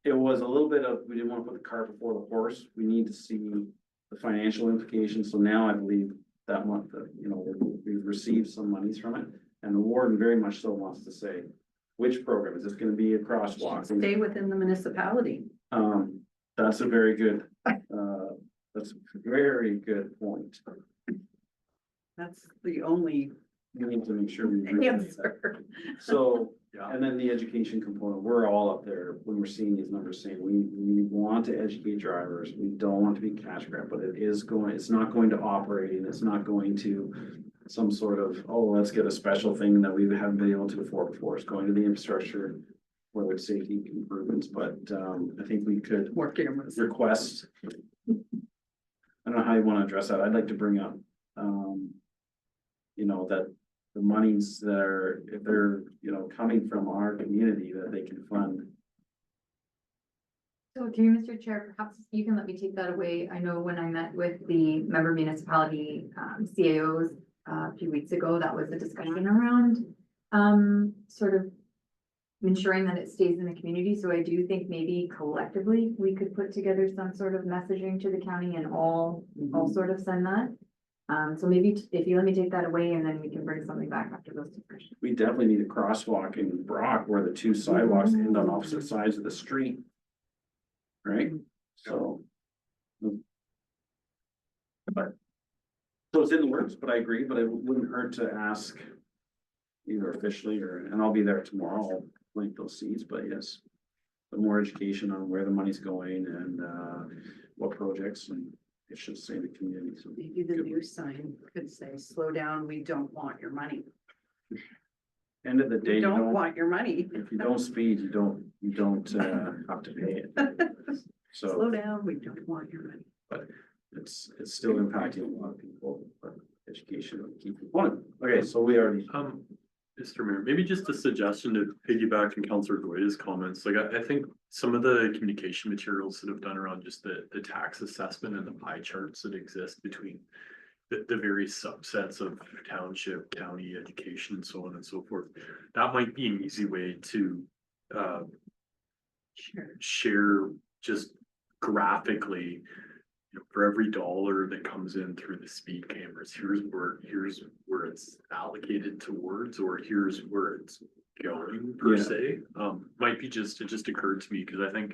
S1: it was a little bit of, we didn't want to put the cart before the horse. We need to see the financial implications. So now I believe that month, we've received some monies from it. And the warden very much so wants to say, which program, is this gonna be a crosswalk?
S6: Stay within the municipality.
S1: That's a very good, that's a very good point.
S6: That's the only
S1: We need to make sure we. realize that.
S6: answer.
S1: So, and then the education component, we're all up there when we're seeing these numbers saying we want to educate drivers. We don't want to be cash grab, but it's not going to operate and it's not going to some sort of, oh, let's get a special thing that we haven't been able to afford before. It's going to the infrastructure, whether it's safety improvements, but I think we could
S6: More cameras.
S1: request. I don't know how you want to address that. I'd like to bring up, that the monies that are, if they're, coming from our community, that they can fund.
S3: So through you, Mr. Chair, perhaps you can let me take that away. I know when I met with the member municipality CAOs a few weeks ago, that was a discussion around sort of ensuring that it stays in the community. So I do think maybe collectively we could put together some sort of messaging to the county and all sort of send that. So maybe if you let me take that away and then we can bring something back after those discussions.
S1: We definitely need a crosswalk in Brock where the two sidewalks end on opposite sides of the street. Right? So. But. So it's in the works, but I agree, but it wouldn't hurt to ask. Either officially and I'll be there tomorrow. plant those seeds, but yes. The more education on where the money's going and, what projects, and it should say the community, so.
S6: Maybe the new sign could say, slow down, we don't want your money.
S1: End of the day,
S6: We
S1: you
S6: don't
S1: don't,
S6: want your money.
S1: if you don't speed, you don't, have to pay it. So.
S6: Slow down, we don't want your money.
S1: It's still impacting a lot of people, but education will keep going. Okay, so we already,
S7: Mr. Mayor, maybe just a suggestion to piggyback on Councillor Goyda's comments, like I think some of the communication materials that have done around just the tax assessment and the pie charts that exist between the various subsets of township, county, education, and so on and so forth. That might be an easy way to share just graphically, you know, for every dollar that comes in through the speed cameras, here's where it's allocated towards, or here's where it's going per
S1: Yeah.
S7: se. Might be it just occurred to me, because I think,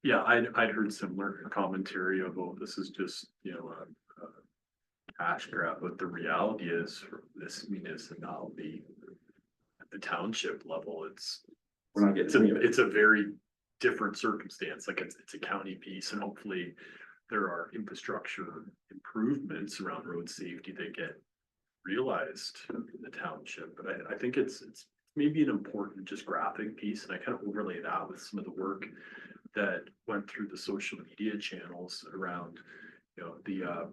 S7: yeah, I'd heard similar commentary about this is just, you know, a cash grab, but the reality is for this municipality at the township level,
S1: we're not getting any of it.
S7: it's a very different circumstance, like it's a county piece, and hopefully there are infrastructure improvements around road safety that get realized in the township, but I think it's maybe an important just graphic piece, and I kind of overlay that with some of the work that went through the social media channels around, you know,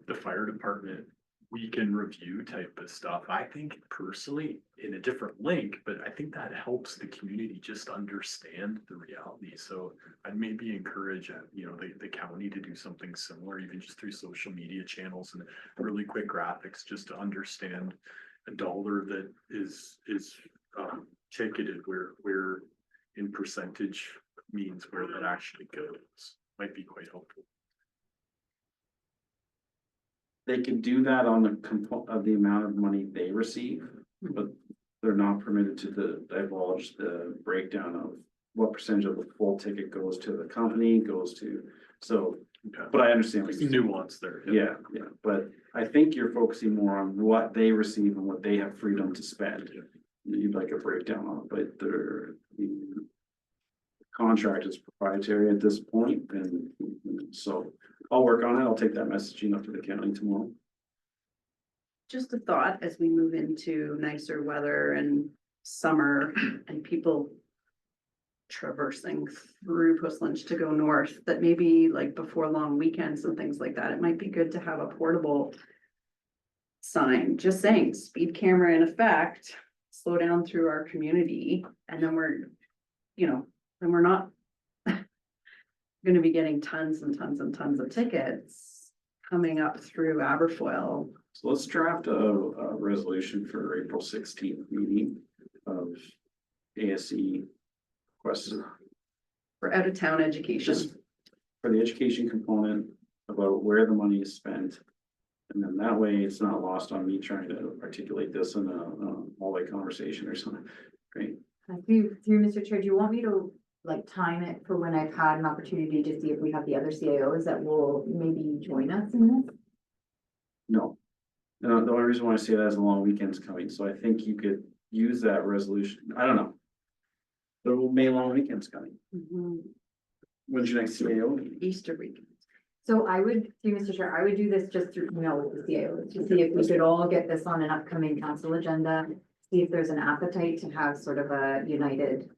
S7: the fire department weekend review type of stuff. I think personally in a different link, but I think that helps the community just understand the reality. So I'd maybe encourage, you know, the county to do something similar, even just through social media channels and really quick graphics, just to understand a dollar that is ticketed where in percentage means where that actually goes. Might be quite helpful.
S1: They can do that on the of the amount of money they receive, but they're not permitted to divulge the breakdown of what percentage of the full ticket goes to the company, goes to, so,
S7: Okay.
S1: but I understand. what
S7: There's
S1: you're
S7: some
S1: saying.
S7: nuance there.
S1: Yeah, but I think you're focusing more on what they receive and what they have freedom to spend. You'd like a breakdown on it, but the contract is proprietary at this point, and so I'll work on it. I'll take that messaging up to the county tomorrow.
S6: Just a thought as we move into nicer weather and summer and people traversing through Puslinch to go north, that maybe like before long weekends and things like that, it might be good to have a portable sign, just saying speed camera in effect, slow down through our community, and then we're, you know, then we're not gonna be getting tons and tons and tons of tickets coming up through Aberfoyle.
S1: So let's draft a resolution for April 16th meeting of ASE requests
S6: For out of town education.
S1: just for the education component about where the money is spent. And then that way it's not lost on me trying to articulate this in a all-way conversation or something. Great.
S3: Through Mr. Chair, do you want me to like time it for when I've had an opportunity to see if we have the other CIOs that will maybe join us in this?
S1: No. No, the only reason why I say that is the long weekend's coming, so I think you could use that resolution. I don't know. The May long weekend's coming.
S6: Mhm.
S1: When's your next CAO meeting?
S6: Easter weekend.
S3: So I would, through Mr. Chair, I would do this just through email with the CIOs to see if we could all get this on an upcoming council agenda. See if there's an appetite to have sort of a united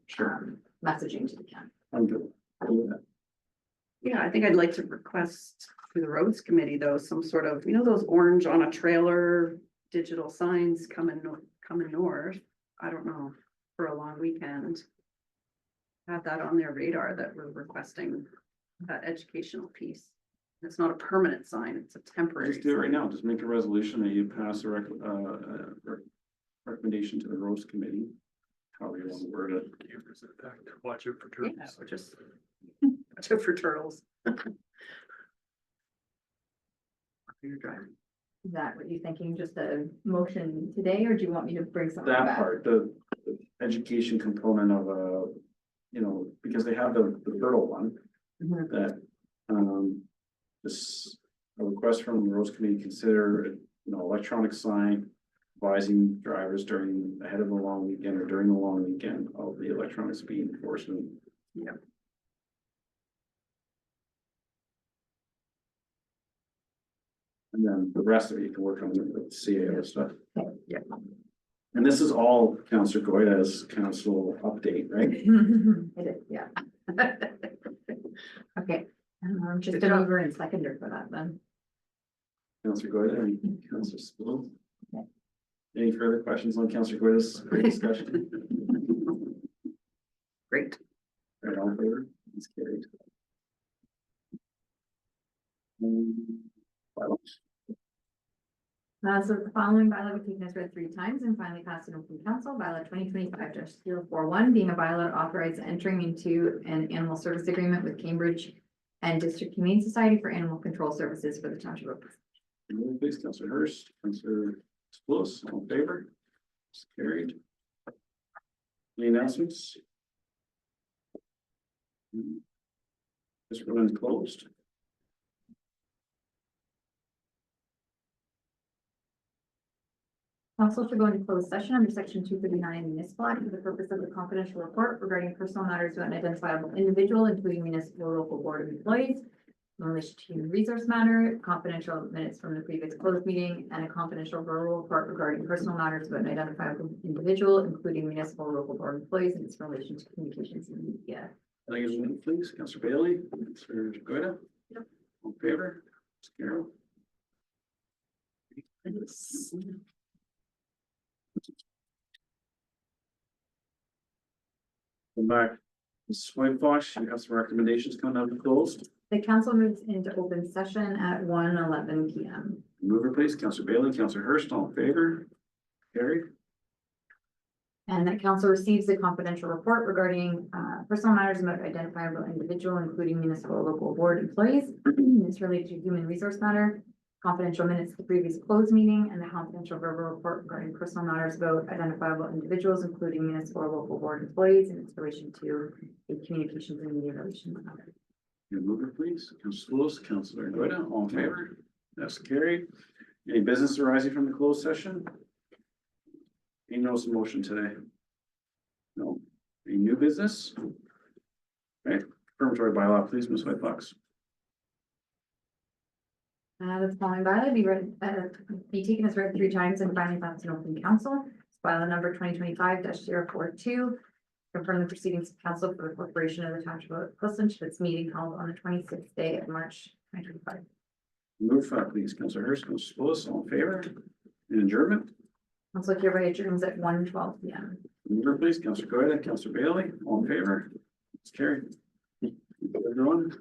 S3: messaging to the county.
S1: I'm good. I'll do that.
S6: Yeah, I think I'd like to request through the roads committee though, some sort of, you know, those orange on a trailer, digital signs coming north. I don't know, for a long weekend. Have that on their radar that we're requesting that educational piece. It's not a permanent sign, it's a temporary.
S1: Just do it right
S6: sign.
S1: now. Just make a resolution that you pass a recommendation to the roast committee. How you want to word it.
S7: Cameras in fact, watch it for
S6: Yeah,
S7: turtles.
S6: or just watch out for turtles. You're driving.
S3: Is that what you're thinking? Just a motion today, or do you want me to bring something
S1: That
S3: back?
S1: part, the education component of you know, because they have the turtle one.
S3: Mhm.
S1: That, this, a request from the roast committee, consider, you know, electronic sign. advising drivers ahead of the long weekend or during the long weekend of the electronic speed enforcement.
S6: Yep.
S1: And then the rest of it you can work on the CAO stuff.
S6: Yep.
S1: And this is all Councillor Goyda's council update, right?
S3: It is, yeah. Okay, just
S6: Good
S3: a
S6: job.
S3: mover and seconder for that then.
S1: Councillor Goyda and Councillor Spillier.
S3: Yeah.
S1: Any further questions on Councillor Goyda's discussion?
S6: Great.
S1: Right, all in favor? It's carried. Bylaws.
S3: So the following bylaw was taken as read 3 times and finally passed in open council, bylaw 2025-041, being a bylaw authorized entering into an animal service agreement with Cambridge and District Humane Society for animal control services for the township of.
S1: Move, please, Councillor Hurst, Councillor Spillis, all in favor? It's carried. Any announcements? This one closed.
S3: Council should go into closed session under section 239 municipal act for the purpose of the confidential report regarding personal matters of an identifiable individual, including municipal or local board employees, in relation to human resource matter, confidential minutes from the previous closed meeting, and a confidential verbal report regarding personal matters of an identifiable individual, including municipal or local board employees, and its relation to communications and media.
S1: I think it's one, please, Councillor Bailey, Councillor Goyda.
S6: Yep.
S1: All in favor? It's carried. Come back. Ms. Whitefox, you have some recommendations coming out of closed.
S3: The council moves into open session at 1:11 PM.
S1: Mover, please, Councillor Bailey, Councillor Hurst, all in favor? Carried.
S3: And that council receives a confidential report regarding personal matters about identifiable individual, including municipal or local board employees. It's related to human resource matter, confidential minutes of the previous closed meeting, and the confidential verbal report regarding personal matters about identifiable individuals, including municipal or local board employees, and its relation to a communications and media relations matter.
S1: Your mover, please, Councillor Lewis, Councillor Goyda, all in favor? That's carried. Any business arising from the closed session? Any notice of motion today? No. Any new business? Okay, confirmatory bylaw, please, Ms. Whitefox.
S3: The following bylaw be taken as read 3 times and finally passed in open council. It's bylaw number 2025-042. Confirm the proceedings of council for the corporation of the township of Clifton to its meeting held on the 26th day of March 2025.
S1: Move, please, Councillor Hurst, Councillor Spillis, all in favor? And adjournment?
S3: Council hereby adjourns at 1:12 PM.
S1: Mover, please, Councillor Goyda, Councillor Bailey, all in favor? It's carried. Everyone.